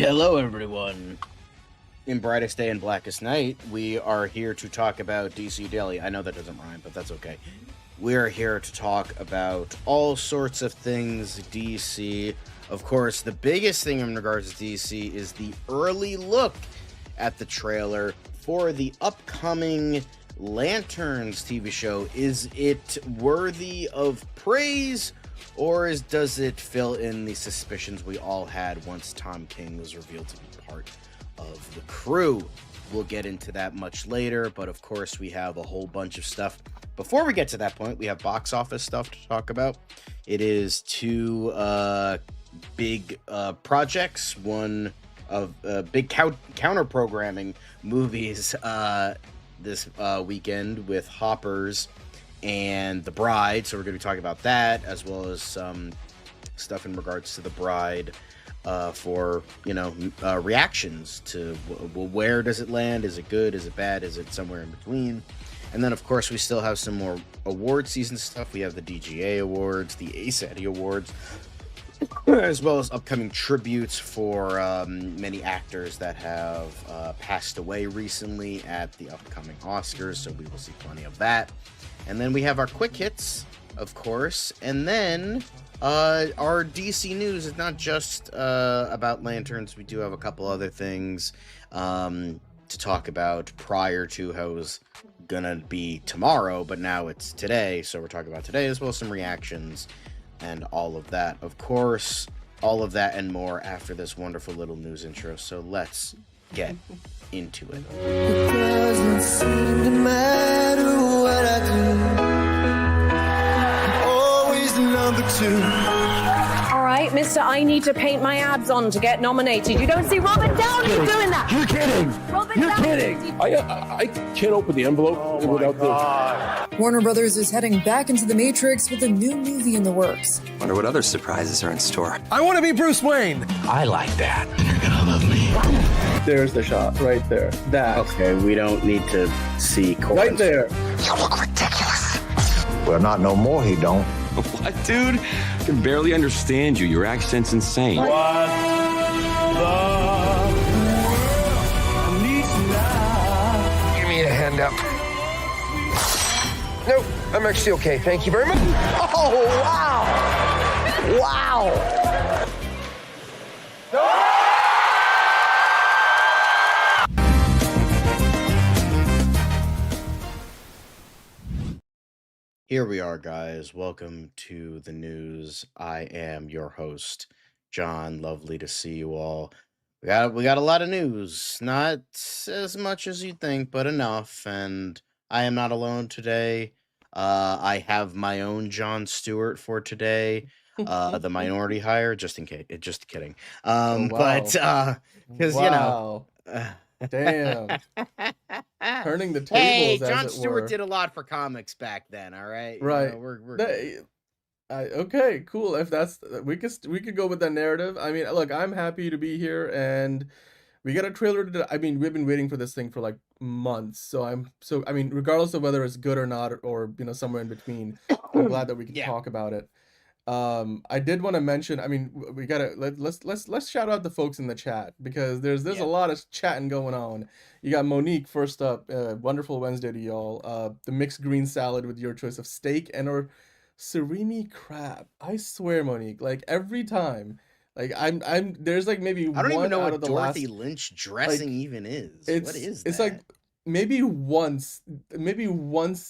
Hello, everyone. In Brightest Day and Blackest Night, we are here to talk about DCU Daily. I know that doesn't rhyme, but that's okay. We are here to talk about all sorts of things DC. Of course, the biggest thing in regards to DC is the early look at the trailer for the upcoming Lanterns TV show. Is it worthy of praise, or does it fill in the suspicions we all had once Tom King was revealed to be part of the crew? We'll get into that much later, but of course we have a whole bunch of stuff. Before we get to that point, we have box office stuff to talk about. It is two big projects, one of big counter-programming movies this weekend with Hoppers and The Bride, so we're going to be talking about that, as well as some stuff in regards to The Bride for, reactions to, where does it land? Is it good? Is it bad? Is it somewhere in between? And then, of course, we still have some more award season stuff. We have the DGA Awards, the ASATI Awards, as well as upcoming tributes for many actors that have passed away recently at the upcoming Oscars, so we will see plenty of that. And then we have our quick hits, of course, and then our DC news is not just about Lanterns. We do have a couple other things to talk about prior to how it was gonna be tomorrow, but now it's today, so we're talking about today, as well as some reactions and all of that. Of course, all of that and more after this wonderful little news intro, so let's get into it. It doesn't seem to matter what I do. I'm always number two. All right, mister, I need to paint my abs on to get nominated. You don't see Robert Downey doing that. You're kidding. Robert You're Downey. kidding. I can't open the envelope without the... Warner Brothers is heading back into the Matrix with a new movie in the works. Wonder what other surprises are in store. I want to be Bruce Wayne. I like that. You're gonna love me. There's the shot, right there. That. Okay, we don't need to see Right there. You look ridiculous. Well, not no more, he don't. What, dude? I can barely understand you. Your accent's insane. What the Give me a hand up. Nope, I'm actually okay. Thank you very much. Oh, wow. Wow. Here we are, guys. Welcome to the news. I am your host, John. Lovely to see you all. We got a lot of news. Not as much as you'd think, but enough. And I am not alone today. I have my own Jon Stewart for today. The minority hire, just in case. Just kidding. Oh, wow. But because Wow. Damn. Turning the hey, tables, Jon as it Stewart were. did a lot for comics back then. All right, You Right. know, we're Okay, cool. If that's we could go with that narrative. I mean, look, I'm happy to be here, and we got a trailer I mean, we've been waiting for this thing for like months. So I mean, regardless of whether it's good or not, or somewhere in between, I'm glad that we can Yeah. talk about it. I did want to mention. I mean, we gotta let's shout out the folks in the chat, because there's Yeah. a lot of chatting going on. You got Monique first up. Wonderful Wednesday to y'all. The mixed green salad with your choice of steak and or surimi crab. I swear, Monique, like every time, like I'm there's like maybe I don't even one know out what of the Dorothy last. Lynch dressing even is. What is It's that? like maybe once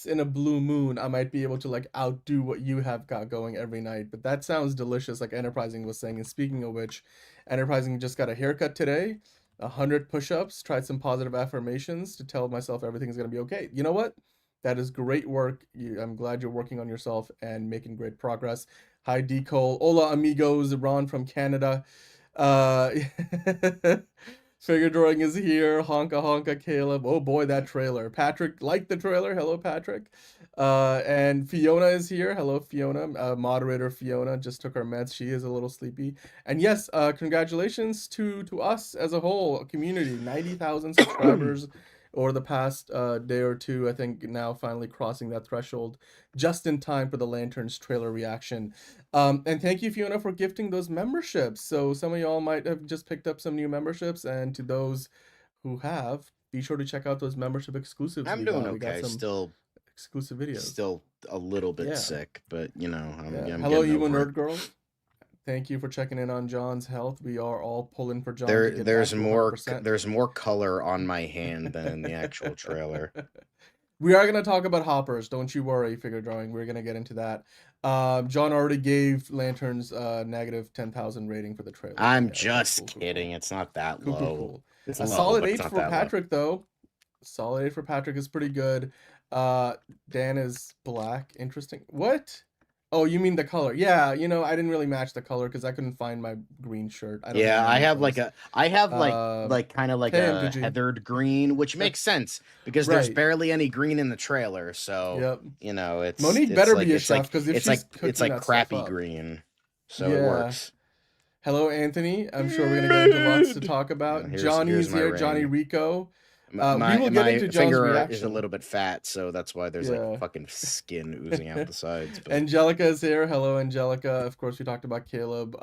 in a blue moon I might be able to like outdo what you have got going every night. But that sounds delicious, like Enterprising was saying. And speaking of which, Enterprising just got a haircut today. 100 push-ups, tried some positive affirmations to tell myself everything's gonna be okay. You know what? That is great work. I'm glad you're working on yourself and making great progress. Hi, D. Cole. Hola, amigos. Ron from Canada. Figure drawing is here. Honka honka Caleb. Oh boy, that trailer. Patrick liked the trailer. Hello, Patrick. And Fiona is here. Hello, Fiona. Moderator Fiona just took her meds. She is a little sleepy. And yes, congratulations to us as a whole community. 90,000 subscribers over the past day or two. I think now finally crossing that threshold just in time for the Lanterns trailer reaction. And thank you, Fiona, for gifting those memberships. So some of y'all might have just picked up some new memberships, and to those who have, be sure to check out those membership exclusives. I'm doing okay. Still exclusive videos. Still a little bit sick, but you know, I'm Hello, getting Emo over Nerd it. Girl. Thank you for checking in on John's health. We are all pulling for John. There's more color on my hand than in the actual trailer. We are gonna talk about hoppers. Don't you worry, figure drawing. We're gonna get into that. John already gave Lanterns negative 10,000 rating for the trailer. I'm just kidding. It's not that low. Cool. It's a low, solid but it's 8 not for that low. Patrick, though. Solid 8 for Patrick is pretty good. Dan is black. Interesting. What? Oh, you mean the color? Yeah, you know, I didn't really match the color because I couldn't find my green shirt. I have like kind of like a heathered green, which makes sense because there's barely any green in the trailer. So you know, it's Monique better be a chef because if it's like crappy green, so it works. Hello, Anthony. I'm sure we're gonna get into lots to talk about. Johnny's here. Johnny Rico. We will get into John's finger reaction. is a little bit fat, so that's why there's like fucking skin oozing out the sides. But... Angelica is here. Hello, Angelica. Of course, we talked about Caleb.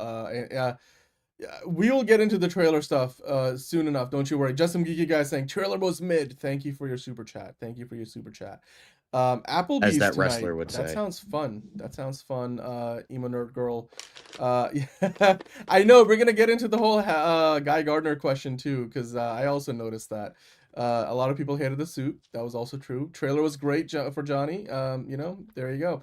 We will get into the trailer stuff soon enough. Don't you worry. Just some geeky guys saying trailer was mid. Thank you for your super chat. Applebee's as that tonight. wrestler would say. That sounds fun. Emo Nerd Girl. Yeah. I know we're gonna get into the whole Guy Gardner question too, because I also noticed that. A lot of people hated the suit. That was also true. Trailer was great for Johnny. You know, there you go.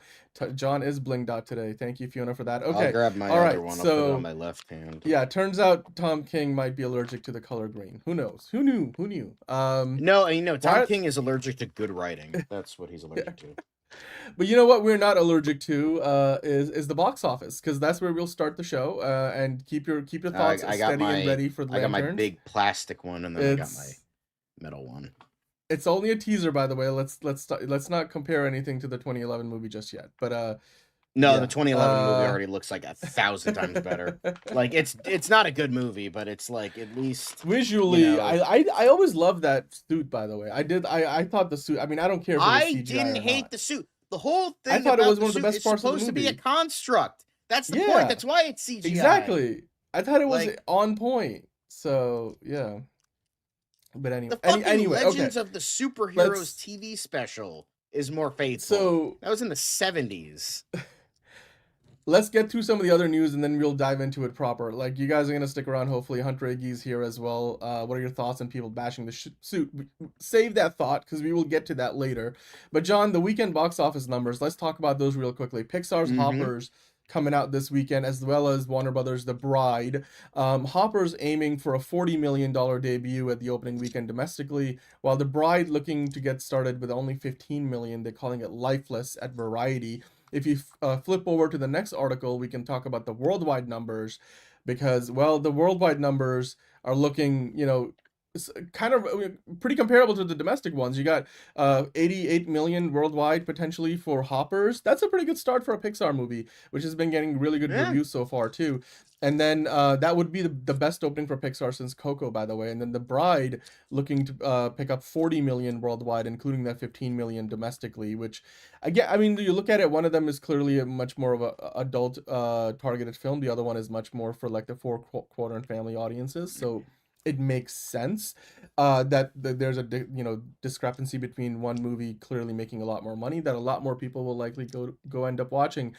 John is blinged out today. Thank you, Fiona, for that. Okay. I'll grab my other one. I'll put it on my left hand. Yeah, turns out Tom King might be allergic to the color green. Who knows? Who knew? No, Tom King is allergic to good writing. That's what he's allergic to. But you know what we're not allergic to is the box office, because that's where we'll start the show. And keep your thoughts steady and ready for the Lanterns. I got my big plastic one, and then I got my metal one. It's only a teaser, by the way. Let's not compare anything to the 2011 movie just yet. But the 2011 movie already looks like 1,000 times better. Like it's not a good movie, but it's like at least visually. You know, I always loved that suit. By the way, I thought the suit. I mean, I don't care if I didn't hate the suit. The whole thing. I thought it was one of the best parts of the movie. It's supposed to be a construct. That's the point. That's why it's CGI. Exactly. I thought it was on point. So yeah. But anyway, Legends of the Superheroes TV special is more faithful. So that was in the 70s. Let's get through some of the other news and then we'll dive into it proper. Like, you guys are gonna stick around. Hopefully, Hunter Iggy's here as well. What are your thoughts on people bashing the suit? Save that thought because we will get to that later. But John, the weekend box office numbers. Let's talk about those real quickly. Pixar's Hoppers coming out this weekend, as well as Warner Brothers' The Bride. Hopper's aiming for a $40 million debut at the opening weekend domestically, while The Bride looking to get started with only $15 million. They're calling it lifeless at Variety. If you flip over to the next article, we can talk about the worldwide numbers, because, well, the worldwide numbers are looking, you know, kind of pretty comparable to the domestic ones. You got 88 million worldwide potentially for Hoppers. That's a pretty good start for a Pixar movie, which has been getting really good reviews so far too. And then that would be the best opening for Pixar since Coco, by the way. And then The Bride looking to pick up 40 million worldwide, including that 15 million domestically, which, again, I mean, you look at it, one of them is clearly a much more of a adult targeted film. The other one is much more for like the 4-quadrant family audiences. So it makes sense that there's a discrepancy between one movie clearly making a lot more money that a lot more people will likely go end up watching.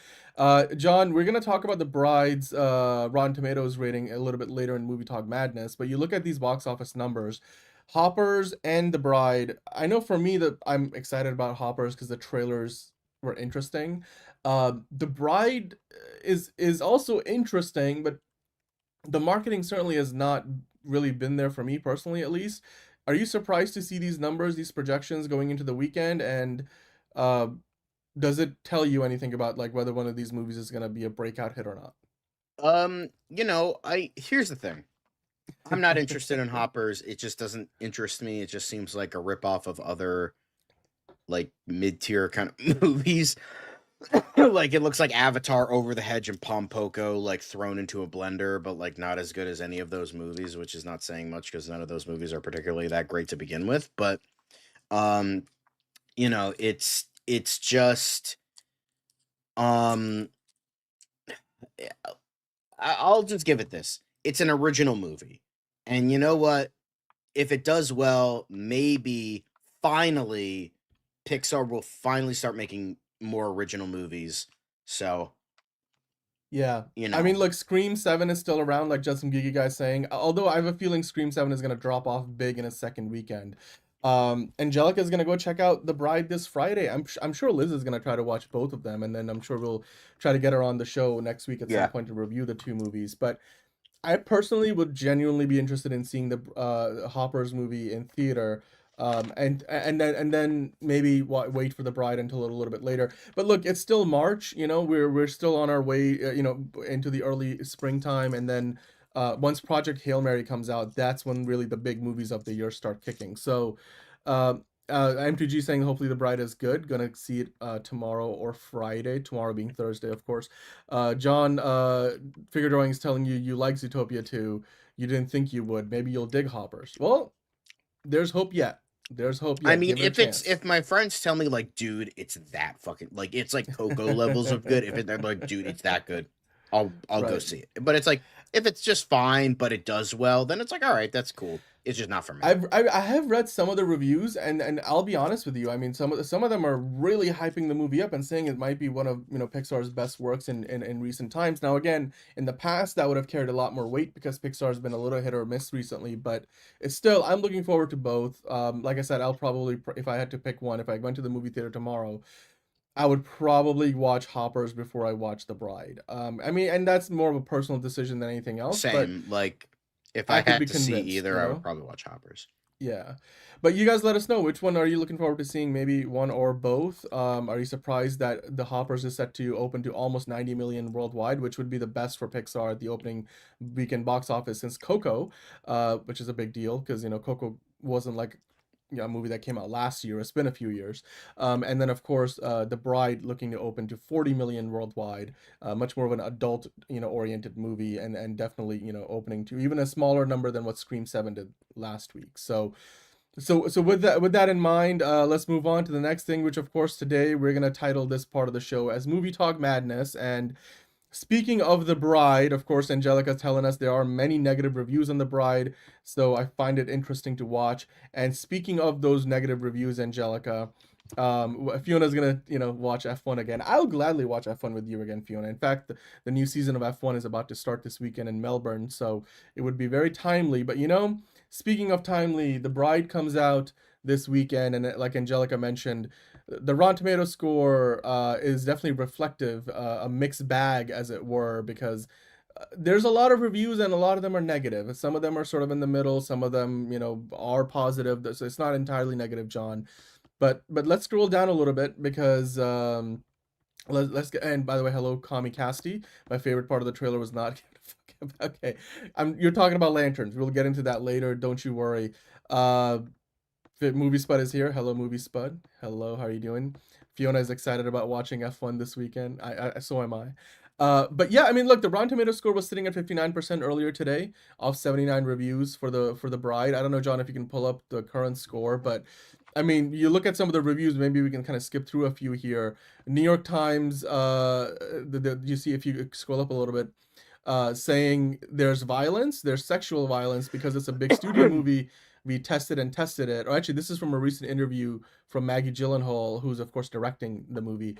John, we're going to talk about The Bride's Rotten Tomatoes rating a little bit later in MovieTalk Madness, but you look at these box office numbers, Hoppers and The Bride. I know for me that I'm excited about Hoppers because the trailers were interesting. The Bride is also interesting, but the marketing certainly has not really been there for me personally, at least. Are you surprised to see these numbers, these projections going into the weekend? And does it tell you anything about like whether one of these movies is going to be a breakout hit or not? You know, here's the thing. I'm not interested in Hoppers. It just doesn't interest me. It just seems like a ripoff of other like mid-tier kind of movies. Like, it looks like Avatar, Over the Hedge, and Pompoko, like, thrown into a blender, but, like, not as good as any of those movies, which is not saying much, because none of those movies are particularly that great to begin with, but Um, it's just um I'll just give it this. It's an original movie. And you know what? If it does well, maybe finally Pixar will finally start making more original movies. So, Yeah. you I mean, know. look, Scream 7 is still around, like just some geeky guys saying. Although I have a feeling Scream 7 is going to drop off big in a second weekend. Angelica is going to go check out The Bride this Friday. I'm sure Liz is going to try to watch both of them, and then I'm sure we'll try to get her on the show next week at some Yeah. point to review the two movies. But I personally would genuinely be interested in seeing the Hoppers movie in theater, and then maybe wait for The Bride until a little bit later. But look, it's still March. You know, we're still on our way. Into the early springtime, and then once Project Hail Mary comes out, that's when really the big movies of the year start kicking. So. M2G saying hopefully The Bride is good. Gonna see it tomorrow or Friday. Tomorrow being Thursday, of course. John, Figure Drawing is telling you like Zootopia 2. You didn't think you would. Maybe you'll dig Hoppers. Well, there's hope yet. There's hope yet. I mean, Give it a chance. if my friends tell me like, dude, it's that fucking like it's like Coco levels of good. If they're like, dude, it's that good, I'll go Right. see it. But it's like if it's just fine, but it does well, then it's like, all right, that's cool. It's just not for me. I have read some of the reviews, and I'll be honest with you. I mean, some of them are really hyping the movie up and saying it might be one of Pixar's best works in recent times. Now, again, in the past that would have carried a lot more weight because Pixar's been a little hit or miss recently. But it's still, I'm looking forward to both. Like I said, I'll probably, if I had to pick one, if I went to the movie theater tomorrow, I would probably watch Hoppers before I watch The Bride. I mean, and that's more of a personal decision than anything else. Same. Like if I I could had be to see convinced, either, you I know? would probably watch Hoppers. Yeah. But you guys let us know, which one are you looking forward to seeing? Maybe one or both. Are you surprised that the Hoppers is set to open to almost 90 million worldwide, which would be the best for Pixar at the opening weekend box office since Coco, which is a big deal because Coco wasn't like a movie that came out last year. It's been a few years. And then of course, The Bride looking to open to 40 million worldwide, much more of an adult, oriented movie, and definitely, opening to even a smaller number than what Scream 7 did last week. So with that in mind, let's move on to the next thing, which of course today we're gonna title this part of the show as Movie Talk Madness. And speaking of The Bride, of course, Angelica's telling us there are many negative reviews on The Bride, so I find it interesting to watch. And speaking of those negative reviews, Angelica, Fiona's gonna, watch F1 again. I'll gladly watch F1 with you again, Fiona. In fact, the new season of F1 is about to start this weekend in Melbourne, so it would be very timely. But speaking of timely, The Bride comes out this weekend, and like Angelica mentioned, the Rotten Tomato score is definitely reflective, a mixed bag, as it were, because there's a lot of reviews and a lot of them are negative. Some of them are sort of in the middle. Some of them, are positive. So it's not entirely negative, John. But let's scroll down a little bit because let's get. And by the way, hello, Kami Casti. My favorite part of the trailer was not. Okay, you're talking about lanterns. We'll get into that later. Don't you worry. Movie Spud is here. Hello, Movie Spud. Hello, how are you doing? Fiona is excited about watching F1 this weekend. So am I. But yeah, I mean, look, the Rotten Tomato score was sitting at 59% earlier today, off 79 reviews for the Bride. I don't know, John, if you can pull up the current score, but I mean, you look at some of the reviews. Maybe we can kind of skip through a few here. New York Times. You see if you scroll up a little bit, saying there's sexual violence because it's a big studio movie. We tested it. Or actually, this is from a recent interview from Maggie Gyllenhaal, who's of course directing the movie.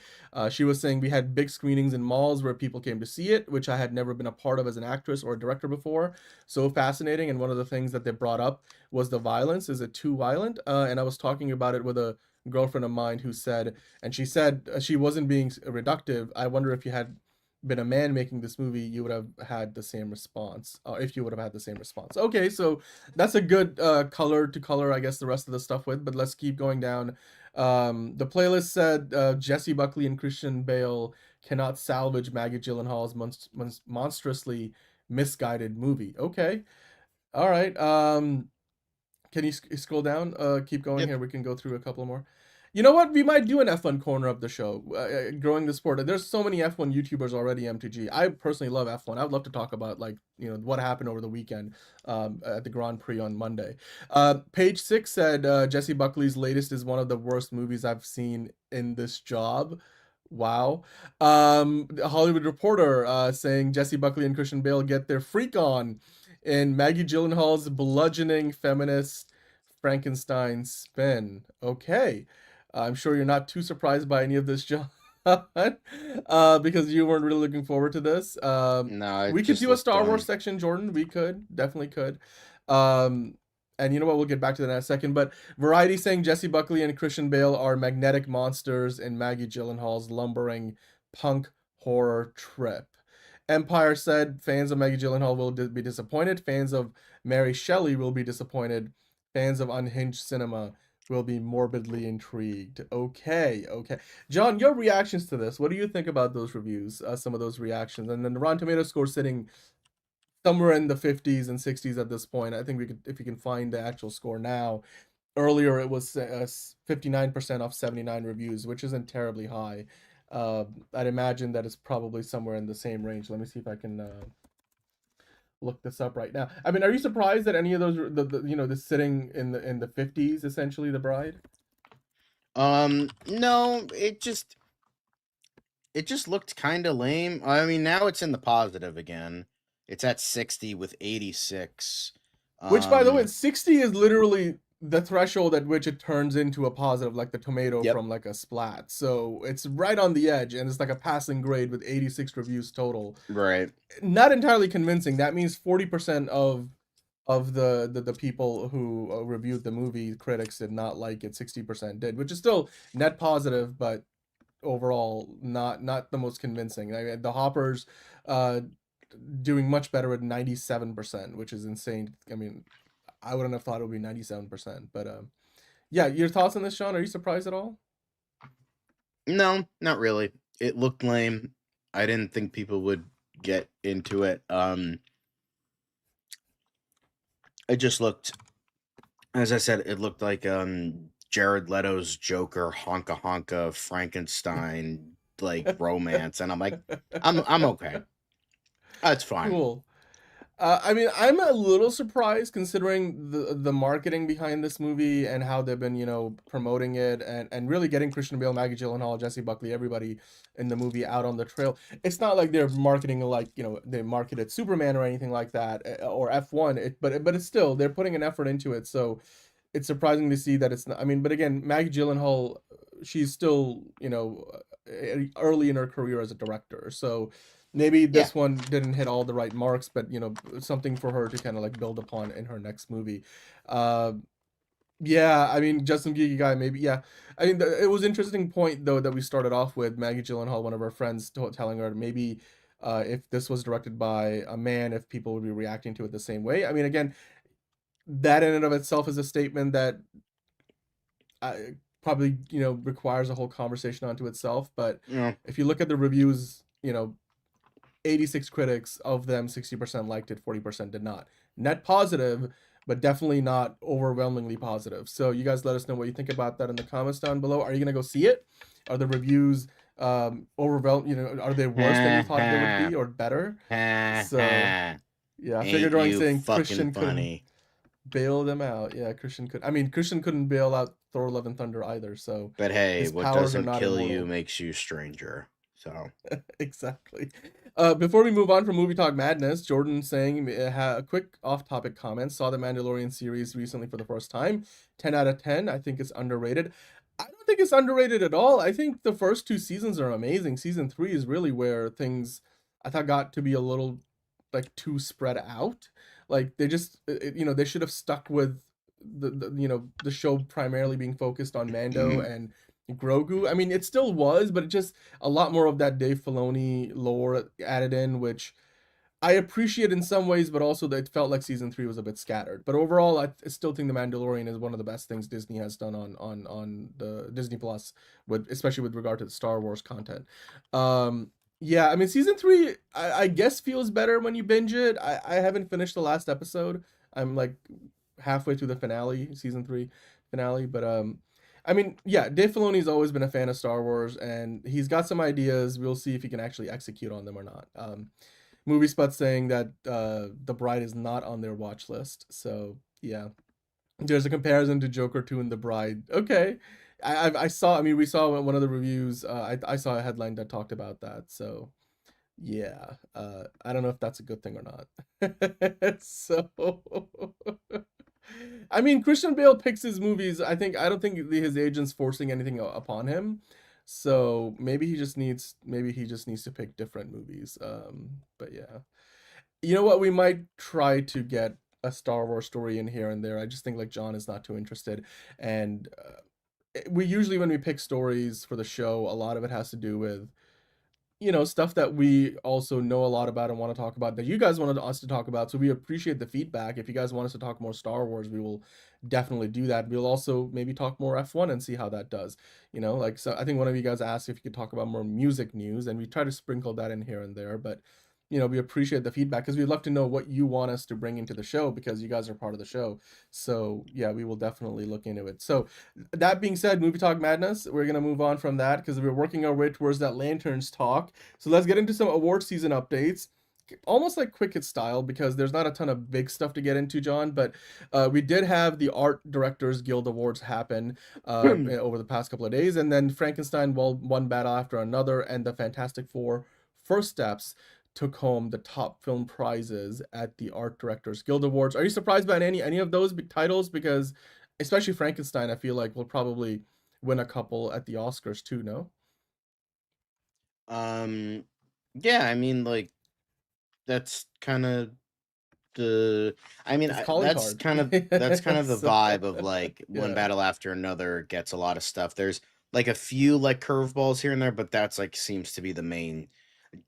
She was saying we had big screenings in malls where people came to see it, which I had never been a part of as an actress or a director before. So fascinating. And one of the things that they brought up was the violence. Is it too violent? And I was talking about it with a girlfriend of mine who said, and she said she wasn't being reductive. I wonder if you had been a man making this movie, you would have had the same response. If you would have had the same response. Okay, so that's a good color to color, I guess, the rest of the stuff with. But let's keep going down. The playlist said Jesse Buckley and Christian Bale cannot salvage Maggie Gyllenhaal's monstrously misguided movie. Okay, all right. Can you scroll down? Keep going. Yep. Here we can go through a couple more. You know what? We might do an F1 corner of the show, growing the sport. There's so many F1 YouTubers already, MTG. I personally love F1. I would love to talk about, like, what happened over the weekend at the Grand Prix on Monday. Page 6 said Jesse Buckley's latest is one of the worst movies I've seen in this job. Wow. The Hollywood Reporter saying Jesse Buckley and Christian Bale get their freak on in Maggie Gyllenhaal's bludgeoning feminist Frankenstein spin. Okay. I'm sure you're not too surprised by any of this, John, because you weren't really looking forward to this. No, we could do a Star Wars section, Jordan. We definitely could. And you know what? We'll get back to that in a second. But Variety saying Jesse Buckley and Christian Bale are magnetic monsters in Maggie Gyllenhaal's lumbering punk horror trip. Empire said fans of Maggie Gyllenhaal will be disappointed. Fans of Mary Shelley will be disappointed. Fans of unhinged cinema will be morbidly intrigued. Okay. John, your reactions to this. What do you think about those reviews, some of those reactions? And then the Rotten Tomatoes score sitting somewhere in the 50s and 60s at this point. I think we could, if you can find the actual score now. Earlier, it was 59% off 79 reviews, which isn't terribly high. I'd imagine that it's probably somewhere in the same range. Let me see if I can look this up right now. I mean, are you surprised that any of those, the sitting in the 50s, essentially, The Bride? No, it just looked kind of lame. I mean, now it's in the positive again. It's at 60 with 86. Which, by the way, 60 is literally the threshold at which it turns into a positive, like the tomato from like a splat. So it's right on the edge, and it's like a passing grade with 86 reviews total. Right. Not entirely convincing. That means 40% of the people who reviewed the movie, critics, did not like it. 60% did, which is still net positive, but overall not the most convincing. I mean, the Hoppers doing much better at 97%, which is insane. I mean, I wouldn't have thought it would be 97%, but yeah, your thoughts on this, Sean? Are you surprised at all? No, not really. It looked lame. I didn't think people would get into it. It just looked, as I said, it looked like Jared Leto's Joker, honka honka Frankenstein like romance, and I'm like, I'm okay. That's fine. Cool. I mean, I'm a little surprised considering the marketing behind this movie and how they've been, promoting it and really getting Christian Bale, Maggie Gyllenhaal, Jesse Buckley, everybody in the movie out on the trail. It's not like they're marketing like, they marketed Superman or anything like that, or F1, but it's still, they're putting an effort into it. So it's surprising to see that it's not, I mean, but again, Maggie Gyllenhaal, she's still, early in her career as a director. So maybe this one didn't hit all the right marks, but something for her to kind of like build upon in her next movie. Yeah, I mean, Justin Geeky Guy, maybe, yeah. I mean, it was an interesting point though that we started off with Maggie Gyllenhaal, one of her friends, telling her maybe if this was directed by a man, if people would be reacting to it the same way. I mean, again, that in and of itself is a statement that probably requires a whole conversation onto itself. But if you look at the reviews, 86 critics, of them 60% liked it, 40% did not. Net positive, but definitely not overwhelmingly positive. So you guys let us know what you think about that in the comments down below. Are you gonna go see it? Are the reviews overwhelming? Are they worse than you thought they would be, or better? So yeah, I figured Ryan saying Christian couldn't bail them out. Yeah, Christian couldn't bail out Thor: Love and Thunder either. So, but hey, what doesn't kill you makes you stranger. So exactly. Before we move on from MovieTalk Madness, Jordan saying a quick off-topic comment. Saw the Mandalorian series recently for the first time. 10 out of 10. I think it's underrated. I don't think it's underrated at all. I think the first 2 seasons are amazing. Season 3 is really where things I thought got to be a little like too spread out. Like they just they should have stuck with the show primarily being focused on Mando and Grogu. I mean, it still was, but it just a lot more of that Dave Filoni lore added in, which I appreciate in some ways, but also that it felt like season 3 was a bit scattered. But overall, I still think The Mandalorian is one of the best things Disney has done on the Disney Plus, especially with regard to the Star Wars content. Yeah, I mean, season 3, I guess feels better when you binge it. I haven't finished the last episode. I'm like halfway through the finale, season 3 finale, but I mean, yeah, Dave Filoni's always been a fan of Star Wars, and he's got some ideas. We'll see if he can actually execute on them or not. Movie Spot saying that The Bride is not on their watch list. So yeah, there's a comparison to Joker 2 and The Bride. Okay, I saw. I mean, we saw one of the reviews. I saw a headline that talked about that. So yeah, I don't know if that's a good thing or not. So. I mean, Christian Bale picks his movies. I don't think his agent's forcing anything upon him. So maybe he just needs to pick different movies. But yeah. You know what? We might try to get a Star Wars story in here and there. I just think like John is not too interested. And we usually, when we pick stories for the show, a lot of it has to do with, you know, stuff that we also know a lot about and want to talk about that you guys wanted us to talk about. So we appreciate the feedback. If you guys want us to talk more Star Wars, we will definitely do that. We'll also maybe talk more F1 and see how that does. You know, like, so I think one of you guys asked if you could talk about more music news, and we try to sprinkle that in here and there. But you know, we appreciate the feedback because we'd love to know what you want us to bring into the show, because you guys are part of the show. So yeah, we will definitely look into it. So that being said, Movie Talk Madness, we're going to move on from that because we're working our way towards that Lanterns talk. So let's get into some award season updates. Almost like quick hit style, because there's not a ton of big stuff to get into, John, but we did have the Art Directors Guild Awards happen over the past couple of days, and then Frankenstein won one battle after another, and the Fantastic Four First Steps took home the top film prizes at the Art Directors Guild Awards. Are you surprised by any of those big titles? Because especially Frankenstein, I feel like will probably win a couple at the Oscars too, no? Yeah, I mean, like, that's kind of the I mean, It's calling that's card. kind of that's kind of the So, vibe of like one yeah. battle after another gets a lot of stuff. There's like a few like curveballs here and there, but that's like seems to be the main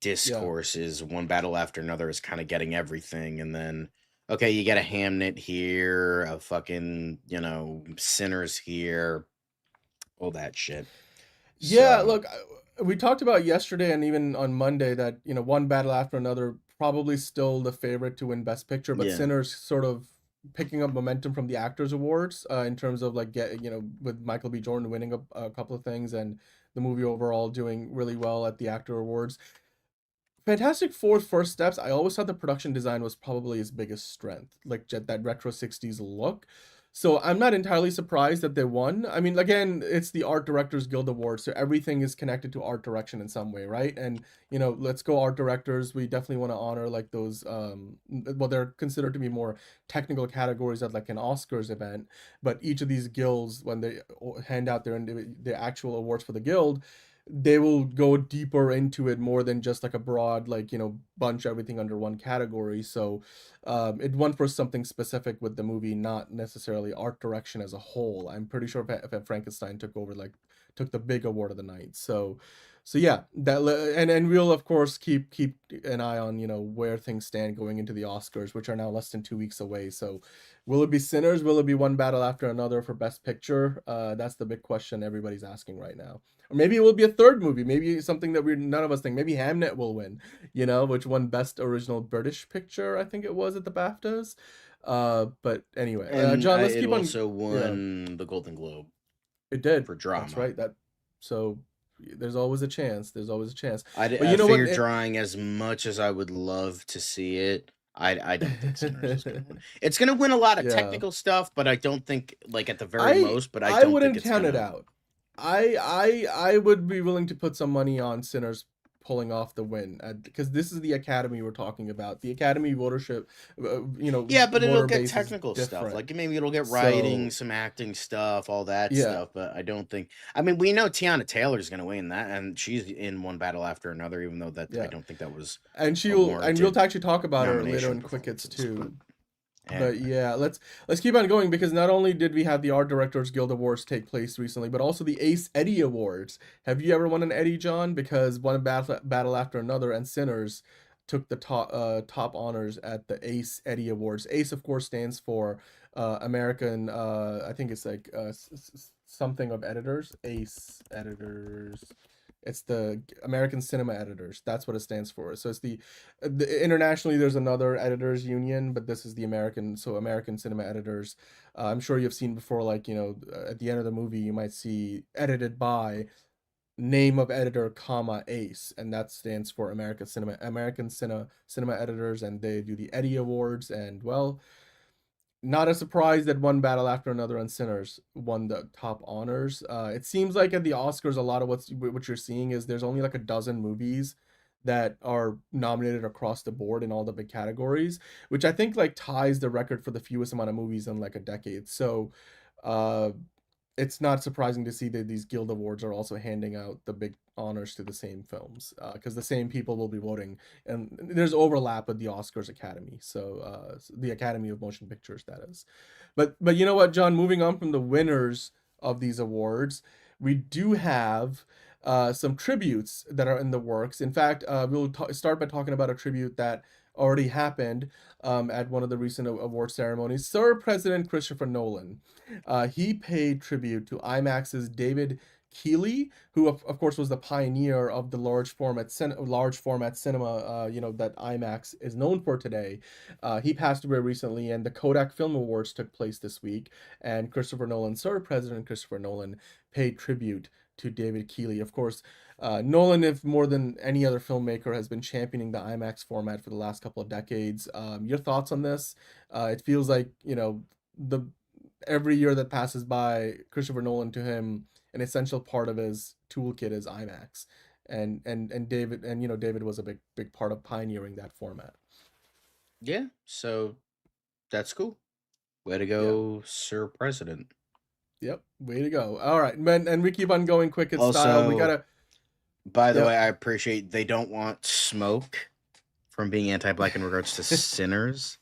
discourse is one battle after another is kind of getting everything, and then okay, you get a Hamnet here, a fucking, you know, Sinners here, all that shit. Yeah, So look, we talked about yesterday and even on Monday that, you know, one battle after another probably still the favorite to win Best Picture, but yeah. Sinners sort of picking up momentum from the Actors Awards in terms of like you know, with Michael B. Jordan winning a couple of things and the movie overall doing really well at the Actor Awards. Fantastic Four First Steps, I always thought the production design was probably his biggest strength, like that retro 60s look. So I'm not entirely surprised that they won. I mean, again, it's the Art Directors Guild Awards, so everything is connected to art direction in some way, right? And, you know, let's go art directors. We definitely want to honor like those, well, they're considered to be more technical categories at like an Oscars event, but each of these guilds, when they hand out their actual awards for the guild, they will go deeper into it more than just like a broad, like, you know, bunch everything under one category. So it won for something specific with the movie, not necessarily art direction as a whole. I'm pretty sure if Frankenstein took the big award of the night. So yeah, that and we'll of course keep an eye on, you know, where things stand going into the Oscars, which are now less than 2 weeks away. So will it be Sinners? Will it be one battle after another for Best Picture? That's the big question everybody's asking right now. Or maybe it will be a third movie. Maybe something that none of us think. Maybe Hamnet will win, you know, which won Best Original British Picture, I think it was, at the BAFTAs. But anyway, and John, let's it keep on. also won the Golden Globe. It did for drama. That's right. So there's always a chance. There's always a chance. I figured drawing as much as I would love to see it. I don't think Sinners is going to win. It's going to win a lot of technical stuff, but I don't think, like, at the very most. But I wouldn't think count it out. I would be willing to put some money on Sinners pulling off the win, because this is the Academy we're talking about. The Academy votership, you know. Yeah, but it'll get technical stuff. Like maybe it'll get writing, some acting stuff, all that stuff. But I don't think. I mean, we know Tiana Taylor's going to win that, and she's in one battle after another. Even though I don't think that was. And we'll actually talk about her later in Quick Hits too. But yeah, let's keep on going, because not only did we have the Art Directors Guild Awards take place recently, but also the Ace Eddie Awards. Have you ever won an Eddie, John? Because one battle after another, and Sinners took the top honors at the Ace Eddie Awards. Ace, of course, stands for American. I think it's like something of editors. Ace editors. It's the American Cinema Editors. That's what it stands for. So it's the internationally there's another editors union, but this is the American Cinema Editors. I'm sure you've seen before, like, at the end of the movie you might see edited by name of editor, comma, ace, and that stands for American Cinema Editors, and they do the Eddie Awards. And well, not a surprise that One Battle After Another and Sinners won the top honors. It seems like at the Oscars, a lot of what you're seeing is there's only like a dozen movies that are nominated across the board in all the big categories, which I think like ties the record for the fewest amount of movies in like a decade. So it's not surprising to see that these Guild Awards are also handing out the big honors to the same films, because the same people will be voting, and there's overlap with the Oscars Academy, so the Academy of Motion Pictures, that is. But you know what, John, moving on from the winners of these awards, we do have some tributes that are in the works. In fact, we'll start by talking about a tribute that already happened at one of the recent award ceremonies. Sir President Christopher Nolan, he paid tribute to IMAX's David Keeley, who of course was the pioneer of the large format cinema, that IMAX is known for today. He passed away recently, and the Kodak Film Awards took place this week, and Sir President Christopher Nolan paid tribute to David Keeley. Of course, Nolan, if more than any other filmmaker, has been championing the IMAX format for the last couple of decades. Your thoughts on this? It feels like, every year that passes by, Christopher Nolan, to him, an essential part of his toolkit is IMAX, and David was a big part of pioneering that format. Yeah, so that's cool. Way to go, Sir President. Yep, way to go. All right, man, and we keep on going quick in Also, style. We gotta. By the way, I appreciate they don't want smoke from being anti-black in regards to Sinners.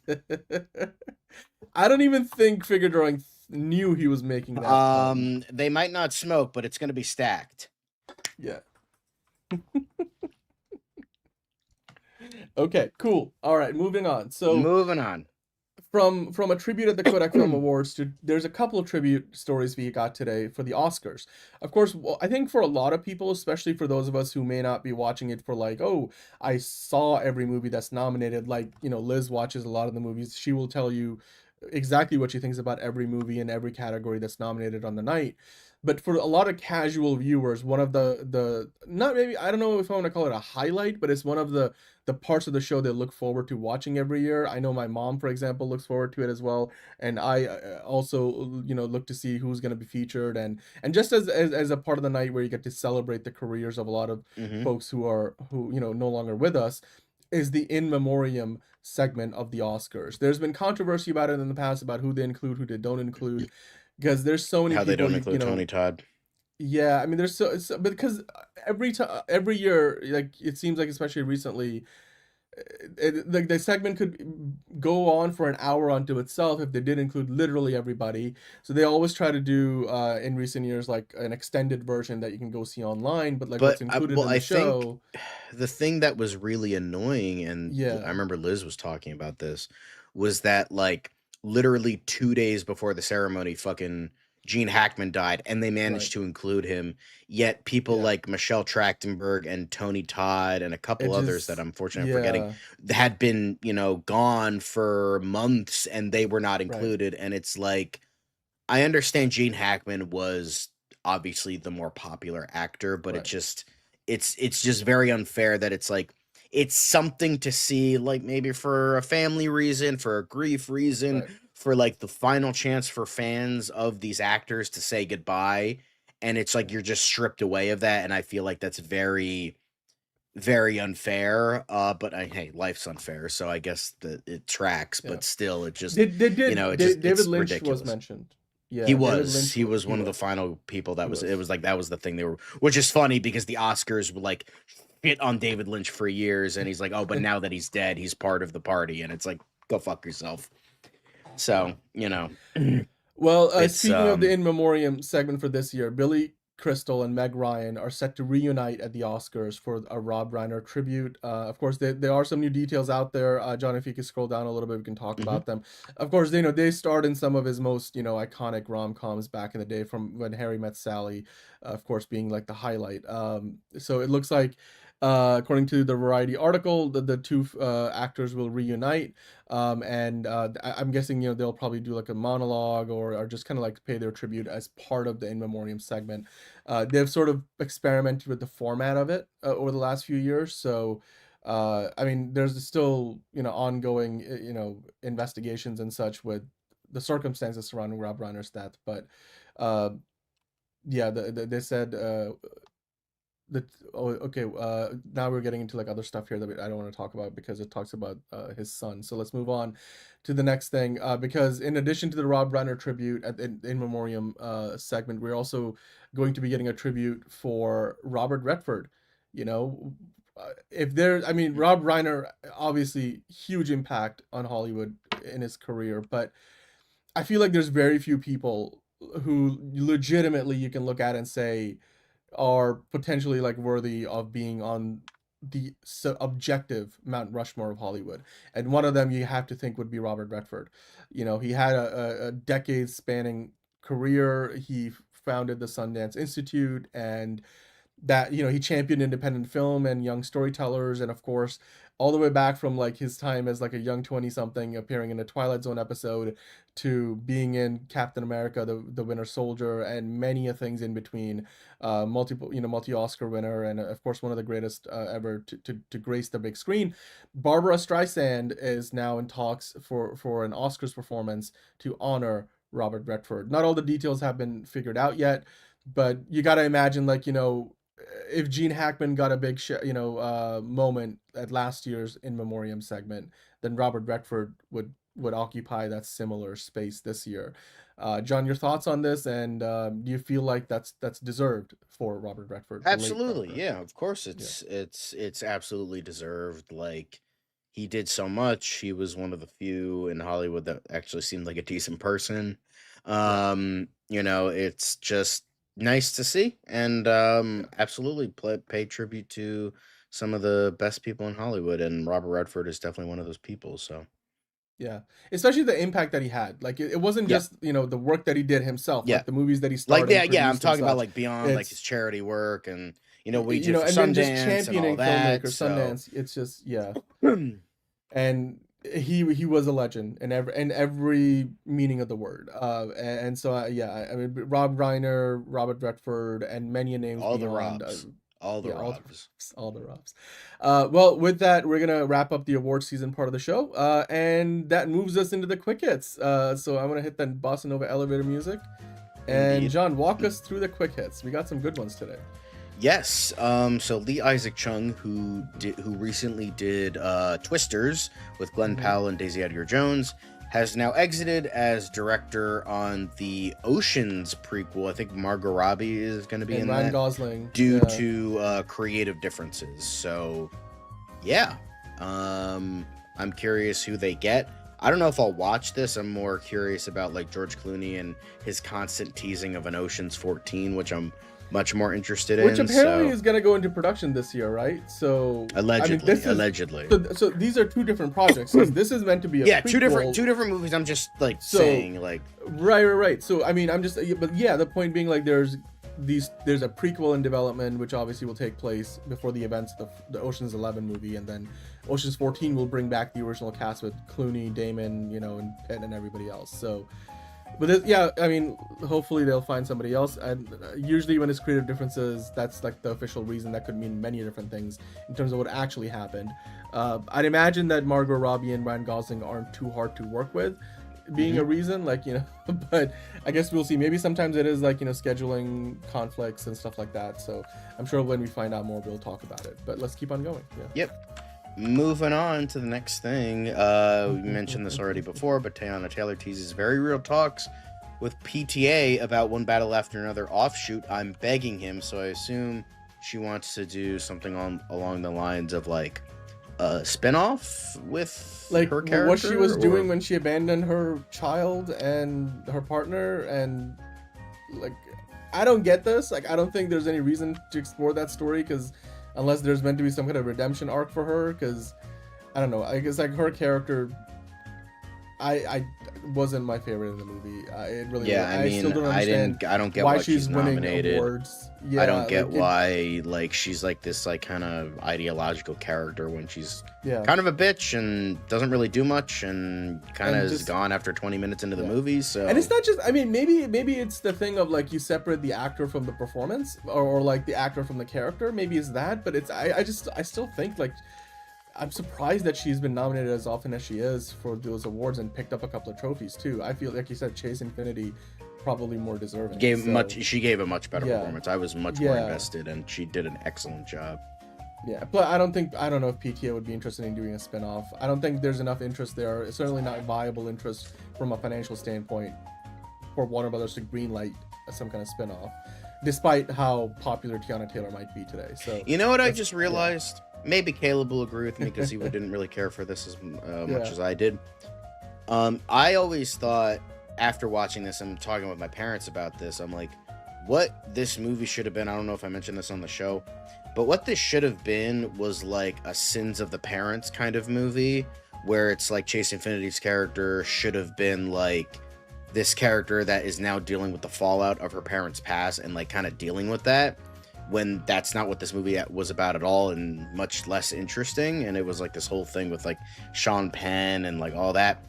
I don't even think Figure Drawing knew he was making that. They might not smoke, but it's going to be stacked. Yeah. Okay, cool. All right, moving on. So moving on from a tribute at the Kodak Film Awards to, there's a couple of tribute stories we got today for the Oscars. Of course, I think for a lot of people, especially for those of us who may not be watching it for like, oh, I saw every movie that's nominated, like, Liz watches a lot of the movies. She will tell you exactly what she thinks about every movie in every category that's nominated on the night. But for a lot of casual viewers, one of the not, maybe, I don't know if I want to call it a highlight, but it's one of the parts of the show they look forward to watching every year. I know my mom, for example, looks forward to it as well, and I also look to see who's going to be featured, and just as a part of the night where you get to celebrate the careers of a lot of folks who no longer with us, is the in memoriam segment of the Oscars. There's been controversy about it in the past, about who they include, who they don't include, because there's so many how people, they don't include Tony Todd. Yeah, I mean, there's because every year, like, it seems like, especially recently, the segment could go on for an hour unto itself if they did include literally everybody. So they always try to do in recent years like an extended version that you can go see online, but what's included in the show. The thing that was really annoying, and I remember Liz was talking about this, was that like literally 2 days before the ceremony, fucking Gene Hackman died, and they managed to include him. Yet people like Michelle Trachtenberg and Tony Todd and a couple others that unfortunately I'm forgetting had been, gone for months, and they were not included. And it's like, I understand Gene Hackman was obviously the more popular actor, but it's just very unfair that it's like, it's something to see, like maybe for a family reason, for a grief reason, for like the final chance for fans of these actors to say goodbye. And it's like, you're just stripped away of that. And I feel like that's very, very unfair. But hey, life's unfair. So I guess that it tracks, but still it just, David Lynch ridiculous. Was mentioned. Yeah, he was one of the final people that was, it was like, that was the thing they were, which is funny because the Oscars were like shit on David Lynch for years. And he's like, oh, but now that he's dead, he's part of the party. And it's like, go fuck yourself. So, Well, speaking of the in memoriam segment for this year, Billy Crystal and Meg Ryan are set to reunite at the Oscars for a Rob Reiner tribute. Of course, there are some new details out there. John, if you could scroll down a little bit, we can talk about them. Of course, they starred in some of his most, iconic rom-coms back in the day, from When Harry Met Sally, of course, being like the highlight. So it looks like, according to the Variety article, the two actors will reunite, and I'm guessing they'll probably do like a monologue or just kind of like pay their tribute as part of the In Memoriam segment. They've sort of experimented with the format of it over the last few years, so I mean, there's still ongoing investigations and such with the circumstances surrounding Rob Reiner's death, but yeah, they said. Now we're getting into like other stuff here that I don't want to talk about because it talks about his son. So let's move on to the next thing, because in addition to the Rob Reiner tribute at In Memoriam segment, we're also going to be getting a tribute for Robert Redford. Rob Reiner, obviously huge impact on Hollywood in his career, but I feel like there's very few people who legitimately you can look at and say are potentially like worthy of being on the objective Mount Rushmore of Hollywood, and one of them you have to think would be Robert Redford. He had a decade spanning career. He founded the Sundance Institute, and that he championed independent film and young storytellers, and of course all the way back from like his time as like a young 20-something appearing in a Twilight Zone episode to being in Captain America, the Winter Soldier, and many things in between. Multi-Oscar winner, and of course one of the greatest ever to grace the big screen. Barbara Streisand is now in talks for an Oscars performance to honor Robert Redford. Not all the details have been figured out yet, but you got to imagine, like, if Gene Hackman got a big moment at last year's In Memoriam segment, then Robert Redford would occupy that similar space this year. John, your thoughts on this, and do you feel like that's deserved for Robert Redford? Absolutely, yeah. Of course, it's absolutely deserved. Like, he did so much. He was one of the few in Hollywood that actually seemed like a decent person. It's just nice to see, and absolutely pay tribute to some of the best people in Hollywood, and Robert Redford is definitely one of those people. So yeah, especially the impact that he had. Like, it wasn't just the work that he did himself, like the movies that he started. Like, I'm talking about like beyond like his charity work, and what he did for and Sundance then just championing and all that. Sundance. It's just and he was a legend in every meaning of the word. And so I mean, Rob Reiner, Robert Redford, and many names all beyond. All the Robs. Well, with that, we're gonna wrap up the award season part of the show, and that moves us into the quick hits. So I'm gonna hit that bossa nova elevator music, and Indeed. John, walk us through the quick hits. We got some good ones today. Yes. So Lee Isaac Chung, who recently did Twisters with Glenn Powell and Daisy Edgar Jones, has now exited as director on the Oceans prequel. I think Margot Robbie is going to be in Ryan that, Gosling, due to creative differences. So, yeah, I'm curious who they get. I don't know if I'll watch this. I'm more curious about like George Clooney and his constant teasing of an Ocean's 14, which I'm much more interested in. Which apparently is going to go into production this year, right? So allegedly. So these are two different projects. This is meant to be a prequel. two different movies. I'm just like saying like right. So I mean, the point being, like, there's a prequel in development, which obviously will take place before the events of the Ocean's 11 movie, and then Ocean's 14 will bring back the original cast with Clooney, Damon, and Penn and everybody else. So. But I mean, hopefully they'll find somebody else. And usually when it's creative differences, that's like the official reason. That could mean many different things in terms of what actually happened. I'd imagine that Margot Robbie and Ryan Gosling aren't too hard to work with, being a reason, like, but I guess we'll see. Maybe sometimes it is like, scheduling conflicts and stuff like that. So I'm sure when we find out more, we'll talk about it. But let's keep on going. Yeah. Yep. Moving on to the next thing. We mentioned this already before, but Teyana Taylor teases very real talks with PTA about One Battle After Another offshoot. I'm begging him, so I assume she wants to do something along the lines of like a spin-off with like her character, what she was doing when she abandoned her child and her partner, and like I don't get this. Like, I don't think there's any reason to explore that story, because unless there's meant to be some kind of redemption arc for her, because I don't know. I guess like her character, I wasn't my favorite in the movie. It really. Yeah, I mean, still don't understand I don't get why why she's winning nominated. awards. Yeah, I don't get like, why like she's like this like kind of ideological character when she's Yeah. kind of a bitch and doesn't really do much and kind of is just- gone after 20 minutes into the movie. So And it's not just, I mean, maybe it's the thing of like you separate the actor from the performance, or like the actor from the character. Maybe it's that, but it's I still think like I'm surprised that she's been nominated as often as she is for those awards and picked up a couple of trophies too. I feel like you said Chase Infinity probably more deserving. she gave a much better Yeah. performance. I was much more Yeah. invested and she did an excellent job. Yeah, but I don't know if PTA would be interested in doing a spin-off. I don't think there's enough interest there. It's certainly not viable interest from a financial standpoint for Warner Brothers to greenlight some kind of spin-off, despite how popular Tiana Taylor might be today. So You know what I just realized? Maybe Caleb will agree with me because he didn't really care for this as much as I did. I always thought after watching this and talking with my parents about this, I'm like, what this movie should have been, I don't know if I mentioned this on the show, but what this should have been was like a Sins of the Parents kind of movie, where it's like Chase Infinity's character should have been like this character that is now dealing with the fallout of her parents' past and like kind of dealing with that, when that's not what this movie was about at all, and much less interesting. And it was like this whole thing with like Sean Penn and like all that.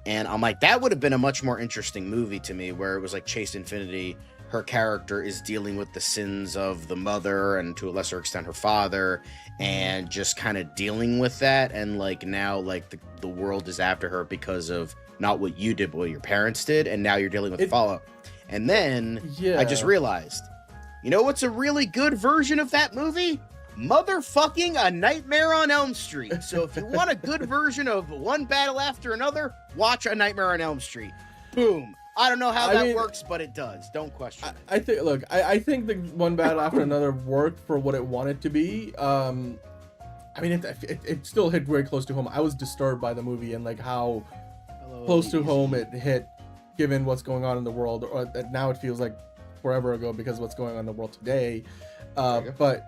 And I'm like, that would have been a much more interesting movie to me, where it was like Chase Infinity, her character is dealing with the sins of the mother and to a lesser extent her father, and just kind of dealing with that. And like now like the world is after her because of not what you did, but what your parents did. And now you're dealing with fallout. And then I just realized, you know what's a really good version of that movie? Motherfucking A Nightmare on Elm Street. So if you want a good version of one battle after another, watch A Nightmare on Elm Street. Boom. I don't know how that works, but it does. Don't question it. I think, look, I think the one battle after another worked for what it wanted to be. I mean, it still hit very close to home. I was disturbed by the movie and like how close to home it hit, given what's going on in the world. Or now it feels like forever ago because of what's going on in the world today. But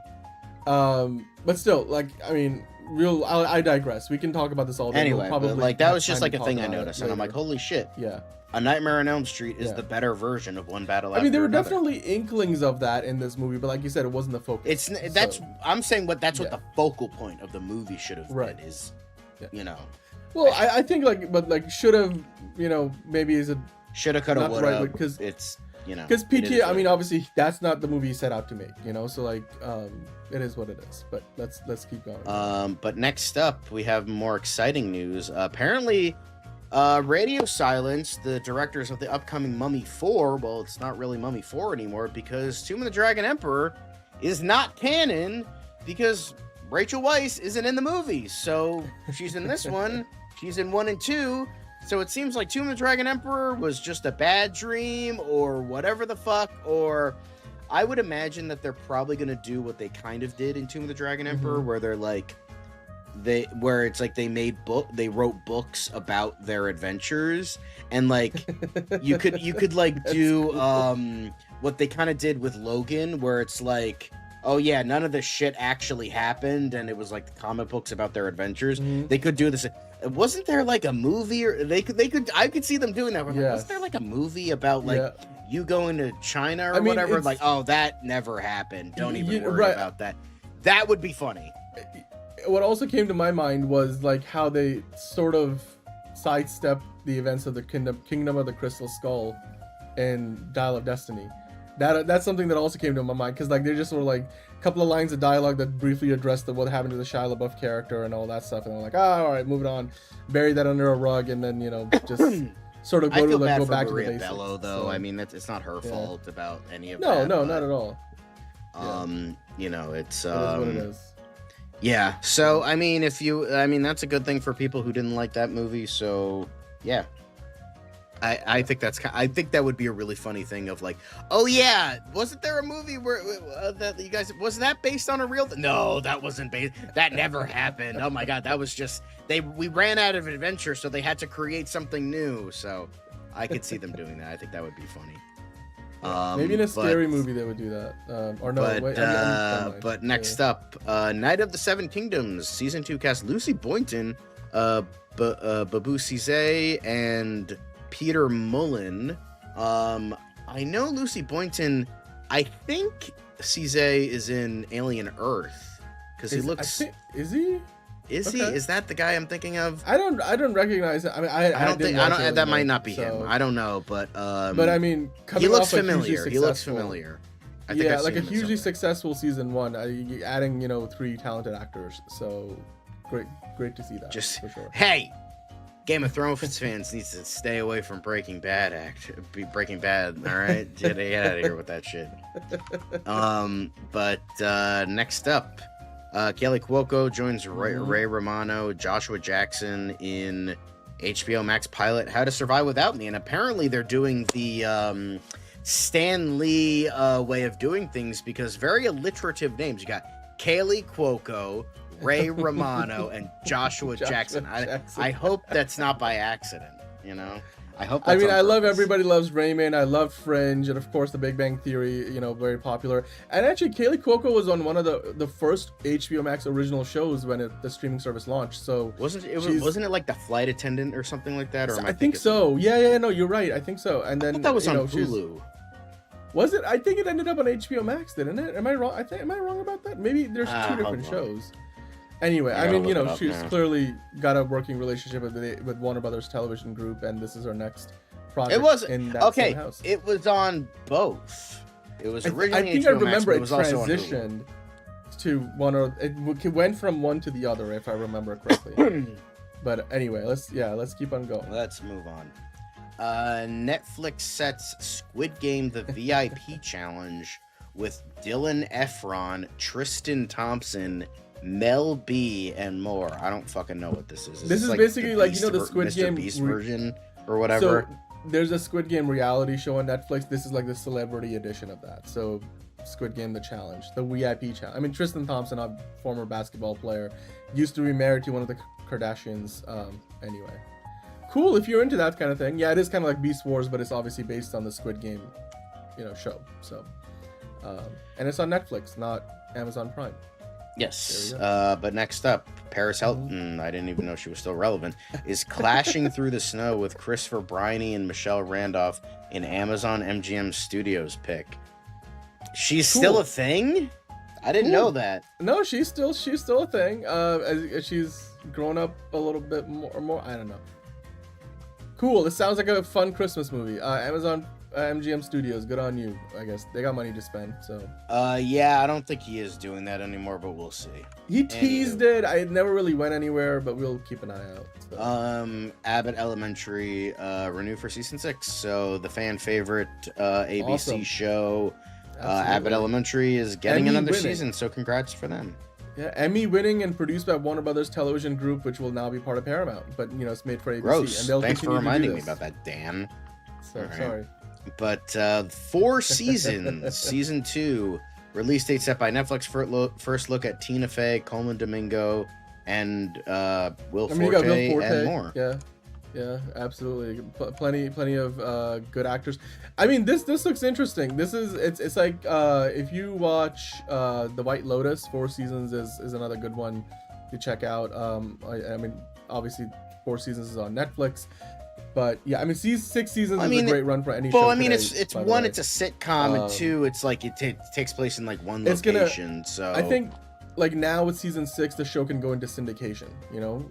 still, like, I mean, I digress. We can talk about this all day. Anyway, we'll but like that was just like a thing I noticed, and I'm like, later. holy shit. Yeah. A Nightmare on Elm Street is the better version of one battle after I mean, there were another. definitely inklings of that in this movie, but like you said, it wasn't the focus. I'm saying what the focal point of the movie should have been is, you know. Well, I think like should have, you know, maybe is a shoulda, coulda, woulda. Because it's, you know, because PTA. I mean, obviously that's not the movie he set out to make, you know. So like, it is what it is. But let's keep going. But next up, we have more exciting news. Apparently, Radio Silence, the directors of the upcoming Mummy 4, well, it's not really Mummy 4 anymore because Tomb of the Dragon Emperor is not canon because Rachel Weisz isn't in the movie. So she's in this one. She's in 1 and 2. So it seems like Tomb of the Dragon Emperor was just a bad dream or whatever the fuck. Or I would imagine that they're probably going to do what they kind of did in Tomb of the Dragon Emperor, where they're like, they wrote books about their adventures, and like you could like do what they kind of did with Logan, where it's like, oh yeah, none of this shit actually happened, and it was like the comic books about their adventures. They could do this. Wasn't there like a movie, or they could I could see them doing that. Like, wasn't there like a movie about like you going to China or whatever? Like, oh, that never happened. Don't even worry about that. That would be funny. What also came to my mind was like how they sort of sidestepped the events of the Kingdom of the Crystal Skull in Dial of Destiny. That's something that also came to my mind, because like they just were like a couple of lines of dialogue that briefly addressed what happened to the Shia LaBeouf character and all that stuff, and they're like, all right, moving on, bury that under a rug, and then, you know, just sort of go back to the basics. Bello, though. So, I mean, it's not her fault about any of that. No, not at all. You know, it's it is what it is. Yeah, so I mean, that's a good thing for people who didn't like that movie. So yeah, I think that would be a really funny thing of like, oh yeah, wasn't there a movie where that you guys, was that based on a real? No, that wasn't based. That never happened. Oh my god, that was just we ran out of adventure, so they had to create something new. So I could see them doing that. I think that would be funny. Maybe in a scary movie they would do that. Or no, but, wait, but next up, Night of the Seven Kingdoms season 2 cast Lucy Boynton, Babu Cizé, and Peter Mullen. I know Lucy Boynton. I think Cizé is in Alien Earth because he looks. Is he? Is he? Is that the guy I'm thinking of? I don't recognize it. I mean, I don't think. That might not be him. I don't know, but I mean, he looks familiar. He looks familiar. I think I've like a seen him hugely somewhere. successful season 1, adding 3 talented actors. So great to see that. Just for sure. Hey, Game of Thrones fans needs to stay away from Breaking Bad. Breaking Bad. All right, get out of here with that shit. But next up. Kelly Cuoco joins Ray Romano, Joshua Jackson in HBO Max pilot How to Survive Without Me, and apparently they're doing the Stan Lee way of doing things because very alliterative names. You got Kelly Cuoco, Ray Romano, and Joshua Jackson. I hope that's not by accident. I hope. That's I love Everybody Loves Raymond. I love Fringe, and of course The Big Bang Theory. Very popular. And actually, Kaylee Cuoco was on one of the first HBO Max original shows when the streaming service launched. So wasn't it like The Flight Attendant or something like that? Or I think so. Yeah. No, you're right. I think so. And then I thought that was on Hulu. Was it? I think it ended up on HBO Max, didn't it? Am I wrong? Am I wrong about that? Maybe there's 2 different shows. Anyway, she's clearly got a working relationship with Warner Brothers Television Group, and this is her next project. It was in that same house. It was on both. It was originally. I think HBO I remember Max, it transitioned to one, or it went from one to the other, if I remember correctly. But anyway, let's keep on going. Let's move on. Netflix sets Squid Game the VIP challenge with Dylan Efron, Tristan Thompson, Mel B, and more. I don't fucking know what this is. This is basically like the Squid Mr. Game Beast version or whatever. So there's a Squid Game reality show on Netflix. This is like the celebrity edition of that. So Squid Game the challenge, the VIP challenge. I mean, Tristan Thompson, a former basketball player, used to be married to one of the Kardashians. Anyway, cool if you're into that kind of thing. Yeah, it is kind of like Beast Wars, but it's obviously based on the Squid Game, show. So, and it's on Netflix, not Amazon Prime. Yes, but next up, Paris Hilton, I didn't even know she was still relevant, is clashing through the snow with Christopher Briney and Michelle Randolph in Amazon MGM Studios pick. She's still a thing? I didn't know that. No, she's still a thing. She's grown up a little bit more. I don't know. Cool. This sounds like a fun Christmas movie. Amazon MGM Studios, good on you. I guess they got money to spend. So. Yeah, I don't think he is doing that anymore, but we'll see. He teased it. I never really went anywhere, but we'll keep an eye out. So. Abbott Elementary renewed for season 6. So the fan favorite ABC show, Abbott Elementary, is getting another season. So congrats for them. Yeah, Emmy winning and produced by Warner Brothers Television Group, which will now be part of Paramount. But it's made for ABC. Gross. And they'll Thanks for reminding me about that, Dan. Sorry. But 4 seasons, season 2, release date set by Netflix. First look at Tina Fey, Coleman Domingo, and Will Forte, and more. Yeah, absolutely. Plenty of good actors. I mean, this looks interesting. It's like if you watch The White Lotus, 4 seasons is another good one to check out. I mean, obviously 4 seasons is on Netflix. But yeah, I mean, 6 seasons is a great run for any show. Well, I mean, it's one, it's a sitcom, and 2, it's like it takes place in like one location. So I think like now with season 6, the show can go into syndication.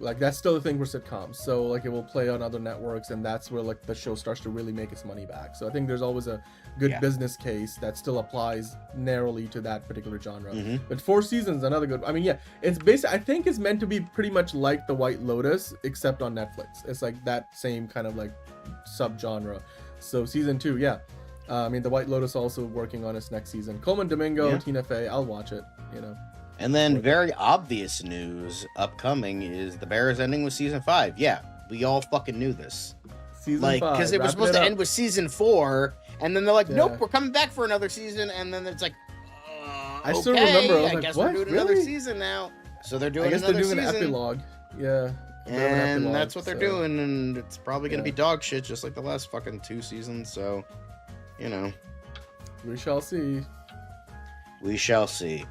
Like that's still a thing for sitcoms. So like it will play on other networks, and that's where like the show starts to really make its money back. So I think there's always a good business case that still applies narrowly to that particular genre. But 4 seasons, another good. I mean, yeah, it's basically, I think it's meant to be pretty much like The White Lotus, except on Netflix. It's like that same kind of like subgenre. So season 2, yeah. I mean, The White Lotus also working on its next season. Coleman Domingo, Tina Fey, I'll watch it. And then very obvious news upcoming is The Bears ending with season 5. Yeah, we all fucking knew this. Season 5. Because it was supposed to end with season 4, and then they're like, nope, we're coming back for another season, and then it's like, I still remember. I guess we're doing another season now. So they're doing another season. I guess they're doing an epilogue. Yeah. And that's what they're doing, and it's probably going to be dog shit, just like the last fucking 2 seasons, so, We shall see. We shall see.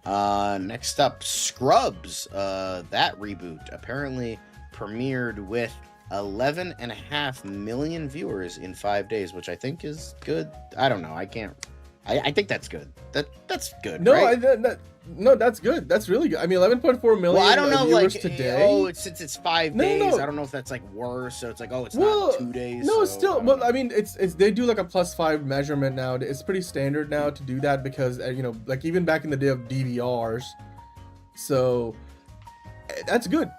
Next up, Scrubs. That reboot apparently premiered with 11.5 million viewers in 5 days, which I think is good. I don't know. I think that's good. That's good. No, right? No, that's good. That's really good. I mean, 11.4 million Well, I don't know, viewers like, today. since it's 5 days, No. I don't know if that's like worse. So it's like, it's not 2 days. No, so, still, but I mean, it's they do like a +5 measurement now. It's pretty standard now to do that because like even back in the day of DVRs. So that's good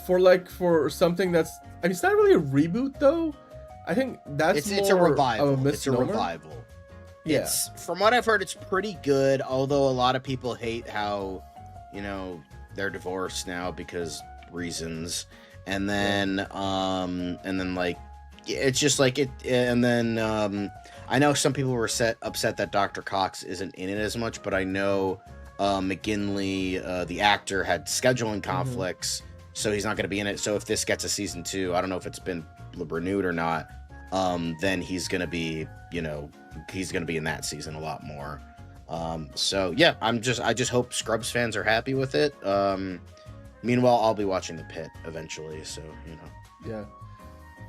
for something that's. I mean, it's not really a reboot though. I think that's it's a revival. Of a it's a revival. Yeah. It's, from what I've heard, it's pretty good. Although a lot of people hate how, they're divorced now because reasons, and then like it's just like it. And then I know some people were upset that Dr. Cox isn't in it as much, but I know McGinley, the actor, had scheduling conflicts, so he's not going to be in it. So if this gets a season 2, I don't know if it's been renewed or not. Then he's going to be, he's going to be in that season a lot more. So yeah, I just hope Scrubs fans are happy with it. Meanwhile, I'll be watching The Pitt eventually, so Yeah,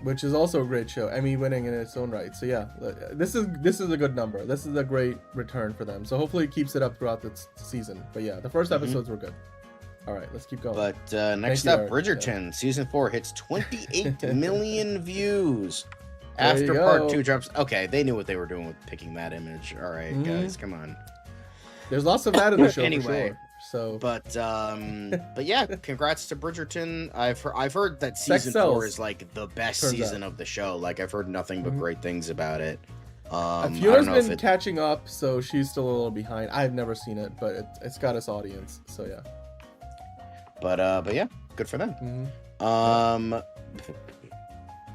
which is also a great show, Emmy winning in its own right. So yeah, this is a good number. This is a great return for them. So hopefully it keeps it up throughout the season. But yeah, the first episodes were good. All right, let's keep going. But next up, Bridgerton season 4 hits 28 million views. After part 2 drops. Okay, they knew what they were doing with picking that image. All right, guys, come on. There's lots of that in the show. Anyway, for sure. but yeah, congrats to Bridgerton. I've heard that season 4 is like the best season of the show. Like I've heard nothing but great things about it. Fiona's been catching up, so she's still a little behind. I've never seen it, but it's got its audience. So yeah. But yeah, good for them.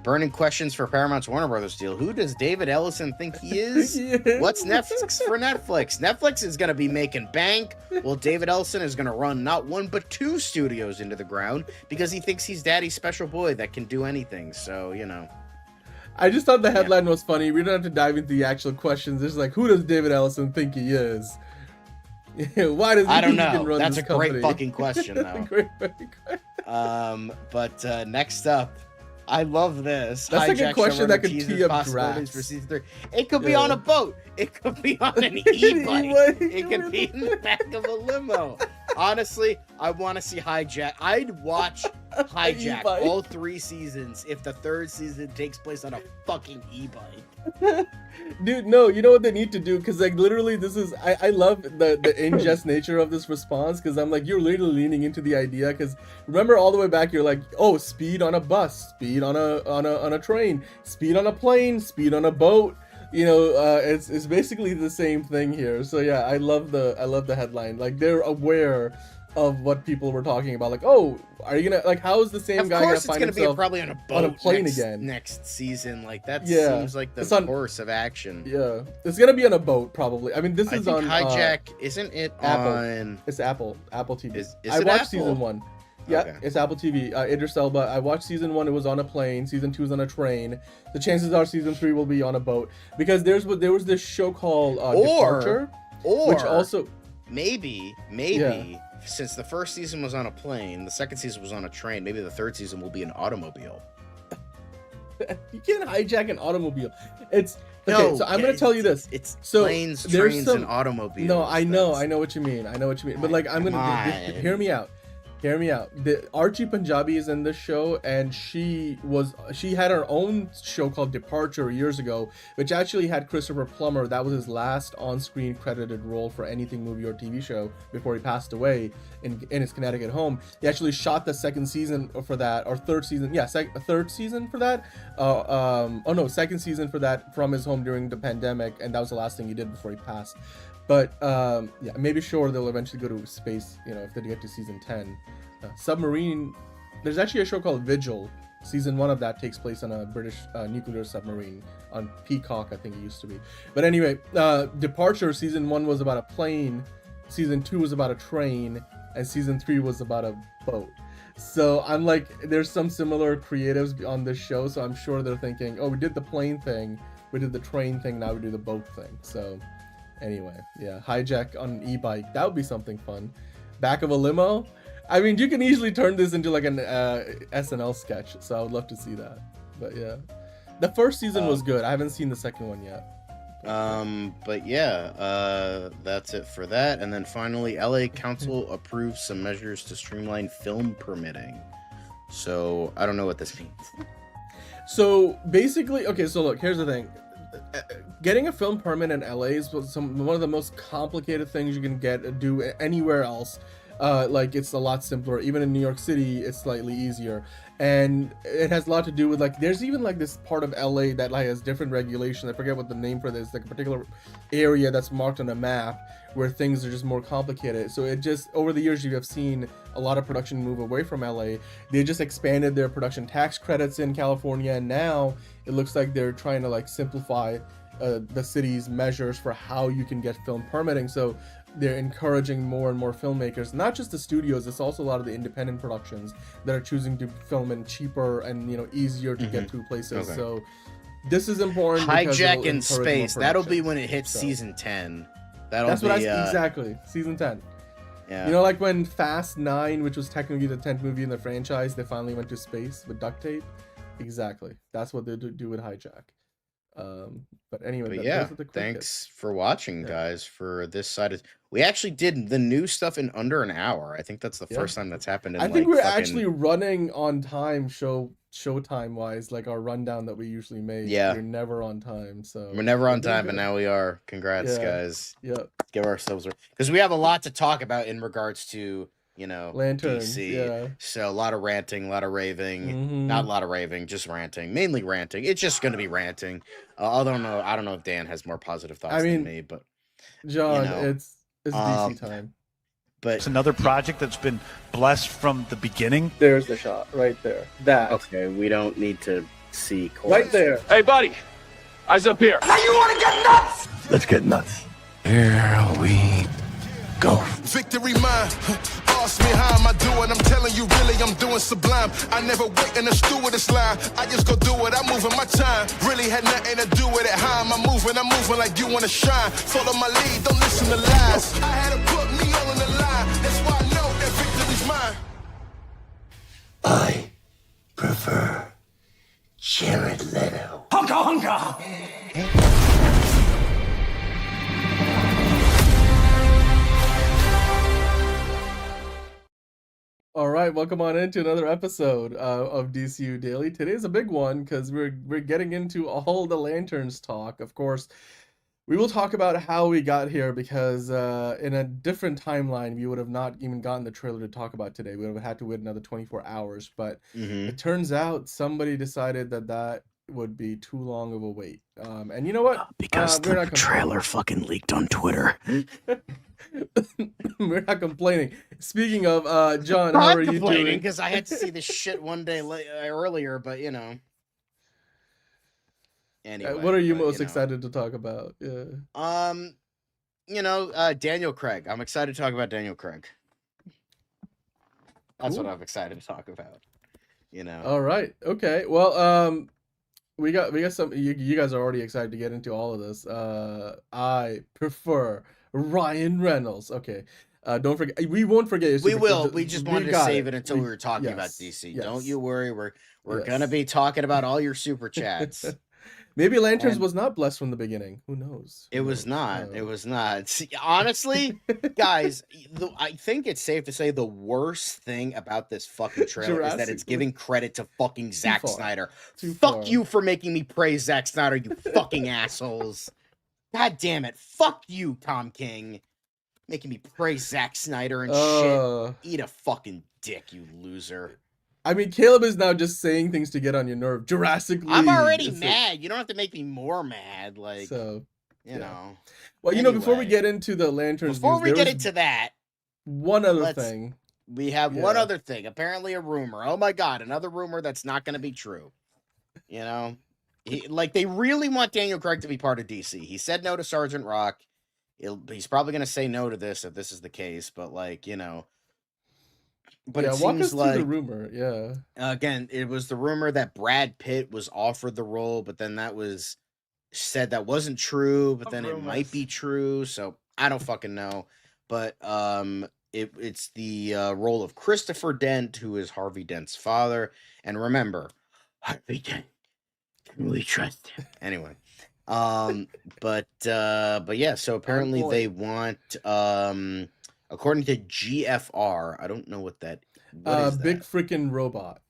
Burning questions for Paramount's Warner Brothers deal. Who does David Ellison think he is? What's Netflix for Netflix? Netflix is going to be making bank. Well, David Ellison is going to run not 1 but 2 studios into the ground because he thinks he's daddy's special boy that can do anything. So, I just thought the headline was funny. We don't have to dive into the actual questions. It's like, who does David Ellison think he is? Why does he I don't think he know. can run That's this a company? great fucking question, though. Great fucking question. But next up, I love this. That's like a question that could tee up drafts. For season 3. It could be on a boat. It could be on an e-bike. It could be in the back of a limo. Honestly, I want to see Hijack. I'd watch Hijack all 3 seasons if the 3rd season takes place on a fucking e-bike. Dude, no, you know what they need to do? Because like literally this is I love the ingest nature of this response, because I'm like, you're literally leaning into the idea, because remember all the way back you're like, oh, speed on a bus, speed on a train, speed on a plane, speed on a boat. It's basically the same thing here. So yeah, I love the headline. Like they're aware of what people were talking about. Like, oh, are you gonna, like, how is the same guy gonna find himself be probably on a boat on a plane again next season? Like that seems like the course of action. Yeah, it's gonna be on a boat probably. I mean, this is on Hijack. Isn't it Apple. on? It's Apple TV. Is I it watched Apple? season 1. Yeah, Okay. It's Apple TV. Idris Elba. I watched season 1. It was on a plane. Season 2 is on a train. The chances are season 3 will be on a boat, because there was this show called Departure, which also maybe. Since the first season was on a plane, the second season was on a train, maybe the 3rd season will be an automobile. You can't hijack an automobile. It's okay. No, So I'm gonna tell you this. It's so planes, there's trains, some, and automobiles. No, I know what you mean. But like, I'm gonna hear me out. Hear me out. Archie Punjabi is in this show, and she had her own show called Departure years ago, which actually had Christopher Plummer. That was his last on-screen credited role for anything, movie or TV show before he passed away in his Connecticut home. He actually shot the 2nd season for that, or 3rd season. Yeah, 3rd season for that. 2nd season for that from his home during the pandemic, and that was the last thing he did before he passed. But yeah, maybe sure they'll eventually go to space, if they get to season 10. Submarine, there's actually a show called Vigil. Season 1 of that takes place on a British nuclear submarine on Peacock, I think it used to be. But anyway, Departure, season 1 was about a plane, season 2 was about a train, and season 3 was about a boat. So I'm like, there's some similar creatives on this show, so I'm sure they're thinking, oh, we did the plane thing, We did the train thing. Now we do the boat thing. So anyway, yeah, hijack on an e-bike. That would be something fun. Back of a limo. I mean, you can easily turn this into like an SNL sketch. So I would love to see that. But yeah, the first season was good. I haven't seen the second one yet. But yeah, that's it for that. And then finally, LA Council approves some measures to streamline film permitting. So I don't know what this means. So basically, okay, so look, here's the thing. Getting a film permit in LA is one of the most complicated things you can do anywhere else. Like it's a lot simpler. Even in New York City, it's slightly easier. And it has a lot to do with like, there's even like this part of LA that like has different regulations. I forget what the name for this, like a particular area that's marked on a map where things are just more complicated. So it just, over the years, you have seen a lot of production move away from LA. They just expanded their production tax credits in California. And now it looks like they're trying to like simplify the city's measures for how you can get film permitting. So they're encouraging more and more filmmakers, not just the studios, it's also a lot of the independent productions that are choosing to film in cheaper and, you know, easier to get to places. Okay. So this is important. Hijack in space. That'll be when it hits season 10. That's what exactly. Season 10. Yeah. You know, like when Fast 9, which was technically the 10th movie in the franchise, they finally went to space with duct tape. Exactly. That's what they do with Hijack. But anyway, thanks for watching, guys. For this side of, we actually did the new stuff in under an hour. I think that's the first time that's happened. I think we're actually running on time, showtime wise, like our rundown that we usually make. Yeah, we're never on time, so we're never on time, but now we are. Congrats, guys. Yeah, give ourselves because we have a lot to talk about in regards to, you know, Lanterns, DC. Yeah. So a lot of ranting, a lot of raving. Not a lot of raving, just ranting. Mainly ranting. It's just going to be ranting. I don't know if Dan has more positive thoughts than me, but John, it's DC time. But it's another project that's been blessed from the beginning. There's the shot right there. That. Okay, we don't need to see right there. Hey, buddy, eyes up here. Now you want to get nuts? Let's get nuts. Here we go. Victory mine. Ask me how am I doing? I'm telling you, really, I'm doing sublime. I never wait in the stewardess line. I just go do it. I'm moving my time. Really had nothing to do with it. How am I moving? I'm moving like you want to shine. Follow my lead. Don't listen to lies. I had to put me all in the line. That's why I know that victory's mine. I prefer Jared Leto. Hunka hunka. All right, welcome on into another episode of DCU Daily. Today's a big one because we're getting into all the Lanterns talk. Of course, we will talk about how we got here because in a different timeline, we would have not even gotten the trailer to talk about today. We would have had to wait another 24 hours. But it turns out somebody decided that would be too long of a wait. And you know what? Because the trailer fucking leaked on Twitter. We're not complaining. Speaking of, John, how are you doing? Because I had to see this shit one day earlier, but you know. Anyway, what are you most excited to talk about? Yeah. Daniel Craig. I'm excited to talk about Daniel Craig. That's what I'm excited to talk about. You know. All right. Okay. Well, we got some. You guys are already excited to get into all of this. I prefer Ryan Reynolds. Okay. Don't forget. We won't forget. We will. We just wanted to save it until we were talking about DC. Yes. Don't you worry. We're gonna be talking about all your super chats. Maybe Lanterns was not blessed from the beginning. Who knows? It was not. It was not. See, honestly, guys, I think it's safe to say the worst thing about this fucking trailer is that it's giving credit to fucking Zack Snyder. Fuck you for making me praise Zack Snyder, you fucking assholes. God damn it. Fuck you, Tom King. Making me praise Zack Snyder and shit. Eat a fucking dick, you loser. I mean, Caleb is now just saying things to get on your nerve. Jurassic League. I'm already mad. You don't have to make me more mad. Like, so, you know. Well, anyway, before we get into the Lanterns before we get into that, one other thing. We have one other thing. Apparently a rumor. Oh my God, another rumor that's not going to be true. You know? They really want Daniel Craig to be part of DC. He said no to Sergeant Rock. He's probably going to say no to this if this is the case, but like, you know. But it seems like the rumor, again, it was the rumor that Brad Pitt was offered the role, but then that was said that wasn't true, but then it rumors. might be true. So I don't fucking know. But it's the role of Christopher Dent, who is Harvey Dent's father. And remember, Harvey Dent, can we trust him? Anyway, but yeah. So apparently they want according to GFR. I don't know what that. What is big that? freaking robot.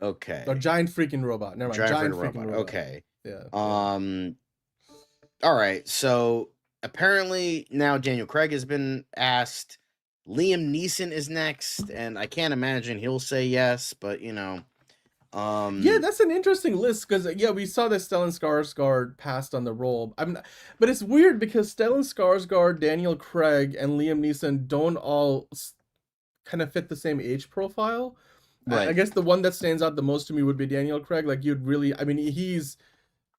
Okay. Or giant freaking robot. Never mind. Giant freaking robot. Okay. Yeah. All right. So apparently now Daniel Craig has been asked. Liam Neeson is next, and I can't imagine he'll say yes, but you know. Yeah, that's an interesting list because we saw that Stellan Skarsgård passed on the role. But it's weird because Stellan Skarsgård, Daniel Craig, and Liam Neeson don't all kind of fit the same age profile. Right. I guess the one that stands out the most to me would be Daniel Craig. Like he's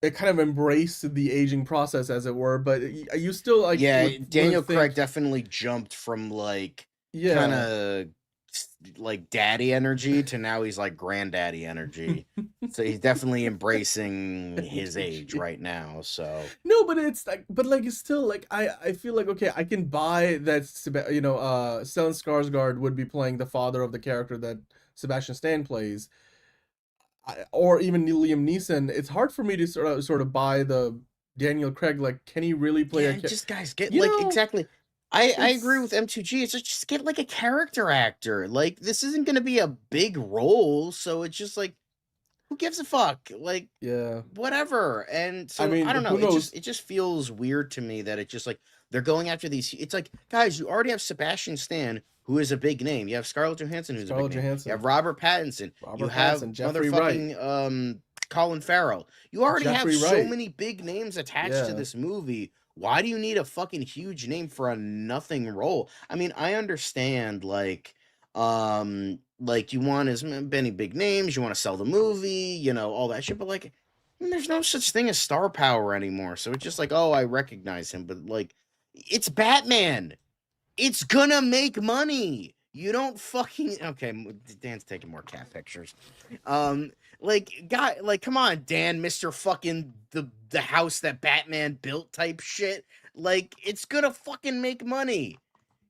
it kind of embraced the aging process, as it were. But you still like Daniel Craig definitely jumped from like kind of like daddy energy to now he's like granddaddy energy. So he's definitely embracing his age right now. So no, but it's still like I feel like okay, I can buy that Stellan Skarsgård would be playing the father of the character that Sebastian Stan plays, or even Liam Neeson. It's hard for me to sort of buy the Daniel Craig. Like, can he really play a just guys get exactly. I agree with M2G. It's just get like a character actor. Like, this isn't going to be a big role, so it's just like, who gives a fuck? Like, whatever. And so I don't know. It just feels weird to me that it just like they're going after these. It's like, guys, you already have Sebastian Stan, who is a big name. You have Scarlett Johansson, who's a big name. You have Robert Pattinson. You have Jeffrey motherfucking Colin Farrell. You already have so many big names attached to this movie. Why do you need a fucking huge name for a nothing role? I mean, I understand, like you want as many big names, you want to sell the movie, you know, all that shit, but like, there's no such thing as star power anymore. So it's just like, oh, I recognize him, but like, it's Batman. It's gonna make money. You don't fucking okay. Dan's taking more cat pictures. Come on, Dan, Mr. Fucking the house that Batman built type shit. Like, it's gonna fucking make money.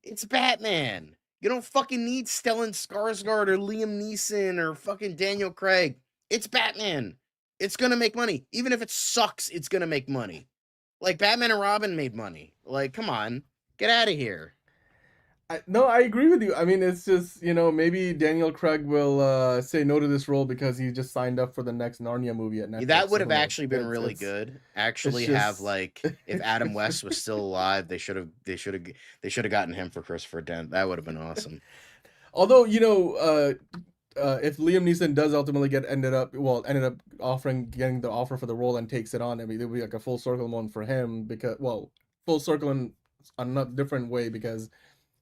It's Batman. You don't fucking need Stellan Skarsgård or Liam Neeson or fucking Daniel Craig. It's Batman. It's gonna make money. Even if it sucks, it's gonna make money. Like, Batman and Robin made money. Like, come on. Get out of here. No, I agree with you. I mean, it's just, maybe Daniel Craig will say no to this role because he just signed up for the next Narnia movie at Netflix. That would have actually been really good. Actually, have like if Adam West was still alive, they should have gotten him for Christopher Dent. That would have been awesome. Although, if Liam Neeson does ultimately ended up getting the offer for the role and takes it on, I mean, it would be like a full circle moment for him full circle in a different way because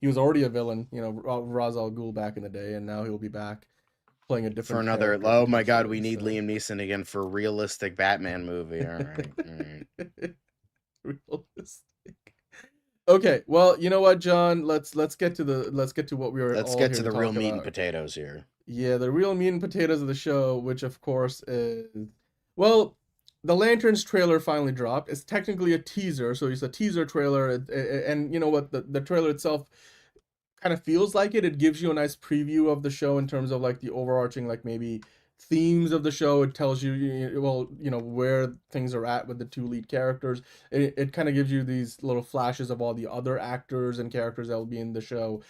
he was already a villain, Ra's al Ghul back in the day, and now he'll be back playing a different. For another, oh my God, we need Liam Neeson again for a realistic Batman movie. All right. Realistic. Okay, well, you know what, John? Let's get to what we were. Let's get to the real meat and potatoes here. Yeah, the real meat and potatoes of the show, which of course is the Lanterns trailer finally dropped. It's technically a teaser, so it's a teaser trailer, and you know what? The trailer itself kind of feels like it. It gives you a nice preview of the show in terms of like the overarching, like maybe themes of the show. It tells you, where things are at with the two lead characters. It kind of gives you these little flashes of all the other actors and characters that will be in the show.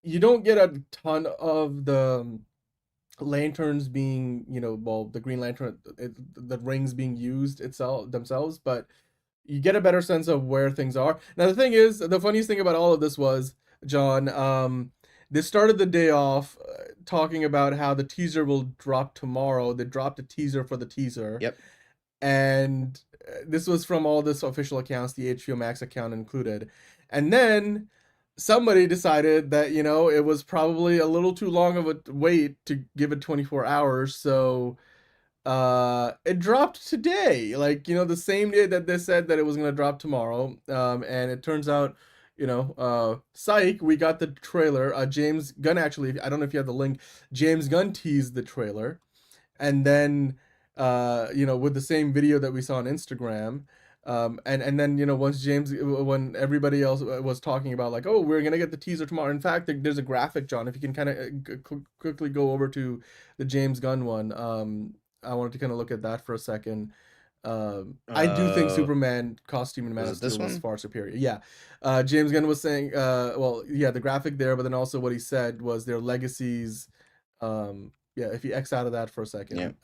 You don't get a ton of the lanterns being, the Green Lantern, the rings being used themselves, but you get a better sense of where things are. Now, the thing is, the funniest thing about all of this was, John, they started the day off talking about how the teaser will drop tomorrow. They dropped a teaser for the teaser. Yep. And this was from all this official accounts, the HBO Max account included. And then somebody decided that, it was probably a little too long of a wait to give it 24 hours. So it dropped today, the same day that they said that it was going to drop tomorrow. And it turns out, SIKE, we got the trailer. James Gunn, actually, I don't know if you have the link. James Gunn teased the trailer. And then with the same video that we saw on Instagram. And then once when everybody else was talking about like, oh, we're gonna get the teaser tomorrow. In fact, there's a graphic, John. If you can kind of quickly go over to the James Gunn one. I wanted to kind of look at that for a second. I do think Superman costume in Man of Steel was far superior. Yeah, James Gunn was saying, the graphic there, but then also what he said was their legacies. If you X out of that for a second,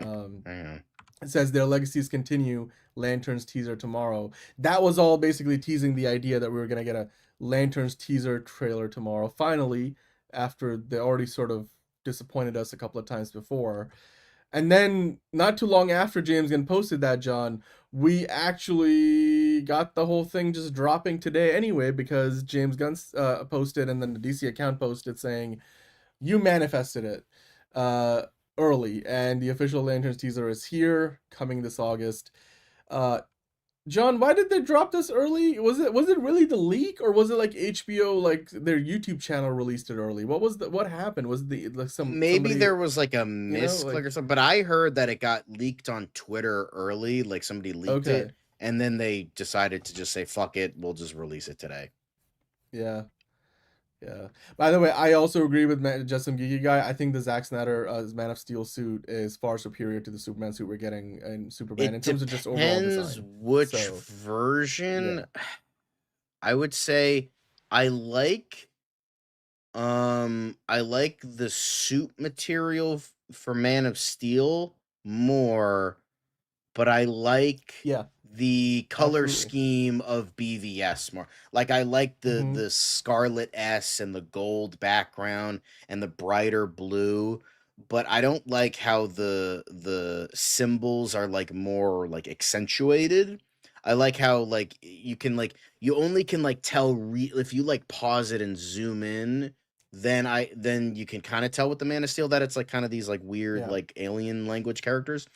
it says their legacies continue. Lanterns teaser tomorrow. That was all basically teasing the idea that we were gonna get a Lanterns teaser trailer tomorrow. Finally, after they already sort of disappointed us a couple of times before. And then not too long after James Gunn posted that, John, we actually got the whole thing just dropping today anyway, because James Gunn posted, and then the DC account posted saying, you manifested it early, and the official Lanterns teaser is here, coming this August. John, why did they drop this early? Was it really the leak, or was it like HBO, like their YouTube channel released it early? What happened? Was the like somebody, there was like a misclick or something? But I heard that it got leaked on Twitter early, like somebody leaked it, and then they decided to just say fuck it, we'll just release it today. Yeah. By the way, I also agree with Just Some Geeky Guy. I think the Zack Snyder Man of Steel suit is far superior to the Superman suit we're getting in Superman in terms of just overall design. Which version? Yeah. I would say I like the suit material for Man of Steel more, but I like the color scheme of BVS more. Like I like the scarlet S and the gold background and the brighter blue, but I don't like how the symbols are like more like accentuated. I like how like you only can like tell if you like pause it and zoom in, then you can kind of tell with the Man of Steel that it's like kind of these like weird like alien language characters.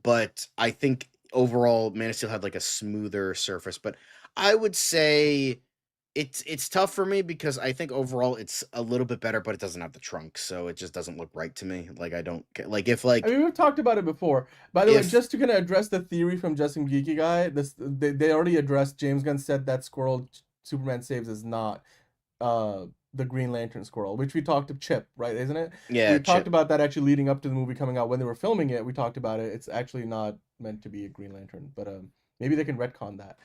But I think overall Man of Steel had like a smoother surface, but I would say it's tough for me because I think overall it's a little bit better, but it doesn't have the trunk, so it just doesn't look right to me. Like I don't like if like I mean, we've talked about it before. By the way, just to kind of address the theory from Just Some Geeky Guy, they already addressed. James Gunn said that squirrel Superman saves is not the Green Lantern squirrel, which we talked to Chip, right? Isn't it? Yeah, we talked about that actually leading up to the movie coming out. When they were filming it, we talked about it. It's actually not meant to be a Green Lantern, but maybe they can retcon that.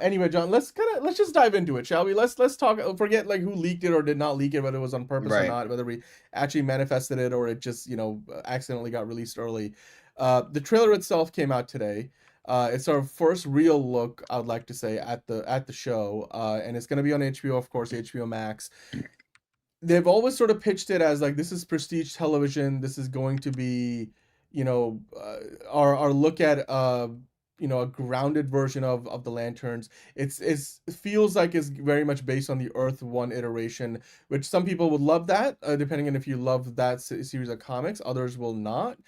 Anyway, John, let's just dive into it, shall we? Let's talk. Forget like who leaked it or did not leak it, whether it was on purpose or not, whether we actually manifested it or it just accidentally got released early. The trailer itself came out today. It's our first real look, I would like to say, at the show, and it's going to be on HBO, of course, HBO Max. They've always sort of pitched it as like, this is prestige television. This is going to be, our look at a grounded version of the Lanterns. It feels like it's very much based on the Earth 1 iteration, which some people would love that, depending on if you love that series of comics. Others will not.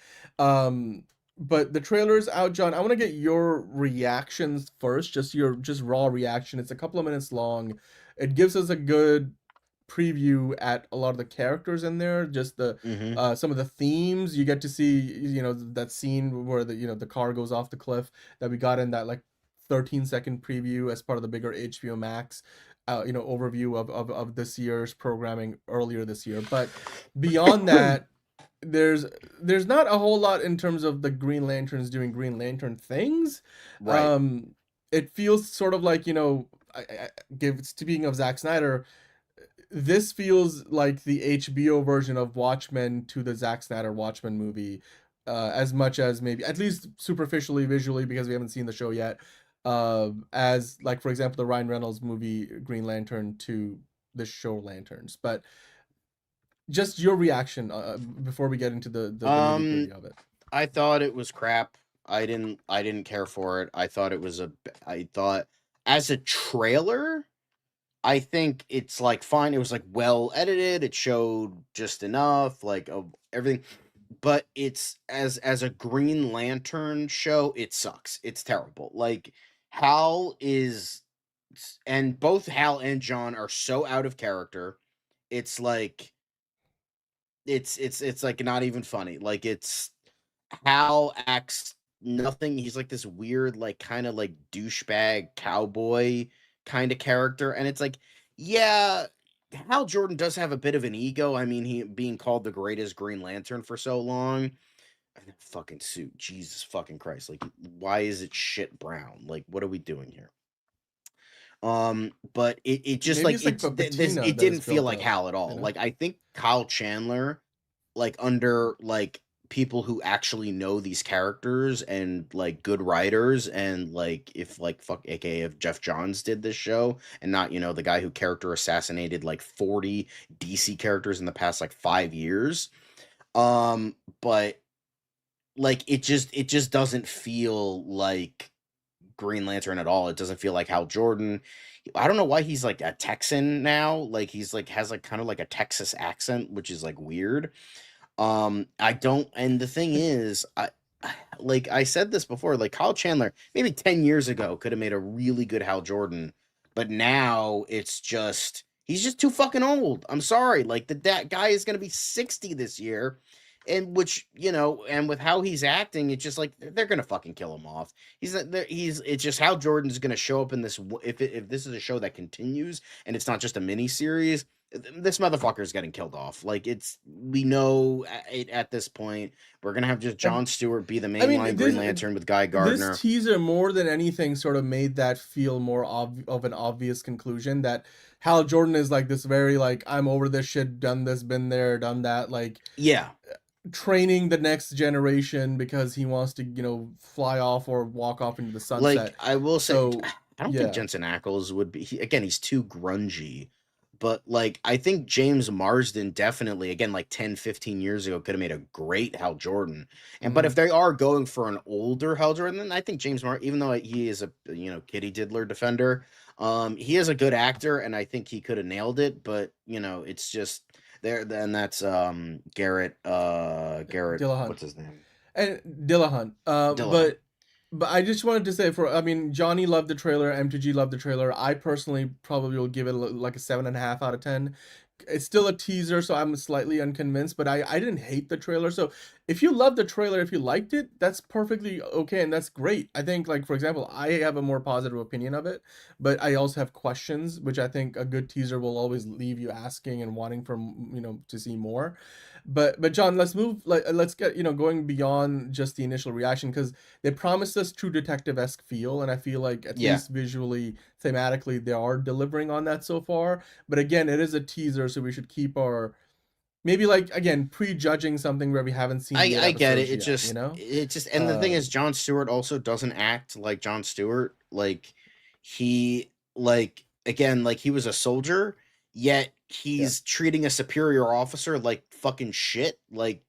But the trailer's out, John. I want to get your reactions first, just your raw reaction. It's a couple of minutes long. It gives us a good preview at a lot of the characters in there, just the some of the themes. You get to see that scene where the car goes off the cliff that we got in that like 13-second preview as part of the bigger HBO Max overview of this year's programming earlier this year. But beyond that, there's not a whole lot in terms of the Green Lanterns doing Green Lantern things. It feels sort of like speaking of Zack Snyder, this feels like the HBO version of Watchmen to the Zack Snyder Watchmen movie, as much as maybe, at least superficially, visually, because we haven't seen the show yet, as like, for example, the Ryan Reynolds movie Green Lantern to the show Lanterns. But just your reaction before we get into the movie of it. I thought it was crap. I didn't care for it. I thought as a trailer, I think it's like fine. It was like well edited. It showed just enough like of everything, but it's as a Green Lantern show, it sucks. It's terrible. Like both Hal and John are so out of character. It's like it's like not even funny. Like Hal acts nothing. He's like this weird, like kind of like douchebag cowboy kind of character, and it's like, yeah, Hal Jordan does have a bit of an ego. I mean, he being called the greatest Green Lantern for so long. And that fucking suit, Jesus fucking Christ! Like, why is it shit brown? Like, what are we doing here? But it just Maybe like it's like the patina it that is didn't feel built like up, Hal at all. Like, I think Kyle Chandler, like under like people who actually know these characters and like good writers, and like if like aka if Jeff Johns did this show and not, you know, the guy who character assassinated like 40 DC characters in the past like 5 years. But like it just doesn't feel like Green Lantern at all. It doesn't feel like Hal Jordan. I don't know why he's like a Texan now. Like he's like has like kind of like a Texas accent, which is like weird. I don't, and the thing is, like I said this before, like Kyle Chandler maybe 10 years ago could have made a really good Hal Jordan, but now it's just he's just too fucking old. I'm sorry. Like that guy is going to be 60 this year, and which, you know, and with how he's acting, it's just like they're going to fucking kill him off. It's just Hal Jordan's going to show up in this if this is a show that continues and it's not just a mini series, this motherfucker's getting killed off. Like we know at this point we're gonna have just Jon Stewart be the mainline Green Lantern with Guy Gardner. This teaser more than anything sort of made that feel more of an obvious conclusion that Hal Jordan is like this very like I'm over this shit, done this, been there, done that, like yeah, training the next generation because he wants to, you know, fly off or walk off into the sunset. Like I will say, I don't think Jensen Ackles would be. He's too grungy. But, like, I think James Marsden definitely, again, like 10, 15 years ago, could have made a great Hal Jordan. And But if they are going for an older Hal Jordan, then I think James Marsden, even though he is a, you know, Kitty Diddler defender, he is a good actor, and I think he could have nailed it. But, you know, it's just there. Then that's Garrett, Dillahunt. what's his name? And Dillahunt. But I just wanted to say, Johnny loved the trailer, MTG loved the trailer. I personally probably will give it like a 7.5 out of 10. It's still a teaser, so I'm slightly unconvinced, but I didn't hate the trailer. So if you loved the trailer, if you liked it, that's perfectly okay, and that's great. I think, like, for example, I have a more positive opinion of it, but I also have questions, which I think a good teaser will always leave you asking and wanting for, you know, to see more. But John, let's get, you know, going beyond just the initial reaction, because they promised us true detective-esque feel, and I feel like at least visually, thematically, they are delivering on that so far. But again, it is a teaser, so we should keep our maybe, like, again, prejudging something where we haven't seen. I get it. It yet, just, and the thing is, Jon Stewart also doesn't act like Jon Stewart. Like he, like again, like he was a soldier, yet he's treating a superior officer like fucking shit. Like,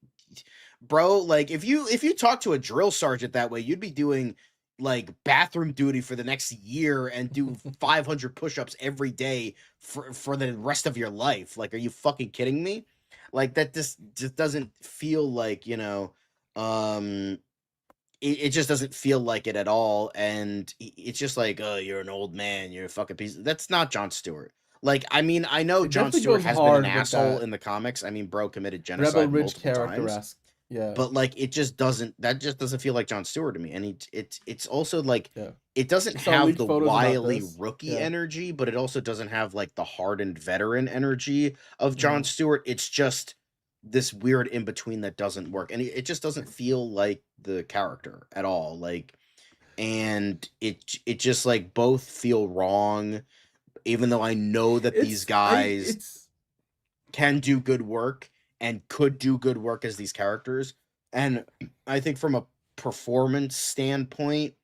bro, like if you talk to a drill sergeant that way, you'd be doing like bathroom duty for the next year and do 500 push-ups every day for the rest of your life. Like, are you fucking kidding me? Like, that just doesn't feel like, you know, it just doesn't feel like it at all. And it's just like, oh, you're an old man, you're a fucking piece. That's not Jon Stewart. Like, I mean, I know Jon Stewart has been an asshole in the comics. I mean, bro committed genocide Rebel Ridge multiple times. Yeah. But like that just doesn't feel like Jon Stewart to me. And it's also like it doesn't have the wily rookie energy, but it also doesn't have like the hardened veteran energy of Jon Stewart. It's just this weird in between that doesn't work. And it just doesn't feel like the character at all. Like, and it just like both feel wrong, even though I know that these guys can do good work and could do good work as these characters. And I think from a performance standpoint,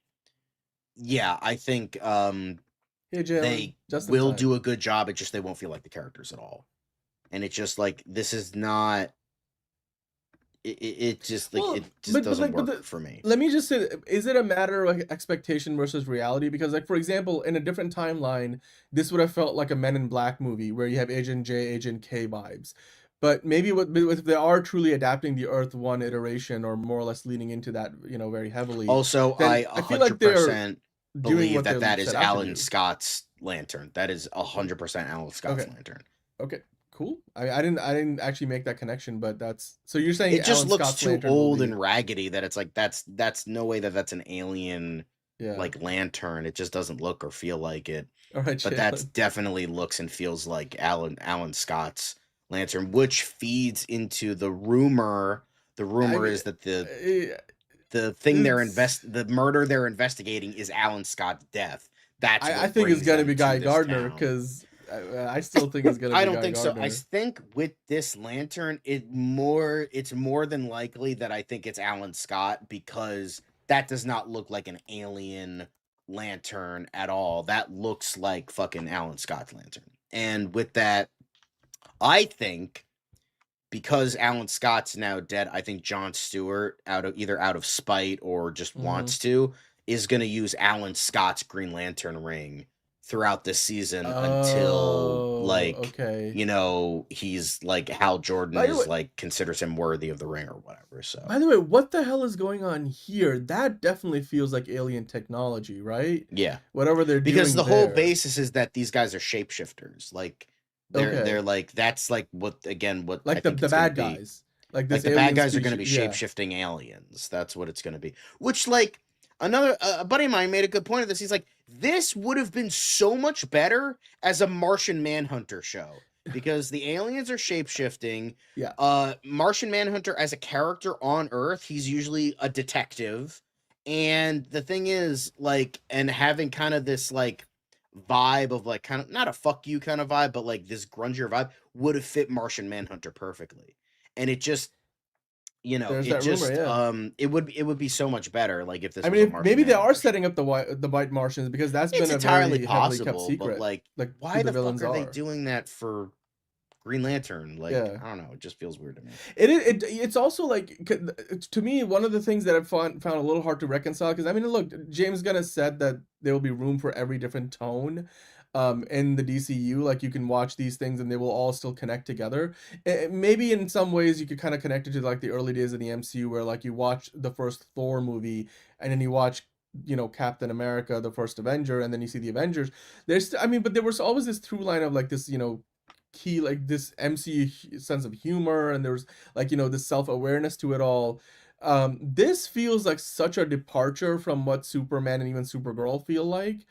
yeah, I think they will do a good job. It's just they won't feel like the characters at all. And it's just like, this is not... It just doesn't work for me. Let me just say, is it a matter of like expectation versus reality? Because, like, for example, in a different timeline, this would have felt like a Men in Black movie where you have Agent J, Agent K vibes. But maybe if they are truly adapting the Earth 1 iteration, or more or less leaning into that, you know, very heavily. Also, I 100% believe that is Alan Scott's lantern. That is 100% Alan Scott's lantern. Okay. cool. I didn't actually make that connection, but that's so you're saying It just Alan looks Scott's too Lantern old will be, and raggedy that it's like that's no way that's an alien yeah. like lantern. It just doesn't look or feel like it. All right, But Jalen. that's definitely looks and feels like Alan Scott's lantern, which feeds into the rumor. The rumor is that the thing the murder they're investigating is Alan Scott's death. That's I think it's gonna be Guy Gardner because I still think it's gonna be I don't Guy think Gardner. so. I think with this lantern, it's more than likely that I think it's Alan Scott, because that does not look like an alien lantern at all. That looks like fucking Alan Scott's lantern. And with that, I think because Alan Scott's now dead, I think Jon Stewart, out of spite or just wants to, is going to use Alan Scott's Green Lantern ring throughout this season until you know, he's like Hal Jordan is like considers him worthy of the ring or whatever. So by the way, what the hell is going on here? That definitely feels like alien technology, right? Yeah, whatever they're doing, because the whole basis is that these guys are shapeshifters. Like they're like, that's like what like the bad guys, like the bad guys are going to be shape-shifting aliens. That's what it's going to be. Which, like, another a buddy of mine made a good point of this. He's like, this would have been so much better as a Martian Manhunter show, because the aliens are shape-shifting. Yeah. Martian Manhunter as a character on Earth, he's usually a detective, and the thing is, like, and having kind of this like vibe of like kind of not a fuck you kind of vibe, but like this grungier vibe would have fit Martian Manhunter perfectly. And it just, you know, it would be so much better like if this was a Martian maybe they Manhunter are setting up the white Martians, because that's been entirely very possible, kept secret. but like why the fuck are they doing that for Green Lantern? Like, I don't know, it just feels weird to me. It's also like, to me, one of the things that I've found a little hard to reconcile, because I mean, look, James Gunn has said that there will be room for every different tone in the DCU. Like, you can watch these things and they will all still connect together. Maybe in some ways you could kind of connect it to like the early days of the MCU, where like you watch the first Thor movie and then you watch, you know, Captain America, the first Avenger, and then you see the Avengers. But there was always this through line of like this, you know, key, like this MCU sense of humor, and there's like, you know, this self-awareness to it all. This feels like such a departure from what Superman and even Supergirl feel like,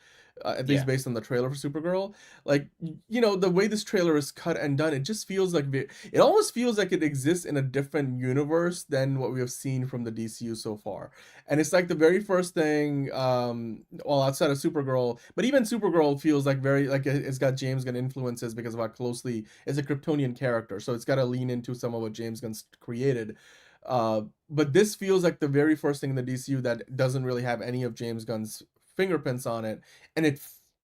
at least based on the trailer for Supergirl. Like, you know, the way this trailer is cut and done, it just feels like it almost feels like it exists in a different universe than what we have seen from the DCU so far. And it's like the very first thing, well, outside of Supergirl, but even Supergirl feels like very, like it's got James Gunn influences because of how closely it's a Kryptonian character, so it's got to lean into some of what James Gunn's created. But this feels like the very first thing in the DCU that doesn't really have any of James Gunn's fingerprints on it, and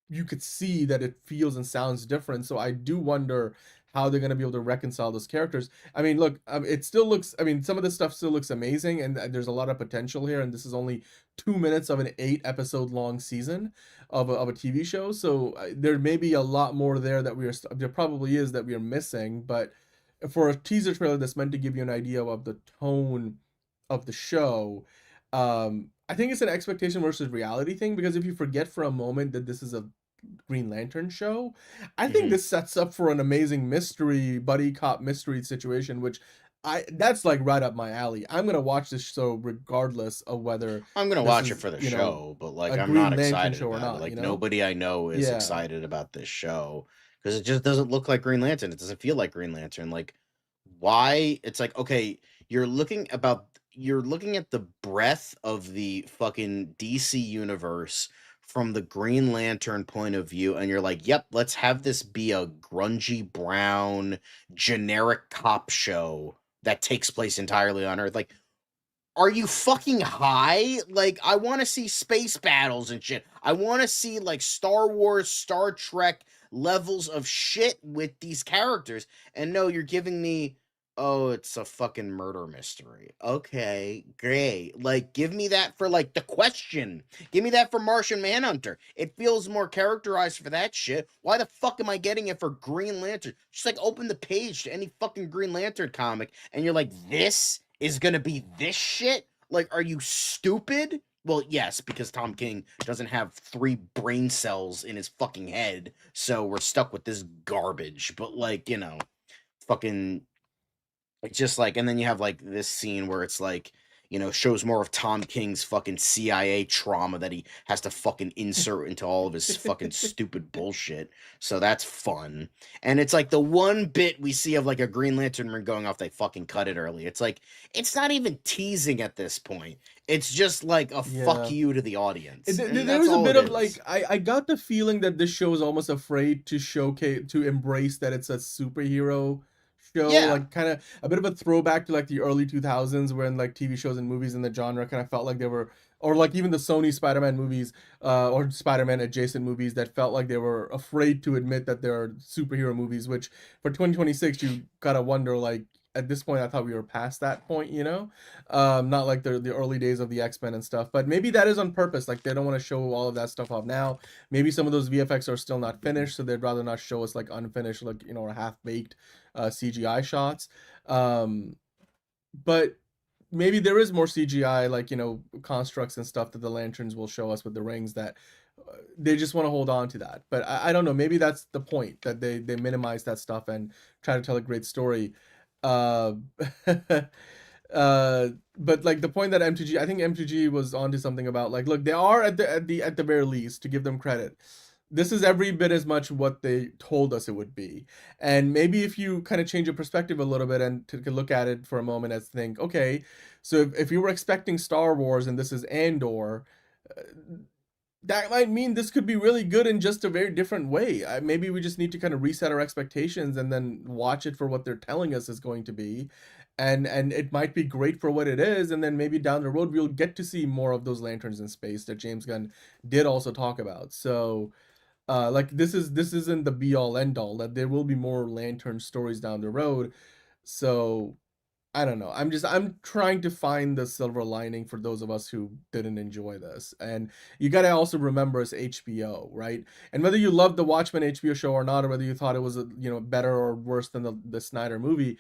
you could see that it feels and sounds different. So I do wonder how they're going to be able to reconcile those characters. I mean, look, it still looks, I mean, some of this stuff still looks amazing, and there's a lot of potential here, and this is only 2 minutes of an 8-episode long season of a TV show, so there may be a lot more there that there probably is that we are missing. But for a teaser trailer that's meant to give you an idea of the tone of the show, I think it's an expectation versus reality thing, because if you forget for a moment that this is a Green Lantern show, I think this sets up for an amazing mystery, buddy cop mystery situation, which that's like right up my alley. I'm gonna watch this show regardless of whether I'm gonna watch it for the show, but like I'm not excited about it. Like, nobody I know is excited about this show, because it just doesn't look like Green Lantern. It doesn't feel like Green Lantern. Like, why? It's like, okay, you're looking at the breadth of the fucking DC universe from the Green Lantern point of view, and you're like, yep, let's have this be a grungy brown generic cop show that takes place entirely on Earth. Like, are you fucking high? Like, I want to see space battles and shit. I want to see like Star Wars, Star Trek levels of shit with these characters. And no, you're giving me, oh, it's a fucking murder mystery. Okay, great. Like, give me that for, like, The Question. Give me that for Martian Manhunter. It feels more characterized for that shit. Why the fuck am I getting it for Green Lantern? Just, like, open the page to any fucking Green Lantern comic, and you're like, this is gonna be this shit? Like, are you stupid? Well, yes, because Tom King doesn't have 3 brain cells in his fucking head, so we're stuck with this garbage. But, like, you know, fucking it's just like, and then you have like this scene where it's like, shows more of Tom King's fucking CIA trauma that he has to fucking insert into all of his fucking stupid bullshit. So that's fun. And it's like the one bit we see of like a Green Lantern ring going off, they fucking cut it early. It's like, it's not even teasing at this point. It's just like a fuck you to the audience. There was a bit of like, I got the feeling that this show is almost afraid to embrace that it's a superhero show, like kind of a bit of a throwback to like the early 2000s when like TV shows and movies in the genre kind of felt like they were, or like even the Sony Spider-Man movies or Spider-Man adjacent movies that felt like they were afraid to admit that they're superhero movies, which for 2026 you gotta wonder, like at this point I thought we were past that point, not like the early days of the X-Men and stuff, but maybe that is on purpose. Like they don't want to show all of that stuff off now. Maybe some of those VFX are still not finished, so they'd rather not show us like unfinished, like or half-baked CGI shots. But maybe there is more CGI, like constructs and stuff that the lanterns will show us with the rings, that they just want to hold on to that. But I don't know, maybe that's the point, that they minimize that stuff and try to tell a great story. But like the point that I think MTG was onto something about, like, look, they are at the very least, to give them credit, this is every bit as much what they told us it would be. And maybe if you kind of change your perspective a little bit and to look at it for a moment as think, okay, so if you were expecting Star Wars and this is Andor, that might mean this could be really good in just a very different way. Maybe we just need to kind of reset our expectations and then watch it for what they're telling us is going to be. And it might be great for what it is, and then maybe down the road we'll get to see more of those lanterns in space that James Gunn did also talk about. So like this isn't the be all end all, that there will be more lantern stories down the road. So I don't know. I'm trying to find the silver lining for those of us who didn't enjoy this. And you got to also remember it's HBO, right? And whether you love the Watchmen HBO show or not, or whether you thought it was better or worse than the Snyder movie,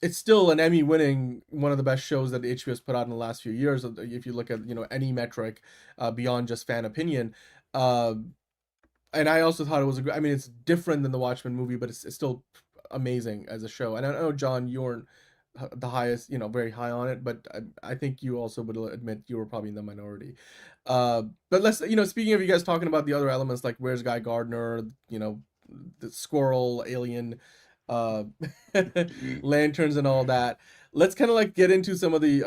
it's still an Emmy-winning, one of the best shows that HBO has put out in the last few years. If you look at any metric beyond just fan opinion. And I also thought it was it's different than the Watchmen movie, but it's still amazing as a show. And I know, John, you weren't the highest, very high on it, but I think you also would admit you were probably in the minority. But let's, speaking of you guys talking about the other elements, like where's Guy Gardner, the squirrel, alien, lanterns and all that. Let's kind of like get into some of the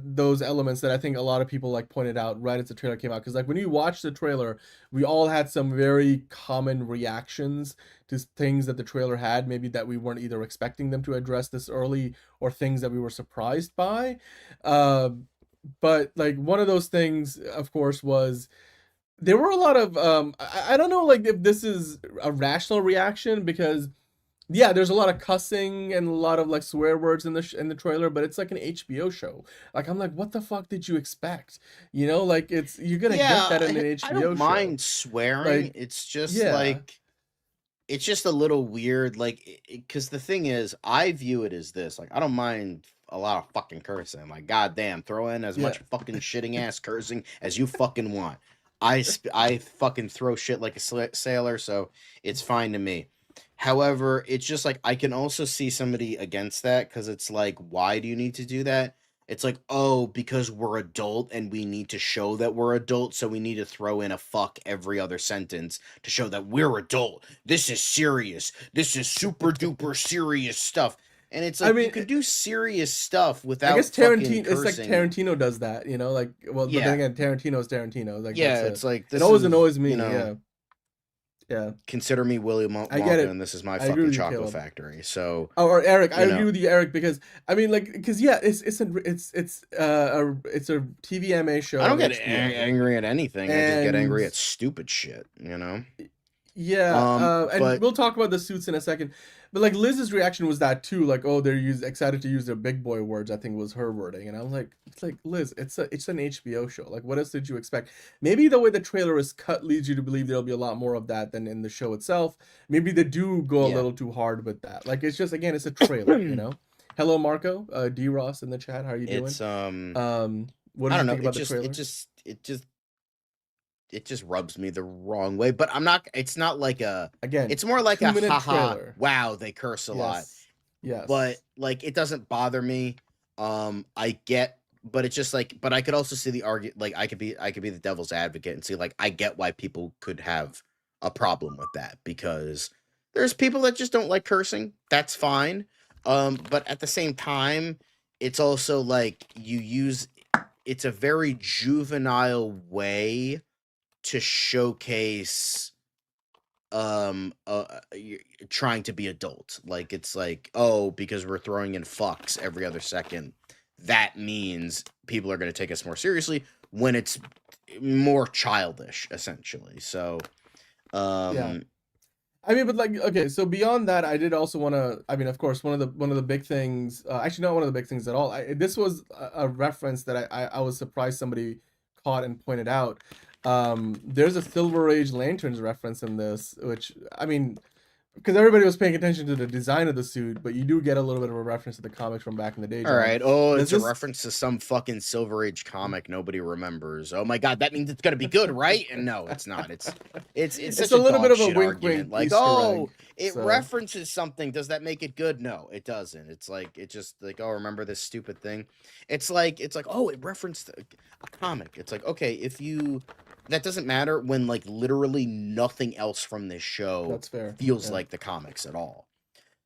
those elements that I think a lot of people like pointed out right as the trailer came out. Because like when you watch the trailer, we all had some very common reactions to things that the trailer had, maybe that we weren't either expecting them to address this early, or things that we were surprised by. But like one of those things, of course, was there were a lot of I don't know like if this is a rational reaction, because yeah, there's a lot of cussing and a lot of like swear words in the trailer, but it's like an HBO show. Like I'm like, what the fuck did you expect? Like you're gonna get that in an HBO show. I don't mind swearing. Like, it's just like, it's just a little weird. Like, because the thing is, I view it as this. Like, I don't mind a lot of fucking cursing. Like, goddamn, throw in as much fucking shitting ass cursing as you fucking want. I fucking throw shit like a sailor, so it's fine to me. However, it's just like, I can also see somebody against that, because it's like, why do you need to do that? It's like, oh, because we're adult and we need to show that we're adult, so we need to throw in a fuck every other sentence to show that we're adult. This is serious. This is super duper serious stuff. And it's like, you could do serious stuff without. I guess Tarantino. It's like Tarantino does that, like. Well, but then again, Tarantino's Tarantino. Like, it's like this. It always annoys me. Yeah. Consider me Willy Wonka, and this is my fucking chocolate factory. So. Oh, or Eric, I agree with you, Eric, because it's a TVMA show. I don't get angry at anything. I just get angry at stupid shit. Yeah, and we'll talk about the suits in a second. But like Liz's reaction was that too, like, oh, they're excited to use their big boy words, I think was her wording. And I was like, it's like, Liz, it's an HBO show. Like, what else did you expect? Maybe the way the trailer is cut leads you to believe there'll be a lot more of that than in the show itself. Maybe they do go a little too hard with that. Like, it's just, again, it's a trailer, Hello, Marco, D Ross in the chat. How are you doing? It's what do you think about the trailer? It just it just rubs me the wrong way. But I'm not. It's not like a. Again, It's more like a 2-minute haha. trailer. Wow, they curse a lot. Yes. But like it doesn't bother me. I get, but it's just like, but I could also see the argument. Like I could be the devil's advocate and see like I get why people could have a problem with that, because there's people that just don't like cursing. That's fine. But at the same time, it's also like it's a very juvenile way to showcase you're trying to be adult. Like it's like, oh, because we're throwing in fucks every other second, that means people are going to take us more seriously, when it's more childish, essentially. So yeah. I mean, but like, okay, so beyond that, I did also want to. I mean, of course, one of the big things. Actually, not one of the big things at all. This was a reference that I was surprised somebody caught and pointed out. There's a Silver Age Lanterns reference in this, which, I mean, because everybody was paying attention to the design of the suit, but you do get a little bit of a reference to the comics from back in the day. All right. Oh, it's a reference to some fucking Silver Age comic nobody remembers. Oh my god, that means it's gonna be good, right? And no, it's not. It's such a little bit of a wink argument. Like, Easter oh, egg, it so. references something. Does that make it good? No, it doesn't. It's like, it just like, oh, remember this stupid thing? It's like, oh, it referenced a comic. It's like, okay, that doesn't matter when like literally nothing else from this show That's fair. feels like the comics at all.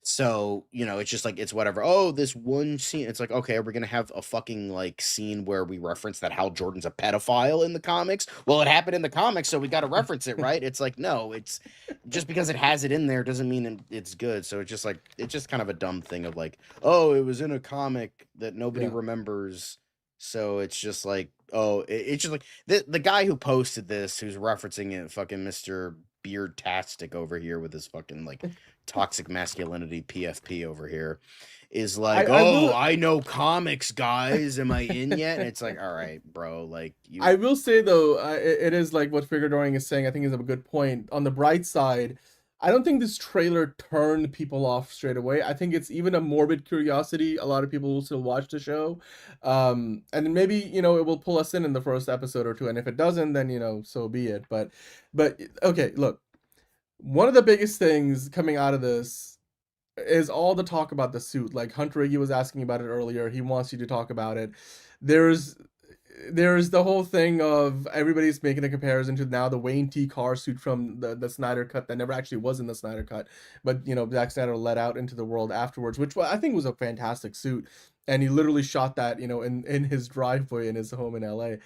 So, it's just like, it's whatever. Oh, this one scene. It's like, okay, are we going to have a fucking like scene where we reference that Hal Jordan's a pedophile in the comics? Well, it happened in the comics, so we got to reference it, right? It's like, no, it's just because it has it in there doesn't mean it's good. So it's just kind of a dumb thing of like, oh, it was in a comic that nobody remembers. So it's just like, oh, it's just like the guy who posted this, who's referencing it, fucking Mr. Beardtastic over here with his fucking like toxic masculinity PFP over here, is like, I know comics, guys. Am I in yet? And it's like, all right, bro. Like, I will say though, it is like what Figuredoring is saying. I think is a good point. On the bright side, I don't think this trailer turned people off straight away. I think it's even a morbid curiosity. A lot of people will still watch the show. And maybe, it will pull us in the first episode or two. And if it doesn't, then, so be it. But okay, look, one of the biggest things coming out of this is all the talk about the suit. Like Hunter Iggy was asking about it earlier. He wants you to talk about it. There's the whole thing of everybody's making a comparison to now the Wayne T. Carr suit from the Snyder Cut that never actually was in the Snyder Cut, but Zack Snyder let out into the world afterwards, which I think was a fantastic suit, and he literally shot that in his driveway in his home in LA with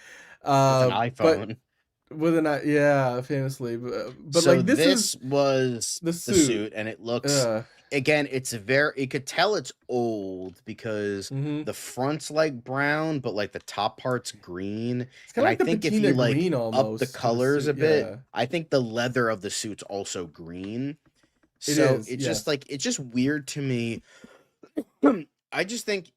an iPhone. Famously. But so like this was the suit, and it looks. Again, you could tell it's old because the front's like brown, but like the top part's green. And like I think if you like up the colors a bit, yeah. I think the leather of the suit's also green. So it's just like, it's just weird to me. I just think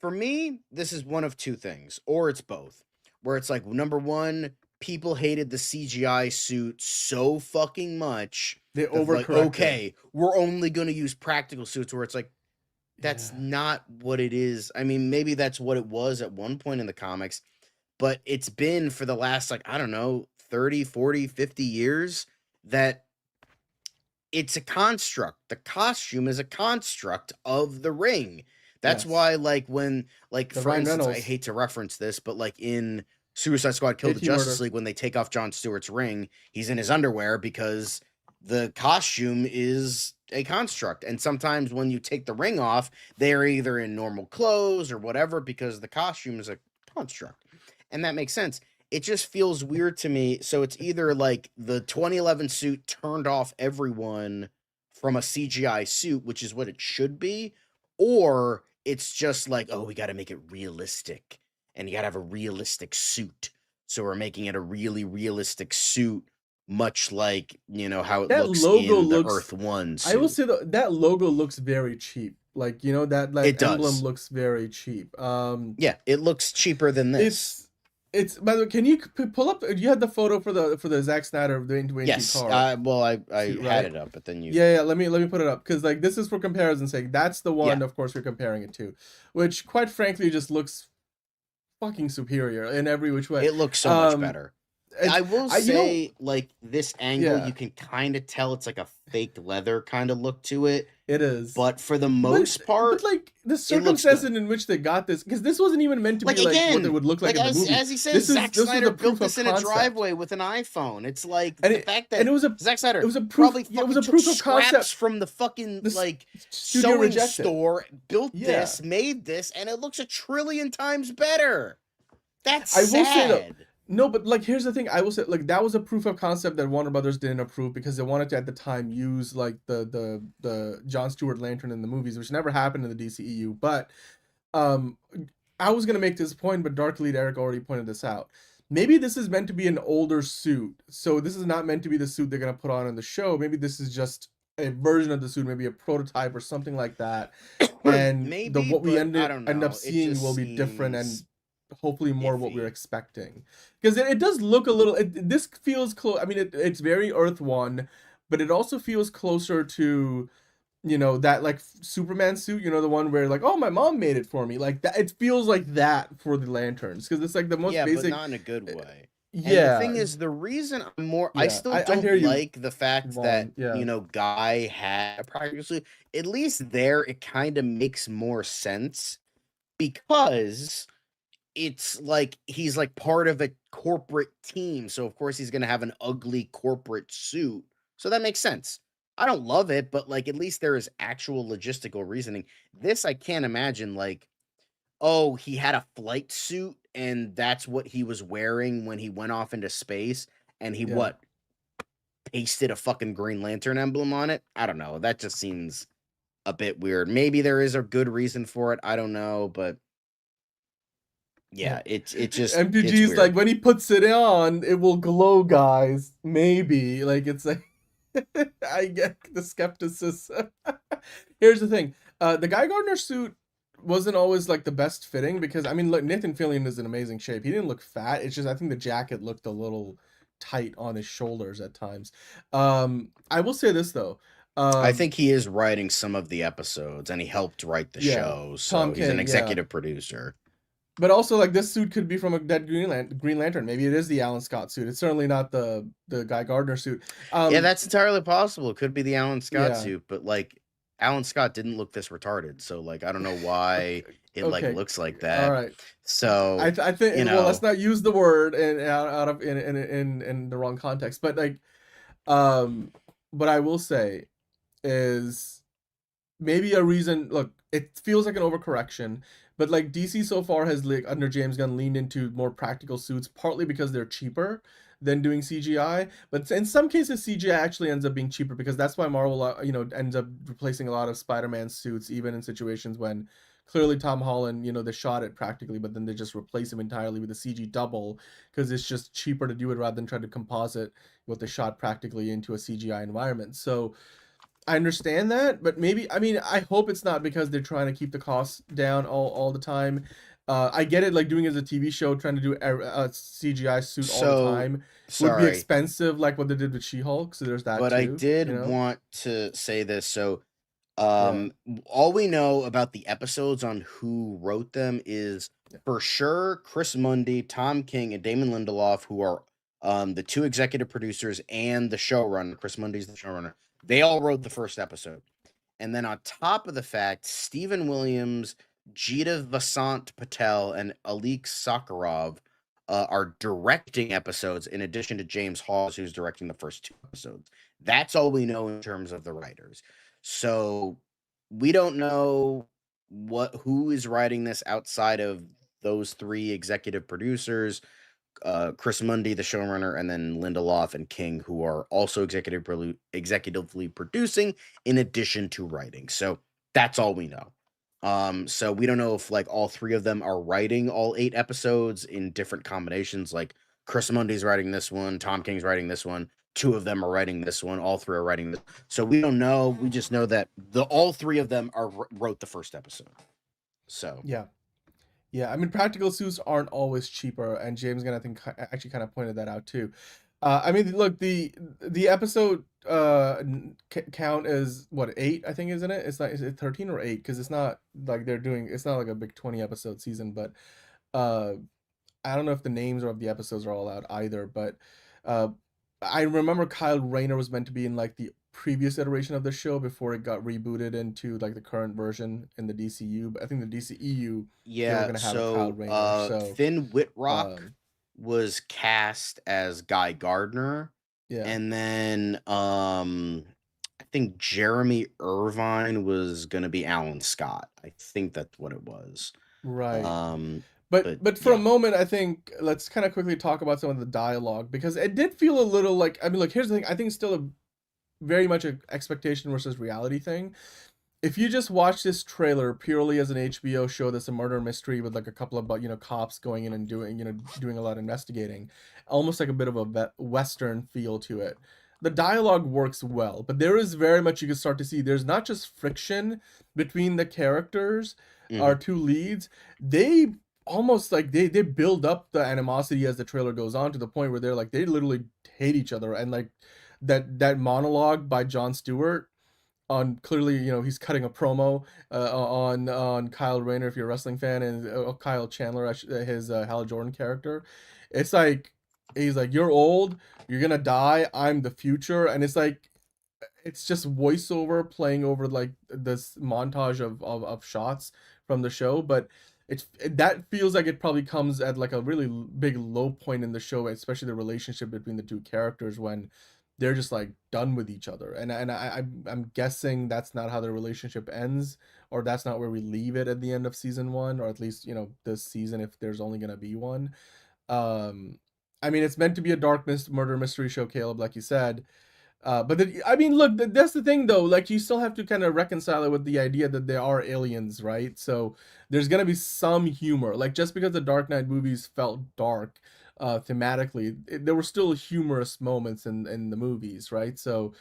for me, this is one of two things, or it's both, where it's like, number one, people hated the CGI suit so fucking much. They overcorrected. Like, okay, we're only going to use practical suits, where it's like, that's not what it is. I mean, maybe that's what it was at one point in the comics, but it's been for the last, like, I don't know, 30, 40, 50 years that it's a construct. The costume is a construct of the ring. That's why, like, when, like, for instance, I hate to reference this, but like in Suicide Squad Kill the Justice League, when they take off Jon Stewart's ring, he's in his underwear because the costume is a construct. And sometimes when you take the ring off, they're either in normal clothes or whatever because the costume is a construct. And that makes sense. It just feels weird to me. So it's either like the 2011 suit turned off everyone from a CGI suit, which is what it should be, or it's just like, oh, we got to make it realistic. And you gotta have a realistic suit. So we're making it a really realistic suit, much like, how it looks in the Earth 1 suit. I will say that logo looks very cheap. Like, that like emblem looks very cheap. Yeah, it looks cheaper than this. It's by the way, can you pull up? You had the photo for the Zack Snyder Dwayne yes. T. Carr. Well, I had it up, but then you. Yeah. Let me put it up because like this is for comparison's sake. That's the one, of course, we're comparing it to, which quite frankly just looks fucking superior in every which way. It looks so much better. I will say, like, this angle, Yeah. you can kind of tell it's like a fake leather kind of look to it. It is. But for the most part, but like the it looks circumstances good. in which they got this, because this wasn't even meant to Like, be like what again, it would look like in the movie. as he says, This Zack was Snyder the built proof of this in a concept. driveway with an iPhone. It's like And the it- fact that and it was a- Zack Snyder it was a proof- probably yeah, it was fucking a took proof of scraps concept. from the fucking The like studio sewing rejected. store, built Yeah. this, made this, and it looks 1,000,000,000,000 times better. That's I will sad. say though, no, but like here's the thing. I will say like that was a proof of concept that Warner Brothers didn't approve because they wanted to at the time use like the Jon Stewart lantern in the movies, which never happened in the DCEU. But I was gonna make this point, but Dark Lead Eric already pointed this out. Maybe this is meant to be an older suit, so this is not meant to be the suit they're gonna put on in the show. Maybe this is just a version of the suit, maybe a prototype or something like that. And Maybe, what we but end I don't up know. It seeing just will be different and seems hopefully more what iffy. we're expecting, because it does look a little this feels close. I mean it's very Earth One, but it also feels closer to, you know, that like Superman suit, you know, the one where like, oh, my mom made it for me, like that. It feels like that for the lanterns, because it's like the most basic, but not in a good way. yeah. And the thing is, the reason I'm more, I Yeah, still I don't hear you, like the fact Vaughn, that, yeah. you know, Guy had a practically, at least there, it kind of makes more sense because it's like he's like part of a corporate team. So, of course, he's going to have an ugly corporate suit. So that makes sense. I don't love it, but like at least there is actual logistical reasoning. This, I can't imagine, like, oh, he had a flight suit and that's what he was wearing when he went off into space, and he Yeah. pasted a fucking Green Lantern emblem on it. I don't know. That just seems a bit weird. Maybe there is a good reason for it. I don't know, but yeah, it just MTG's it's like weird. when he puts it on, it will glow, guys. Maybe like it's like I get the skepticism. Here's the thing: the Guy Gardner suit wasn't always like the best fitting, because I mean, look, Nathan Fillion is in amazing shape. He didn't look fat. It's just I think the jacket looked a little tight on his shoulders at times. I will say this though. I think he is writing some of the episodes, and he helped write the Yeah, show, so Tom he's an King, yeah. executive producer. But also, like, this suit could be from a dead Green Lantern. Maybe it is the Alan Scott suit. It's certainly not the Guy Gardner suit. Yeah, that's entirely possible. It could be the Alan Scott Yeah. suit, but like Alan Scott didn't look this retarded, so like I don't know why it like Okay. looks like that. All right. So I think, you well, let's know, not use the word out of in the wrong context. But like, what I will say is maybe a reason. Look, it feels like an overcorrection, but like DC so far has, like, under James Gunn, leaned into more practical suits, partly because they're cheaper than doing CGI. But in some cases, CGI actually ends up being cheaper, because that's why Marvel, you know, ends up replacing a lot of Spider-Man suits, even in situations when clearly Tom Holland, you know, they shot it practically, but then they just replace him entirely with a CG double, because it's just cheaper to do it rather than try to composite what they shot practically into a CGI environment. So I understand that, but maybe, I mean, I hope it's not because they're trying to keep the costs down all the time. I get it, like doing it as a TV show, trying to do a CGI suit all the time would be sorry, expensive, like what they did with She-Hulk. So there's that. but too, I did you know? want to say this. So, Yeah. all we know about the episodes on who wrote them is for sure Chris Mundy, Tom King, and Damon Lindelof, who are the two executive producers and the showrunner. Chris Mundy's the showrunner. They all wrote the first episode. And then on top of the fact, Stephen Williams, Jita Vasant Patel, and Alik Sakharov are directing episodes in addition to James Hawes, who's directing the first two episodes. That's all we know in terms of the writers. So we don't know who is writing this outside of those three executive producers. Chris Mundy, the showrunner, and then Lindelof and King, who are also executively producing in addition to writing. So that's all we know. So we don't know if like all three of them are writing all 8 episodes in different combinations. Like Chris Mundy's writing this one, Tom King's writing this one, 2 of them are writing this one, all 3 are writing this. So we don't know. We just know that all 3 of them wrote the first episode. So Yeah, I mean, practical suits aren't always cheaper, and James Gunn, I think, actually kind of pointed that out too. I mean, look, the episode count is what, 8? I think, isn't it? It's not. Is it 13 or 8? Because it's not like it's not like a big 20 episode season. But I don't know if the names of the episodes are all out either, but uh, I remember Kyle Rayner was meant to be in like the previous iteration of the show before it got rebooted into like the current version in the DCU. But I think the DCEU they were gonna have a Kyle Rayner. So Finn Wittrock um, was cast as Guy Gardner, yeah, and then I think Jeremy Irvine was gonna be Alan Scott. I think that's what it was. right. Um, But for a moment, I think let's kind of quickly talk about some of the dialogue because it did feel a little like, I mean, look, here's the thing. I think it's still a very much an expectation versus reality thing. If you just watch this trailer purely as an HBO show that's a murder mystery with like a couple of cops going in and doing a lot of investigating, almost like a bit of a Western feel to it. The dialogue works well, but there is very much you can start to see. There's not just friction between the characters, our two leads. They almost like they build up the animosity as the trailer goes on to the point where they're like they literally hate each other, and like that monologue by Jon Stewart on clearly he's cutting a promo on Kyle Rayner, if you're a wrestling fan, and Kyle Chandler, his Hal Jordan character. It's like he's like, you're old, you're gonna die, I'm the future, and it's like it's just voiceover playing over like this montage of shots from the show, but that feels like it probably comes at like a really big low point in the show, especially the relationship between the two characters when they're just like done with each other, and I'm guessing that's not how their relationship ends, or that's not where we leave it at the end of season 1, or at least this season if there's only gonna be one. I mean, it's meant to be a dark murder mystery show, Caleb, like you said. But I mean, look, that's the thing though. Like, you still have to kind of reconcile it with the idea that there are aliens, right? So there's gonna be some humor. Like, just because the Dark Knight movies felt dark, thematically, there were still humorous moments in the movies, right? So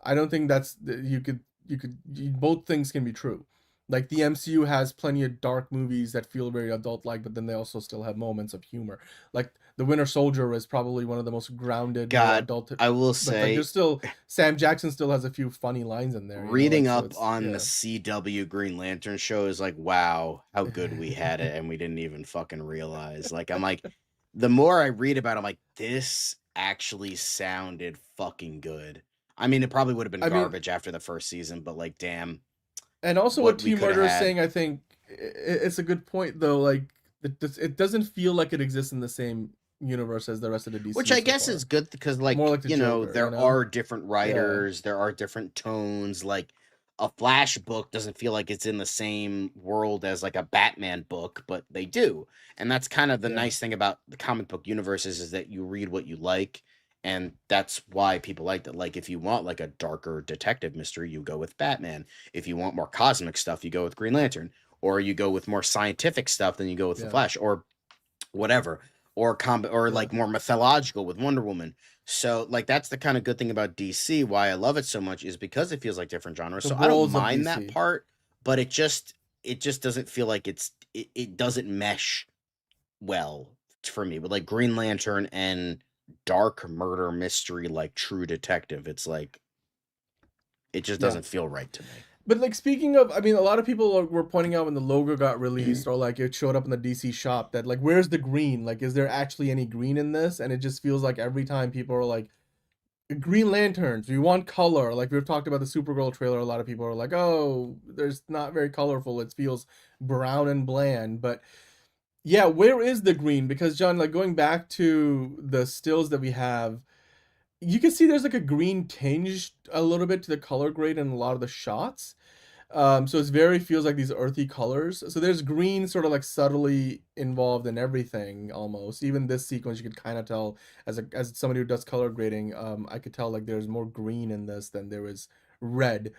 I don't think that's both things can be true. Like, the MCU has plenty of dark movies that feel very adult-like, but then they also still have moments of humor. Like, The Winter Soldier is probably one of the most grounded adult. I will But say, like, there's still Sam Jackson still has a few funny lines in there. reading so up on the CW Green Lantern show is like, wow, how good we had it, and we didn't even fucking realize. Like, I'm like, the more I read about it, I'm like, this actually sounded fucking good. I mean, it probably would have been garbage after the first season, but like, damn. And also what T Murder is saying, I think it's a good point though. Like, it doesn't feel like it exists in the same universe as the rest of the DC. Which I guess is good because, like, more like the Joker, there are different writers, there are different tones. Like, a Flash book doesn't feel like it's in the same world as like a Batman book, but they do. And that's kind of the nice thing about the comic book universes, is that you read what you like. And that's why people like that. Like, if you want like a darker detective mystery, you go with Batman. If you want more cosmic stuff, you go with Green Lantern. Or you go with more scientific stuff, then you go with the Flash, or whatever. Or like more mythological with Wonder Woman. So like, that's the kind of good thing about DC. Why I love it so much is because it feels like different genres. So I don't mind that part, but it just doesn't feel like it doesn't mesh well for me with like Green Lantern and dark murder mystery, like True Detective. It's like, it just doesn't feel right to me. But like, speaking of, I mean, a lot of people were pointing out when the logo got released, or like it showed up in the DC shop, that like, where's the green? Like, is there actually any green in this? And it just feels like every time people are like, Green Lanterns, we want color. Like, we've talked about the Supergirl trailer, a lot of people are like, oh, there's not very colorful, it feels brown and bland. But yeah, where is the green? Because John, like, going back to the stills that we have, you can see there's like a green tinge a little bit to the color grade in a lot of the shots. So it's feels like these earthy colors. So there's green sort of like subtly involved in everything almost. Even this sequence, you could kind of tell as somebody who does color grading, I could tell like there's more green in this than there is red,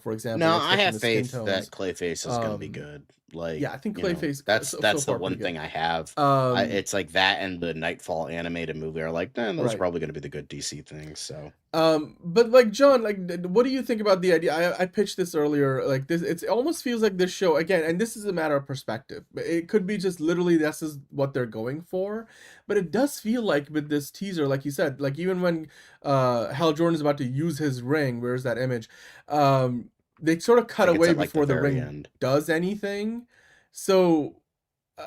for example. No, I have faith that Clayface is gonna be good. Like, yeah, I think Clayface. That's the one thing I have. It's like that and the Nightfall animated movie are like, those are probably gonna be the good DC things. So, but like, John, like, what do you think about the idea? I pitched this earlier. Like, this, it almost feels like this show again, and this is a matter of perspective. It could be just literally this is what they're going for, but it does feel like with this teaser, like you said, like even when Hal Jordan is about to use his ring, where's that image? They sort of cut away before the ring does anything. So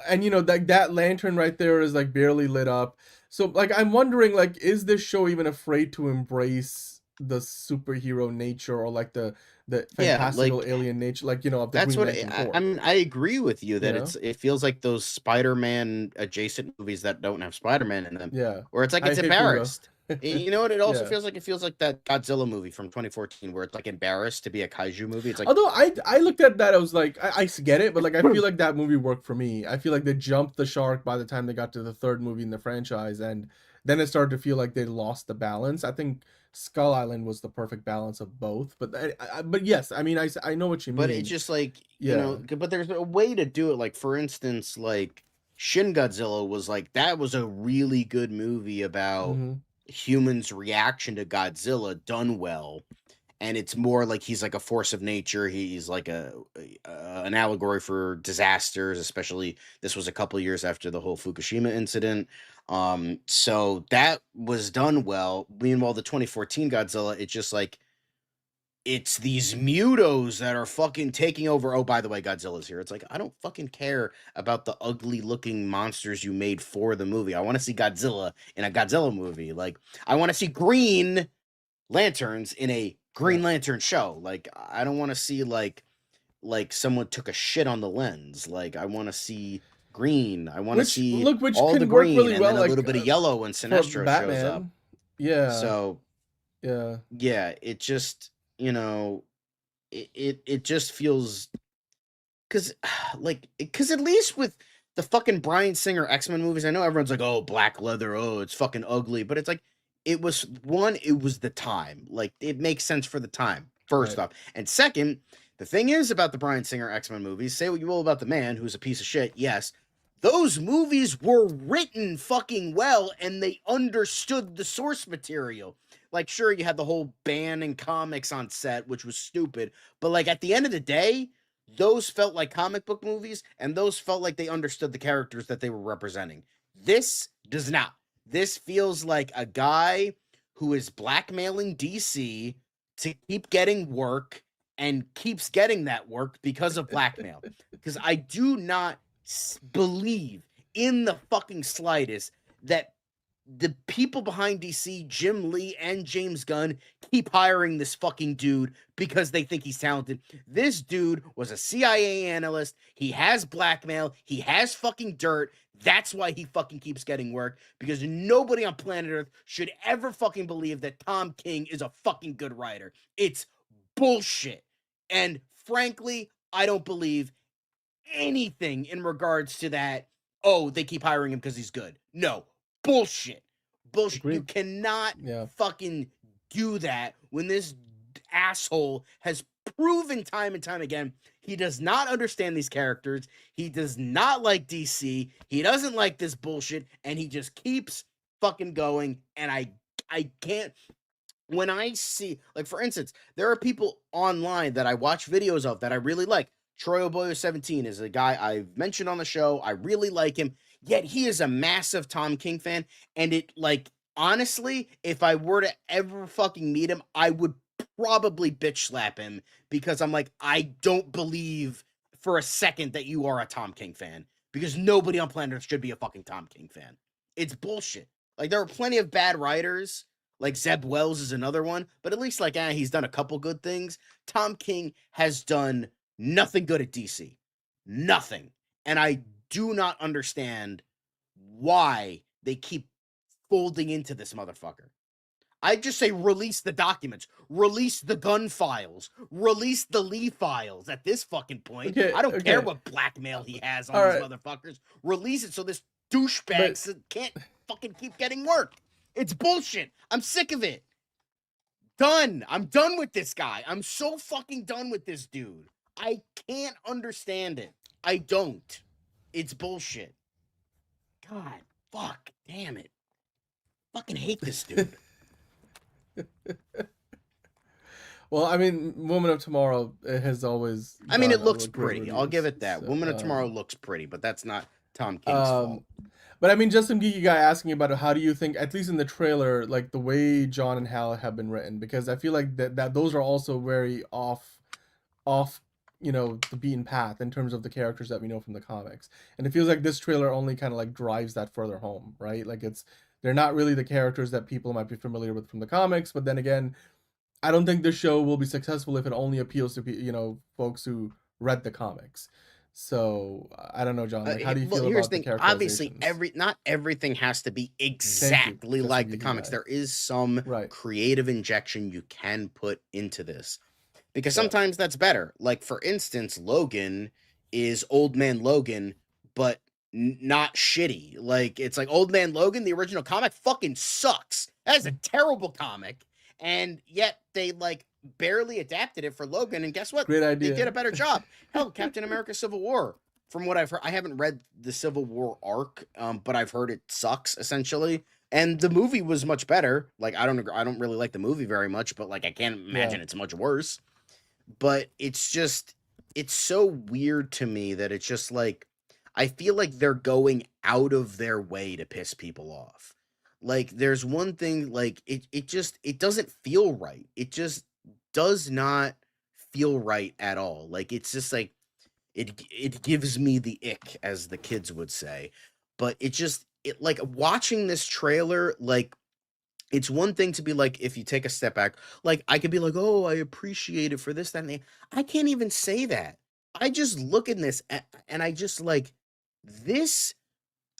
And you know, that lantern right there is like barely lit up. So like I'm wondering, like, is this show even afraid to embrace the superhero nature, or like the Yeah, fantastical alien nature, like, you know, of the that's Green what Lantern I Corps? mean. I agree with you You that know? it feels like those Spider-Man adjacent movies that don't have Spider-Man in them, Yeah. where it's like I it's hate Fuga. embarrassed. You know what? It also Yeah. feels like that Godzilla movie from 2014, where it's like embarrassed to be a kaiju movie. It's like, Although I looked at that, I was like, I get it, but like I feel like that movie worked for me. I feel like they jumped the shark by the time they got to the third movie in the franchise, and then it started to feel like they lost the balance. I think Skull Island was the perfect balance of both. But but yes, I mean, I know what you but it's mean. just like, Yeah. but there's a way to do it. Like, for instance, like Shin Godzilla was like, that was a really good movie about Hmm. humans' reaction to Godzilla done well. And it's more like he's like a force of nature. He's like an allegory for disasters, especially this was a couple years after the whole Fukushima incident. So that was done well. Meanwhile, the 2014 Godzilla, it's just like, it's these mutos that are fucking taking over. Oh, by the way, Godzilla's here. It's like, I don't fucking care about the ugly looking monsters you made for the movie. I want to see Godzilla in a Godzilla movie. Like, I want to see Green Lanterns in a Green Lantern show. Like, I don't want to see like someone took a shit on the lens. Like, I want to see green. I want to see Which all the can work green really and well, then a like, little bit of yellow when for Sinestro shows up. Batman. Yeah. So Yeah. yeah, it just, it just feels, because because at least with the fucking Bryan Singer X-Men movies, I know everyone's like, oh, black leather, oh, it's fucking ugly, but it's like, it was the time. Like, it makes sense for the time, first off. And second, the thing is about the Bryan Singer X-Men movies, say what you will about the man who's a piece of shit, yes, those movies were written fucking well, and they understood the source material. Like, sure, you had the whole ban in comics on set, which was stupid, but like, at the end of the day, those felt like comic book movies, and those felt like they understood the characters that they were representing. This does not. This feels like a guy who is blackmailing DC to keep getting work, and keeps getting that work because of blackmail. Because I do not believe in the fucking slightest that the people behind DC, Jim Lee and James Gunn, keep hiring this fucking dude because they think he's talented. This dude was a CIA analyst. He has blackmail. He has fucking dirt. That's why he fucking keeps getting work, because nobody on planet Earth should ever fucking believe that Tom King is a fucking good writer. It's bullshit. And frankly, I don't believe anything in regards to that. Oh, they keep hiring him because he's good. No. Bullshit. Bullshit. Agreed. You cannot Yeah. fucking do that when this asshole has proven time and time again he does not understand these characters. He does not like DC. He doesn't like this bullshit, and he just keeps fucking going. And I can't. When I see, like, for instance, there are people online that I watch videos of that I really like. Troy Oboyo 17 is a guy I've mentioned on the show. I really like him. Yet he is a massive Tom King fan. And it, like, honestly, if I were to ever fucking meet him, I would probably bitch slap him, because I'm like, I don't believe for a second that you are a Tom King fan, because nobody on planet Earth should be a fucking Tom King fan. It's bullshit. Like, there are plenty of bad writers. Like, Zeb Wells is another one, but at least, like, he's done a couple good things. Tom King has done nothing good at DC. Nothing. And I do not understand why they keep folding into this motherfucker. I just say release the documents, release the Gunn files, release the Lee files at this fucking point. Okay, I don't okay. care what blackmail he has on All these right. motherfuckers. Release it so this douchebag can't fucking keep getting work. It's bullshit. I'm sick of it. Done. I'm done with this guy. I'm so fucking done with this dude. I can't understand it. I don't. It's bullshit. God, fuck, damn it. Fucking hate this dude. Well, I mean, Woman of Tomorrow has always. I mean, it gotten looks great pretty. I'll give reviews, it that. so, Woman of Tomorrow looks pretty, but that's not Tom King's fault. But I mean, just some geeky guy asking about how do you think, at least in the trailer, like the way John and Hal have been written, because I feel like that those are also very off the beaten path in terms of the characters that we know from the comics. And it feels like this trailer only kind of like drives that further home, right? Like they're not really the characters that people might be familiar with from the comics, but then again, I don't think this show will be successful if it only appeals to folks who read the comics. So I don't know, John. Like, how do you feel about the characterizations? Obviously, not everything has to be exactly like the comics. There is some creative injection you can put into this, because sometimes that's better. Like, for instance, Logan is Old Man Logan, but not shitty. Like, it's like Old Man Logan, the original comic, fucking sucks. That is a terrible comic, and yet they like barely adapted it for Logan, and guess what? Great idea. They did a better job. Hell, Captain America Civil War, from what I've heard, I haven't read the Civil War arc, but I've heard it sucks essentially, and the movie was much better. Like, I don't really like the movie very much, but like I can't imagine it's much worse. But it's so weird to me that it's just like, I feel like they're going out of their way to piss people off. Like, there's one thing, like, it doesn't feel right. It just does not feel right at all. Like, it's just like, it gives me the ick, as the kids would say. But it like, watching this trailer, like, it's one thing to be like, if you take a step back, like, I could be like, oh, I appreciate it for this, that, and the, I can't even say that. I just look at this and I just like, this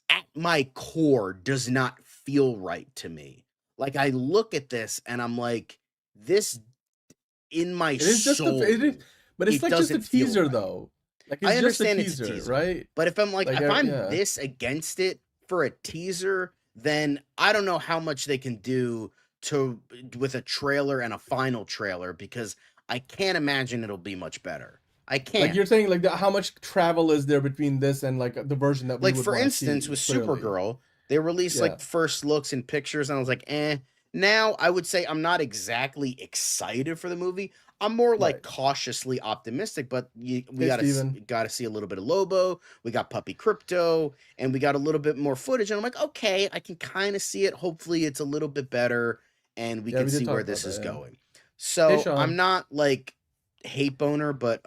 at my core does not feel right to me. Like, I look at this and I'm like, this in my soul. But it's like just a teaser, right. Though. Like, it's I understand just a teaser, it's a teaser, right? But if I'm like if I'm this against it for a teaser, then I don't know how much they can do with a trailer and a final trailer, because I can't imagine it'll be much better. I can't. Like, you're saying, like, how much travel is there between this and like the version that we like, for instance, with Supergirl, they released like first looks and pictures, and I was like, eh. Now I would say I'm not exactly excited for the movie. I'm more like cautiously optimistic, but we gotta see a little bit of Lobo. We got Puppy Crypto, and we got a little bit more footage. And I'm like, okay, I can kind of see it. Hopefully, it's a little bit better, and we can see where this is going. So I'm not like hate boner, but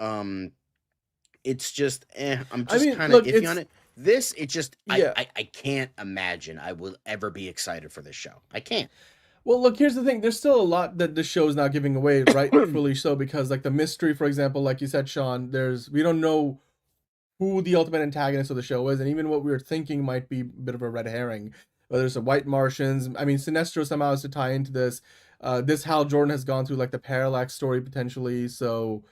it's just I'm just kind of iffy on it. This, it just I can't imagine I will ever be excited for this show. I can't. Well, look, here's the thing. There's still a lot that the show is not giving away, rightfully so, because like the mystery, for example, like you said, Sean, we don't know who the ultimate antagonist of the show is, and even what we were thinking might be a bit of a red herring. Whether it's the White Martians, I mean, Sinestro somehow has to tie into this. This Hal Jordan has gone through like the Parallax story potentially, so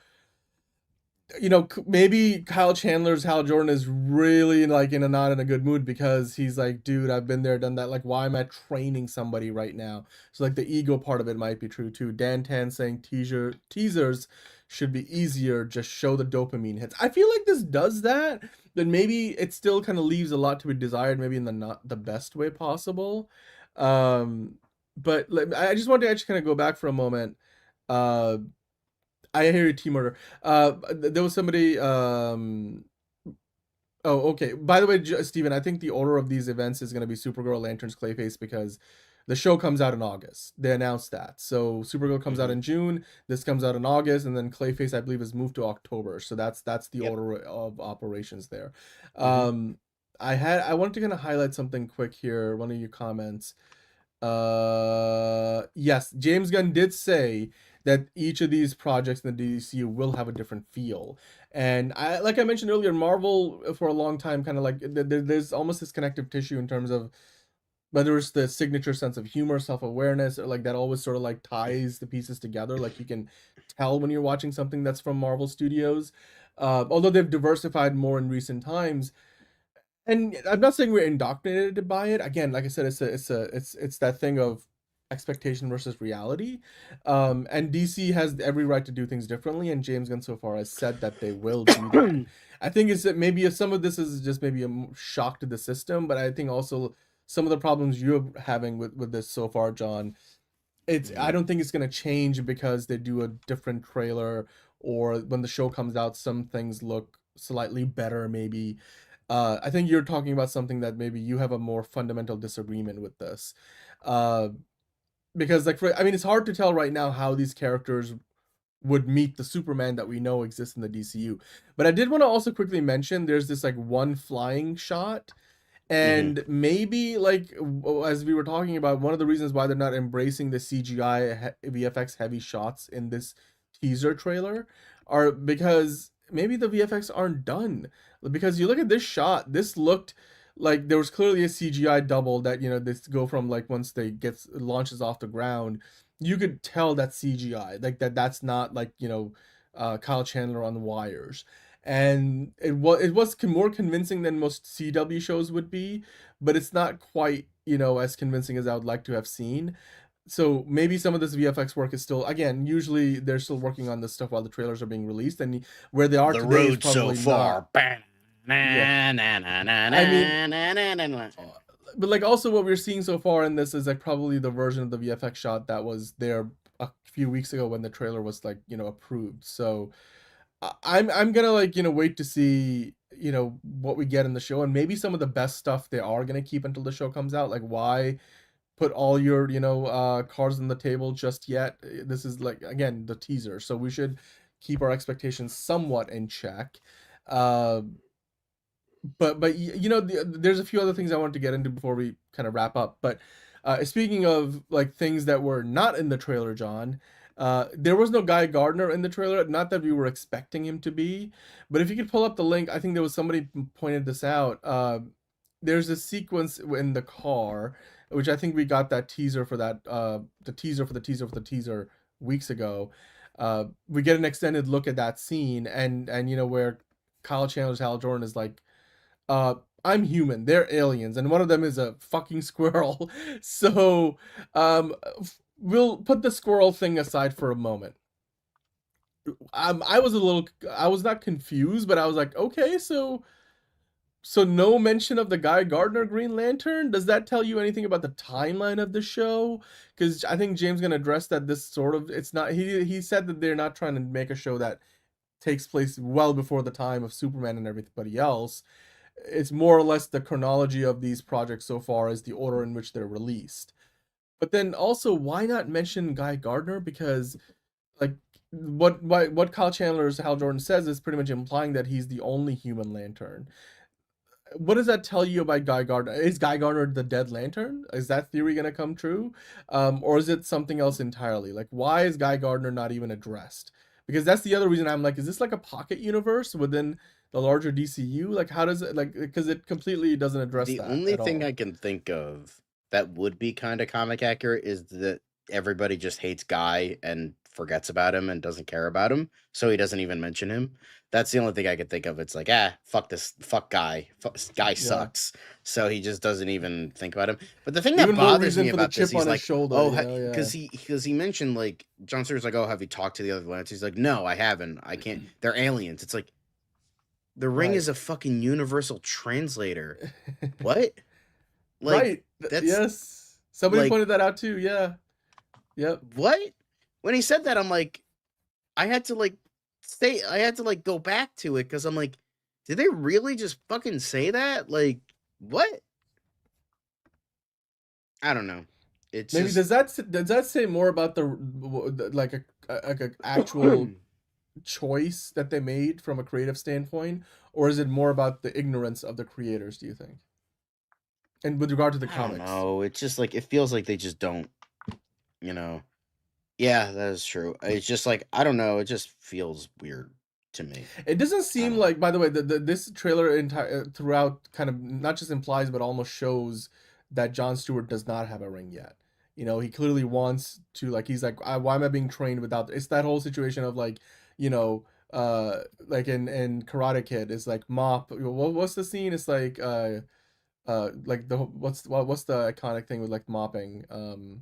maybe Kyle Chandler's Hal Jordan is really like not in a good mood, because he's like, dude, I've been there, done that. Like, why am I training somebody right now? So like the ego part of it might be true too. Dan Tan saying teasers should be easier, just show the dopamine hits. I feel like this does that, but maybe it still kind of leaves a lot to be desired, maybe in the not the best way possible. But I just want to actually kind of go back for a moment. I hear you, T-Murder. There was somebody... Oh, okay. By the way, Steven, I think the order of these events is going to be Supergirl, Lanterns, Clayface, because the show comes out in August. They announced that. So Supergirl comes out in June, this comes out in August, and then Clayface, I believe, is moved to October. So that's the order of operations there. I wanted to kind of highlight something quick here, one of your comments. Yes, James Gunn did say that each of these projects in the DCU will have a different feel. And like I mentioned earlier, Marvel for a long time kind of like there's almost this connective tissue in terms of whether it's the signature sense of humor, self-awareness, or like that always sort of like ties the pieces together. Like, you can tell when you're watching something that's from Marvel Studios, although they've diversified more in recent times. And I'm not saying we're indoctrinated by it. Again, like I said, it's that thing of expectation versus reality. And DC has every right to do things differently, and James Gunn so far has said that they will do that. I think it's that maybe some of this is just maybe a shock to the system, but I think also some of the problems you're having with this so far, John, I don't think it's going to change because they do a different trailer, or when the show comes out, some things look slightly better maybe. I think you're talking about something that maybe you have a more fundamental disagreement with this. Because like, it's hard to tell right now how these characters would meet the Superman that we know exists in the DCU. But I did want to also quickly mention there's this like one flying shot, and maybe like as we were talking about, one of the reasons why they're not embracing the CGI VFX heavy shots in this teaser trailer are because maybe the VFX aren't done. Because you look at this shot, this looked like there was clearly a CGI double that, you know, this go from like once they launches off the ground, you could tell that CGI, like that's not like, you know, Kyle Chandler on the wires. And it was more convincing than most CW shows would be, but it's not quite, you know, as convincing as I would like to have seen. So maybe some of this VFX work is still, again, usually they're still working on this stuff while the trailers are being released, and where they are the today road is probably so far. But like also what we're seeing so far in this is like probably the version of the VFX shot that was there a few weeks ago when the trailer was like, you know, approved. So I'm gonna like, you know, wait to see, you know, what we get in the show, and maybe some of the best stuff they are gonna keep until the show comes out. Like, why put all your, you know, cards on the table just yet? This is like, again, the teaser, so we should keep our expectations somewhat in check. But you know, there's a few other things I wanted to get into before we kind of wrap up. But speaking of like things that were not in the trailer, John, there was no Guy Gardner in the trailer. Not that we were expecting him to be, but if you could pull up the link, I think there was somebody pointed this out. There's a sequence in the car, which I think we got that teaser for that, the teaser for the teaser weeks ago. We get an extended look at that scene, and you know, where Kyle Chandler's Hal Jordan is like, I'm human, they're aliens, and one of them is a fucking squirrel. So we'll put the squirrel thing aside for a moment. I was not confused, but I was like, okay, so no mention of the Guy Gardner Green Lantern. Does that tell you anything about the timeline of the show? Because I think James gonna address that this sort of, it's not, he said that they're not trying to make a show that takes place well before the time of Superman and everybody else. It's more or less the chronology of these projects so far as the order in which they're released. But then also, why not mention Guy Gardner? Because like what Kyle Chandler's Hal Jordan says is pretty much implying that he's the only human Lantern. What does that tell you about Guy Gardner? Is Guy Gardner the dead Lantern? Is that theory going to come true? Or is it something else entirely? Like, why is Guy Gardner not even addressed? Because that's the other reason I'm like, is this like a pocket universe within the larger DCU? Like, how does it, like, because it completely doesn't address that. The only thing I can think of that would be kind of comic accurate is that everybody just hates Guy and forgets about him and doesn't care about him, so he doesn't even mention him. That's the only thing I could think of. It's like, fuck Guy. Guy sucks. Yeah. So he just doesn't even think about him. But the thing that bothers me about this, he's like, because he mentioned, like, John Stewart's like, oh, have you talked to the other Lanterns? He's like, no, I haven't. I can't. They're aliens. It's like, the Ring is a fucking universal translator. What? Like, right. Yes. Somebody like, pointed that out too. Yeah. Yep. What? When he said that, I'm like, I had to go back to it because I'm like, did they really just fucking say that? Like, what? I don't know. It's maybe does that say more about the like a actual choice that they made from a creative standpoint, or is it more about the ignorance of the creators, do you think? And with regard to the comics, no, it's just like, it feels like they just don't, you know. Yeah, that is true. It's just like, I don't know, it just feels weird to me. It doesn't seem like, by the way, this trailer throughout kind of not just implies but almost shows that John Stewart does not have a ring yet. You know, he clearly wants to, like, he's like, why am I being trained without, it's that whole situation of like, you know, like in Karate Kid, it's like mop, what's the scene? It's like like the what's the iconic thing with like mopping and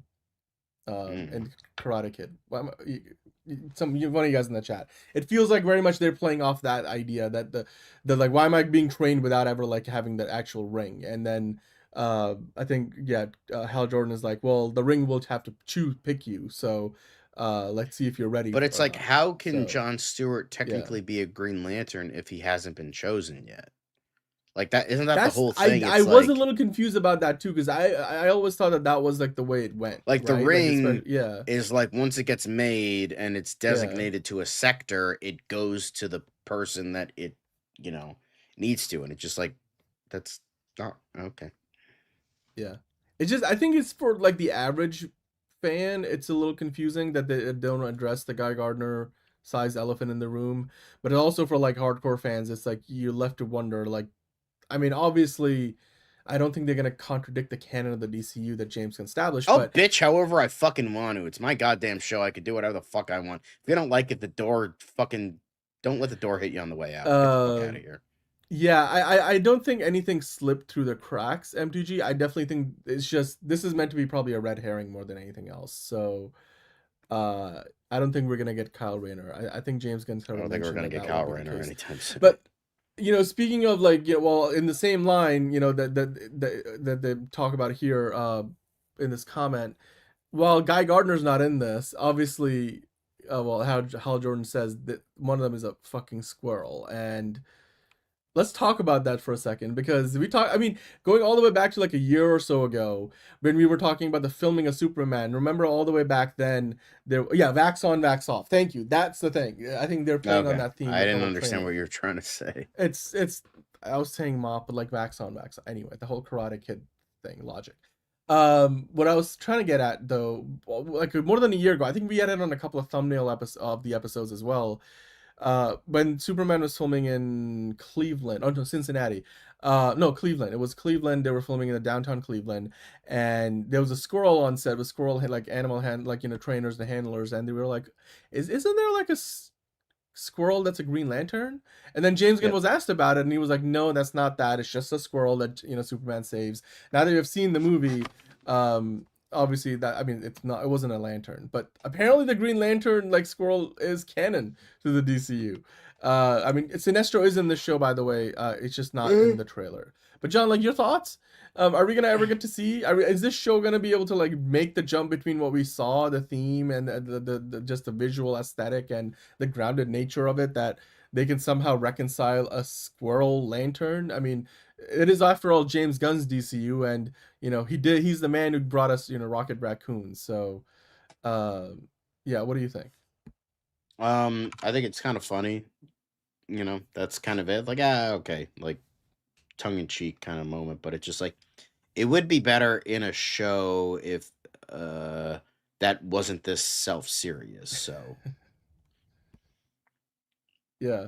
Karate Kid. One of you guys in the chat. It feels like very much they're playing off that idea that the like, why am I being trained without ever like having the actual ring? And then I think Hal Jordan is like, well, the ring will have to pick you, so let's see if you're ready. But it's like, how can John Stewart technically be a Green Lantern if he hasn't been chosen yet? Like that, isn't that the whole thing? I was a little confused about that too, because I always thought that was like the way it went. Like the right? ring yeah. is like once it gets made and it's designated to a sector, it goes to the person that it, needs to, and it's just like that's not okay. Yeah. It's just, I think it's for like the average fan, it's a little confusing that they don't address the Guy Gardner sized elephant in the room. But also for like hardcore fans, it's like you're left to wonder, like, I mean, obviously, I don't think they're gonna contradict the canon of the DCU that James can establish. I'll but bitch however I fucking want to. It's my goddamn show. I could do whatever the fuck I want. If you don't like it, don't let the door hit you on the way out. Get the fuck out of here. Yeah, I don't think anything slipped through the cracks, MTG. I definitely think it's just, this is meant to be probably a red herring more than anything else. So, I don't think we're gonna get Kyle Rayner. I think James Gunn's kind of. I don't think we're gonna get Kyle Rayner anytime soon. But speaking of like, well, in the same line, that they talk about here, in this comment, while Guy Gardner's not in this, obviously, well, Hal Jordan says that one of them is a fucking squirrel, and let's talk about that for a second, because going all the way back to like a year or so ago when we were talking about the filming of Superman. Remember all the way back then, vax on, vax off. Thank you. That's the thing. I think they're playing on that theme. I didn't understand what you're trying to say. It's I was saying mop, but like vax on, vax off. Anyway, the whole Karate Kid thing, logic. What I was trying to get at though, like more than a year ago, I think we had it on a couple of thumbnail episodes as well. When Superman was filming in Cincinnati. Cleveland. It was Cleveland. They were filming in the downtown Cleveland, and there was a squirrel on set. With squirrel had like animal trainers and handlers, and they were like, "Isn't there like a squirrel that's a Green Lantern?" And then James Gunn was asked about it, and he was like, "No, that's not that. It's just a squirrel that Superman saves." Now that you've seen the movie, obviously it wasn't a lantern, but apparently the Green Lantern like squirrel is canon to the DCU. Sinestro is in this show, by the way. It's just not in the trailer. But John, like, your thoughts? Are we gonna ever get to see? Is this show gonna be able to like make the jump between what we saw, the theme, and the just the visual aesthetic and the grounded nature of it, that they can somehow reconcile a squirrel lantern? I mean, it is, after all, James Gunn's DCU, and he's the man who brought us Rocket Raccoon. So what do you think? I think it's kind of funny. That's kind of it. Like, okay, like tongue-in-cheek kind of moment, but it's just like, it would be better in a show if that wasn't this self-serious. So yeah.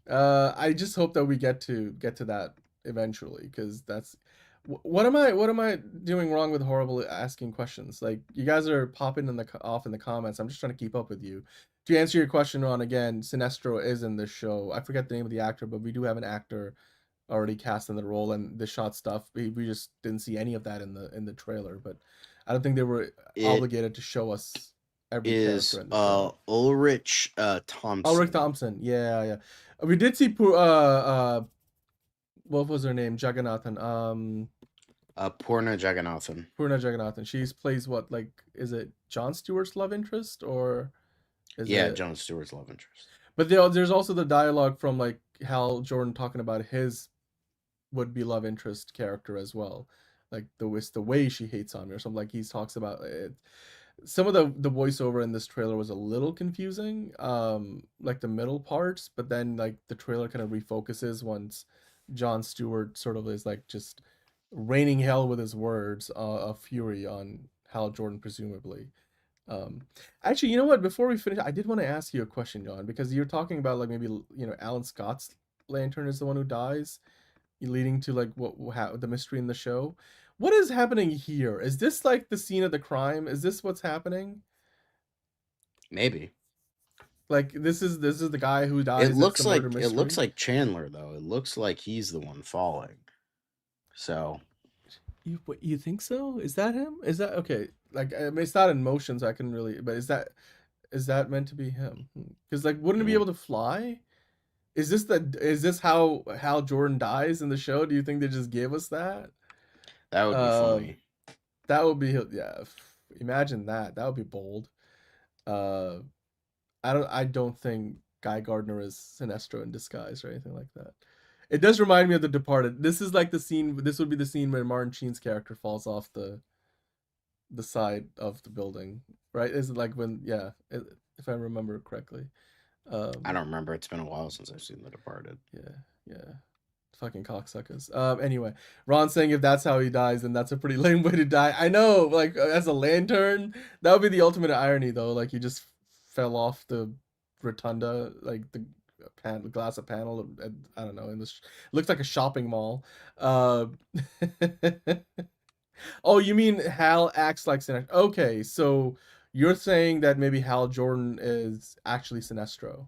I just hope that we get to that eventually, because that's what am I doing wrong with horrible asking questions? Like, you guys are popping off in the comments. I'm just trying to keep up with you. To answer your question, Ron, again, Sinestro is in this show. I forget the name of the actor, but we do have an actor already cast in the role, and the shot stuff, we just didn't see any of that in the trailer. But I don't think they were obligated to show us every character in the show. Ulrich Thompson. Ulrich Thompson, yeah. We did see what was her name? Jagannathan. Purna Jagannathan. Purna Jagannathan. She plays what? Like, is it Jon Stewart's love interest, or? Jon Stewart's love interest. But there's also the dialogue from like Hal Jordan talking about his would-be love interest character as well, like the way she hates on me or something. Like, he talks about it. Some of the voiceover in this trailer was a little confusing, like the middle parts, but then like the trailer kind of refocuses once Jon Stewart sort of is like just raining hell with his words of fury on Hal Jordan, presumably. Actually, you know what? Before we finish, I did want to ask you a question, John, because you're talking about like maybe Alan Scott's lantern is the one who dies, leading to like how the mystery in the show. What is happening here? Is this like the scene of the crime? Is this what's happening? Maybe. Like, this is the guy who dies. It looks like Chandler, though. It looks like he's the one falling. So you think so? Is that him? Is that okay? Like, I mean, it's not in motion, so I can really. But is that meant to be him? Because like, wouldn't it be able to fly? Is this how Hal Jordan dies in the show? Do you think they just gave us that? That would be funny. That would be, yeah. Imagine that. That would be bold. I don't think Guy Gardner is Sinestro in disguise or anything like that. It does remind me of The Departed. This is like the scene. This would be the scene where Martin Sheen's character falls off the side of the building, right? Is it like when? Yeah, if I remember correctly. I don't remember. It's been a while since I've seen The Departed. Yeah. Fucking cocksuckers. Anyway, Ron saying if that's how he dies, then that's a pretty lame way to die. I know, like as a lantern, that would be the ultimate irony, though. Like he just fell off the rotunda, like the glass of panel. I don't know. In this, looks like a shopping mall. Oh, you mean Hal acts like Sinestro? Okay, so you're saying that maybe Hal Jordan is actually Sinestro.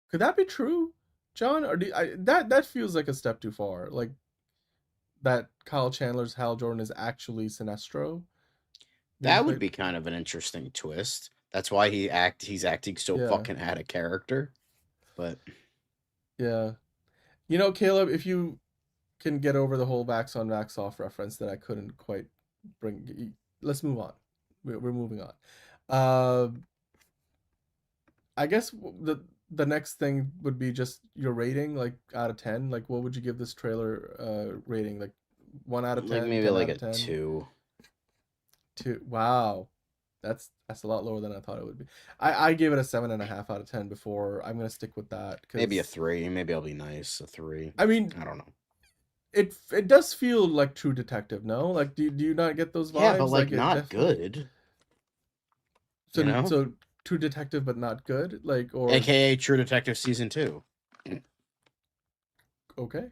Could that be true, John? Or that feels like a step too far. Like that Kyle Chandler's Hal Jordan is actually Sinestro. That would be kind of an interesting twist. That's why he's acting so fucking out of character. But yeah, you know, Caleb, if you can get over the whole Vax on Vax off reference that I couldn't quite bring, let's move on. We're moving on. I guess the next thing would be just your rating, like out of 10. Like, what would you give this trailer rating? Like 1 out of 10? Like maybe like a 2. 2. Wow, that's a lot lower than I thought it would be. I gave it a 7.5 out of 10 before. I'm gonna stick with that. Maybe a 3. Maybe I'll be nice. A 3. I mean, I don't know. It does feel like True Detective, no? Like, do you not get those vibes? Yeah, but like definitely... not good. So, you know? So True Detective, but not good, like, or AKA True Detective season 2. Okay,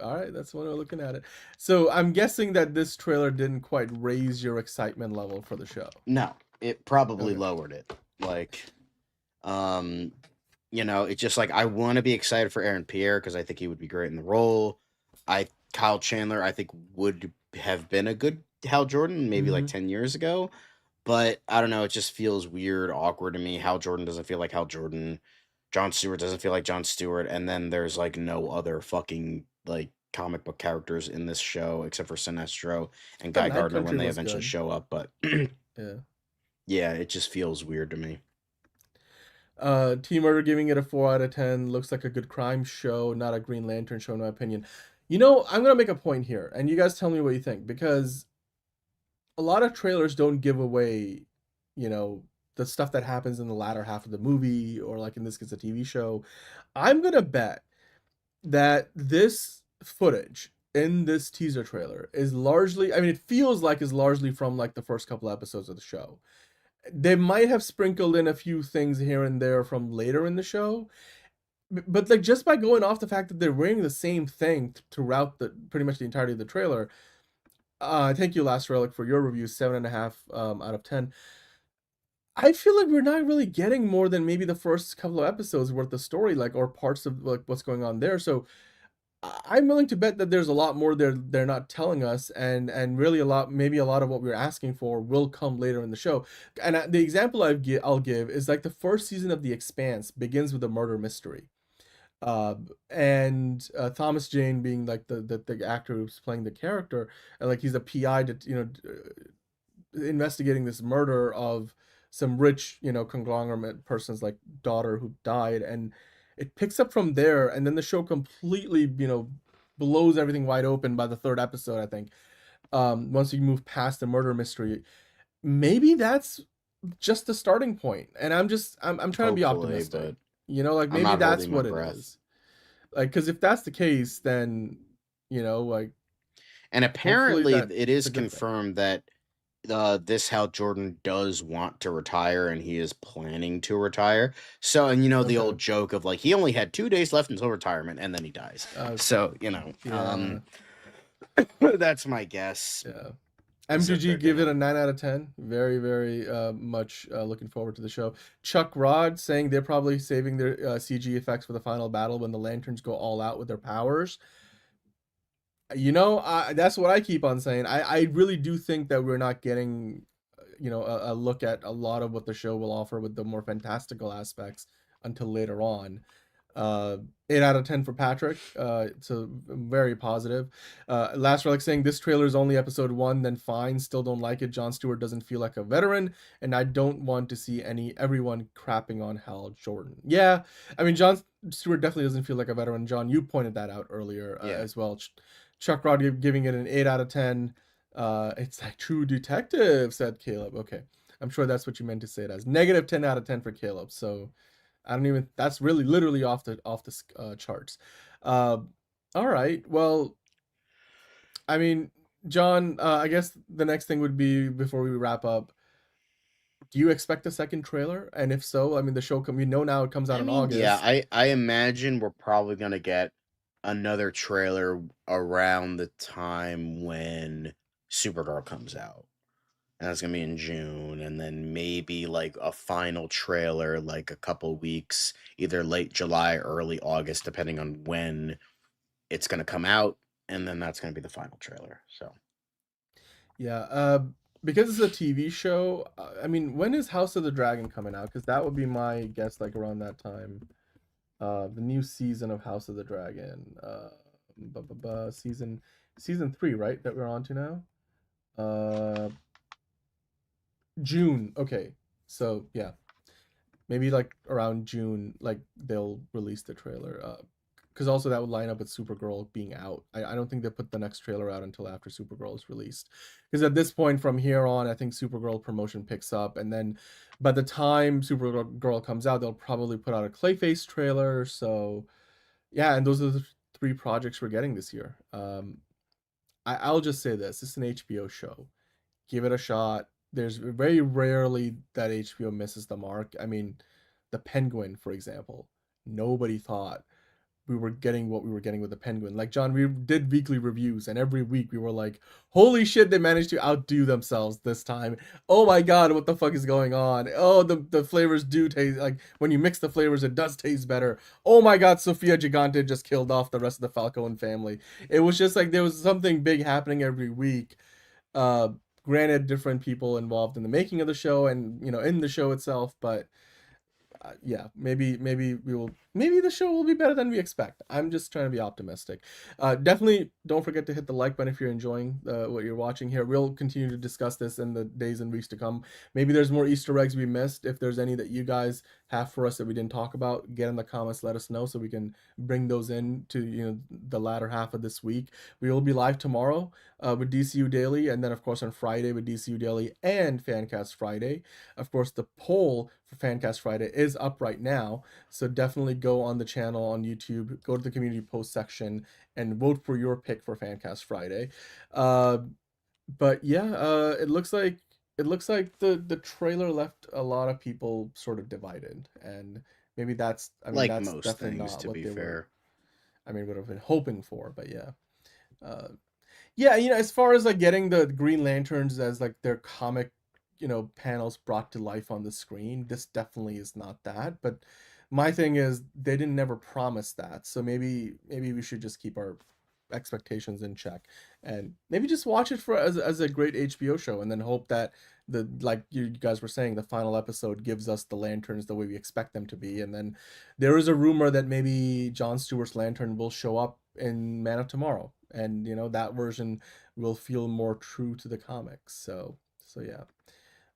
all right, that's one way of looking at it. So I'm guessing that this trailer didn't quite raise your excitement level for the show. No, it probably lowered it. Like, you know, it's just like I want to be excited for Aaron Pierre because I think he would be great in the role. Kyle Chandler, I think, would have been a good Hal Jordan maybe like 10 years ago. But I don't know, it just feels weird, awkward to me. Hal Jordan doesn't feel like Hal Jordan. Jon Stewart doesn't feel like Jon Stewart. And then there's like no other fucking like comic book characters in this show except for Sinestro and Guy Gardner when they eventually show up. But yeah, it just feels weird to me. Team Murder giving it a 4 out of 10. Looks like a good crime show, not a Green Lantern show in my opinion. You know, I'm going to make a point here, and you guys tell me what you think, because a lot of trailers don't give away, you know, the stuff that happens in the latter half of the movie, or like in this case, a TV show. I'm going to bet that this footage in this teaser trailer is largely, I mean, it feels like is largely from like the first couple episodes of the show. They might have sprinkled in a few things here and there from later in the show, but like just by going off the fact that they're wearing the same thing throughout the pretty much the entirety of the trailer. Thank you, Last Relic, for your review, 7.5 out of 10. I feel like we're not really getting more than maybe the first couple of episodes worth of story, like, or parts of like what's going on there. So I'm willing to bet that there's a lot more they're not telling us, and really maybe a lot of what we're asking for will come later in the show. And the example I'll give is like the first season of The Expanse begins with a murder mystery. And Thomas Jane being like the actor who's playing the character, and like he's a PI to, you know, investigating this murder of some rich, you know, conglomerate person's like daughter who died, and it picks up from there, and then the show completely, you know, blows everything wide open by the 3rd episode, I think. Once you move past the murder mystery, maybe that's just the starting point, and I'm trying to be optimistic. But... You know, like maybe that's what it is. Like, because if that's the case, then, you know, like. And apparently it is confirmed that this Hal Jordan does want to retire, and he is planning to retire. So, and you know, the old joke of like, he only had 2 days left until retirement and then he dies. So, you know, that's my guess. Yeah. MTG give it a 9 out of 10. Very, very much looking forward to the show. Chuck Rod saying they're probably saving their CG effects for the final battle when the Lanterns go all out with their powers. You know, that's what I keep on saying. I really do think that we're not getting, you know, a look at a lot of what the show will offer with the more fantastical aspects until later on. 8 out of 10 for Patrick. So very positive. Last Relic saying this trailer is only episode 1, then fine, still don't like it. Jon Stewart doesn't feel like a veteran, and I don't want to see everyone crapping on Hal Jordan. Yeah, I mean, Stewart definitely doesn't feel like a veteran. John, you pointed that out earlier as well. Chuck Rod giving it an 8 out of 10. It's like True Detective, said Caleb. Okay, I'm sure that's what you meant to say it as. Negative 10 out of 10 for Caleb. So I don't even. That's really literally off the charts. All right. Well, I mean, John, I guess the next thing would be, before we wrap up, do you expect a second trailer? And if so, I mean, the show, we know now it comes out in August. Yeah, I imagine we're probably going to get another trailer around the time when Supergirl comes out. And that's going to be in June. And then maybe like a final trailer, like a couple weeks, either late July, early August, depending on when it's going to come out. And then that's going to be the final trailer. So, yeah, because it's a TV show. I mean, when is House of the Dragon coming out? Because that would be my guess, like around that time. The new season of House of the Dragon, season 3, right? That we're on to now. June. Okay, so yeah, maybe like around June, like they'll release the trailer. Because also that would line up with Supergirl being out. I don't think they put the next trailer out until after Supergirl is released. Because at this point, from here on, I think Supergirl promotion picks up. And then by the time Supergirl comes out, they'll probably put out a Clayface trailer. So yeah, and those are the 3 projects we're getting this year. I'll just say this. It's an HBO show. Give it a shot. There's very rarely that HBO misses the mark. I mean, The Penguin, for example. Nobody thought we were getting what we were getting with The Penguin. Like, John, we did weekly reviews, and every week we were like, holy shit, they managed to outdo themselves this time. Oh my god, what the fuck is going on? Oh, the flavors do taste, like, when you mix the flavors, it does taste better. Oh my god, Sofia Gigante just killed off the rest of the Falcone family. It was just like there was something big happening every week. Granted, different people involved in the making of the show and, you know, in the show itself, but yeah, maybe the show will be better than we expect. I'm just trying to be optimistic. Definitely don't forget to hit the like button if you're enjoying what you're watching here. We'll continue to discuss this in the days and weeks to come. Maybe there's more Easter eggs we missed. If there's any that you guys have for us that we didn't talk about, get in the comments, let us know so we can bring those in to, you know, the latter half of this week. We will be live tomorrow with DCU Daily, and then of course on Friday with DCU Daily and Fancast Friday. Of course, the poll for Fancast Friday is up right now, so definitely go on the channel on YouTube, go to the community post section, and vote for your pick for Fancast Friday. But yeah, it looks like the trailer left a lot of people sort of divided, and maybe that's, I mean, like that's most definitely things, not to what be they fair. Would have been hoping for, but yeah. Yeah, you know, as far as like getting the Green Lanterns as like their comic, you know, panels brought to life on the screen, this definitely is not that. But my thing is, they didn't never promise that, so maybe we should just keep our expectations in check and maybe just watch it for as a great HBO show, and then hope that the, like you guys were saying, the final episode gives us the lanterns the way we expect them to be. And then there is a rumor that maybe Jon Stewart's lantern will show up in Man of Tomorrow, and you know, that version will feel more true to the comics. So yeah.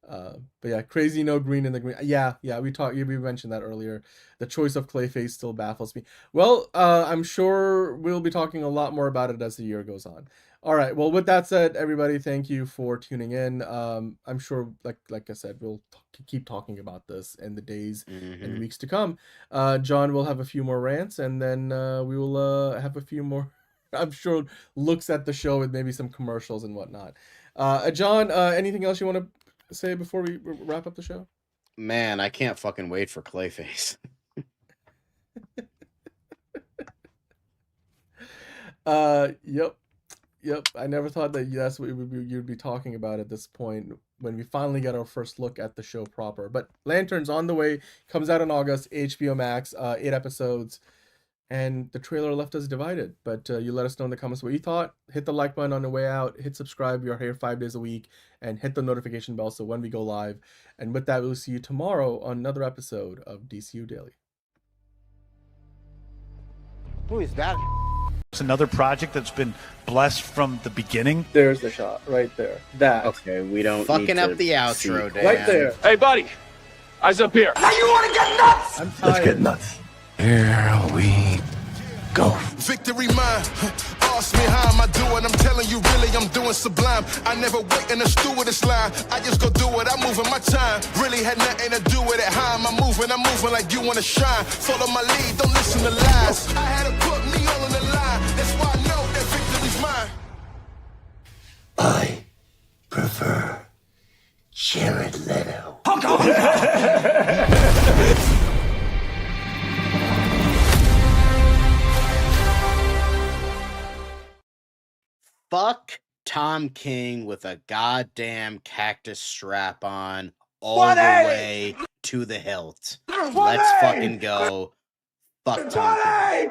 But yeah, crazy no green in the green. Yeah, we mentioned that earlier. The choice of Clayface still baffles me. Well, I'm sure we'll be talking a lot more about it as the year goes on. All right, well, with that said, everybody, thank you for tuning in. I'm sure, like I said, we'll keep talking about this in the days and weeks to come. John will have a few more rants, and then we will have a few more, I'm sure, looks at the show with maybe some commercials and whatnot. John, anything else you want to say before we wrap up the show? Man, I can't fucking wait for Clayface. Yep. I never thought that that's what you'd be talking about at this point when we finally get our first look at the show proper. But Lantern's on the way, comes out in August, HBO Max, 8 episodes. And the trailer left us divided, but you let us know in the comments what you thought. Hit the like button on the way out, hit subscribe, we are here 5 days a week, and hit the notification bell so when we go live. And with that, we'll see you tomorrow on another episode of DCU Daily. Who is that? It's another project that's been blessed from the beginning. There's the shot, right there. That. Okay, we don't fucking up the outro, Dan. Right there. Hey, buddy. Eyes up here. Now you want to get nuts? I'm tired. Let's get nuts. Here we go. Victory mine. Ask me how am I doing? I'm telling you, really, I'm doing sublime. I never wait in a stewardess line. I just go do it. I'm moving my time. Really had nothing to do with it. How am I moving? I'm moving like you wanna shine. Follow my lead. Don't listen to lies. I had to put me all on the line. That's why I know that victory's mine. I prefer Jared Leto. Fuck Tom King with a goddamn cactus strap on all the way to the hilt. Let's fucking go. Fuck Tom King.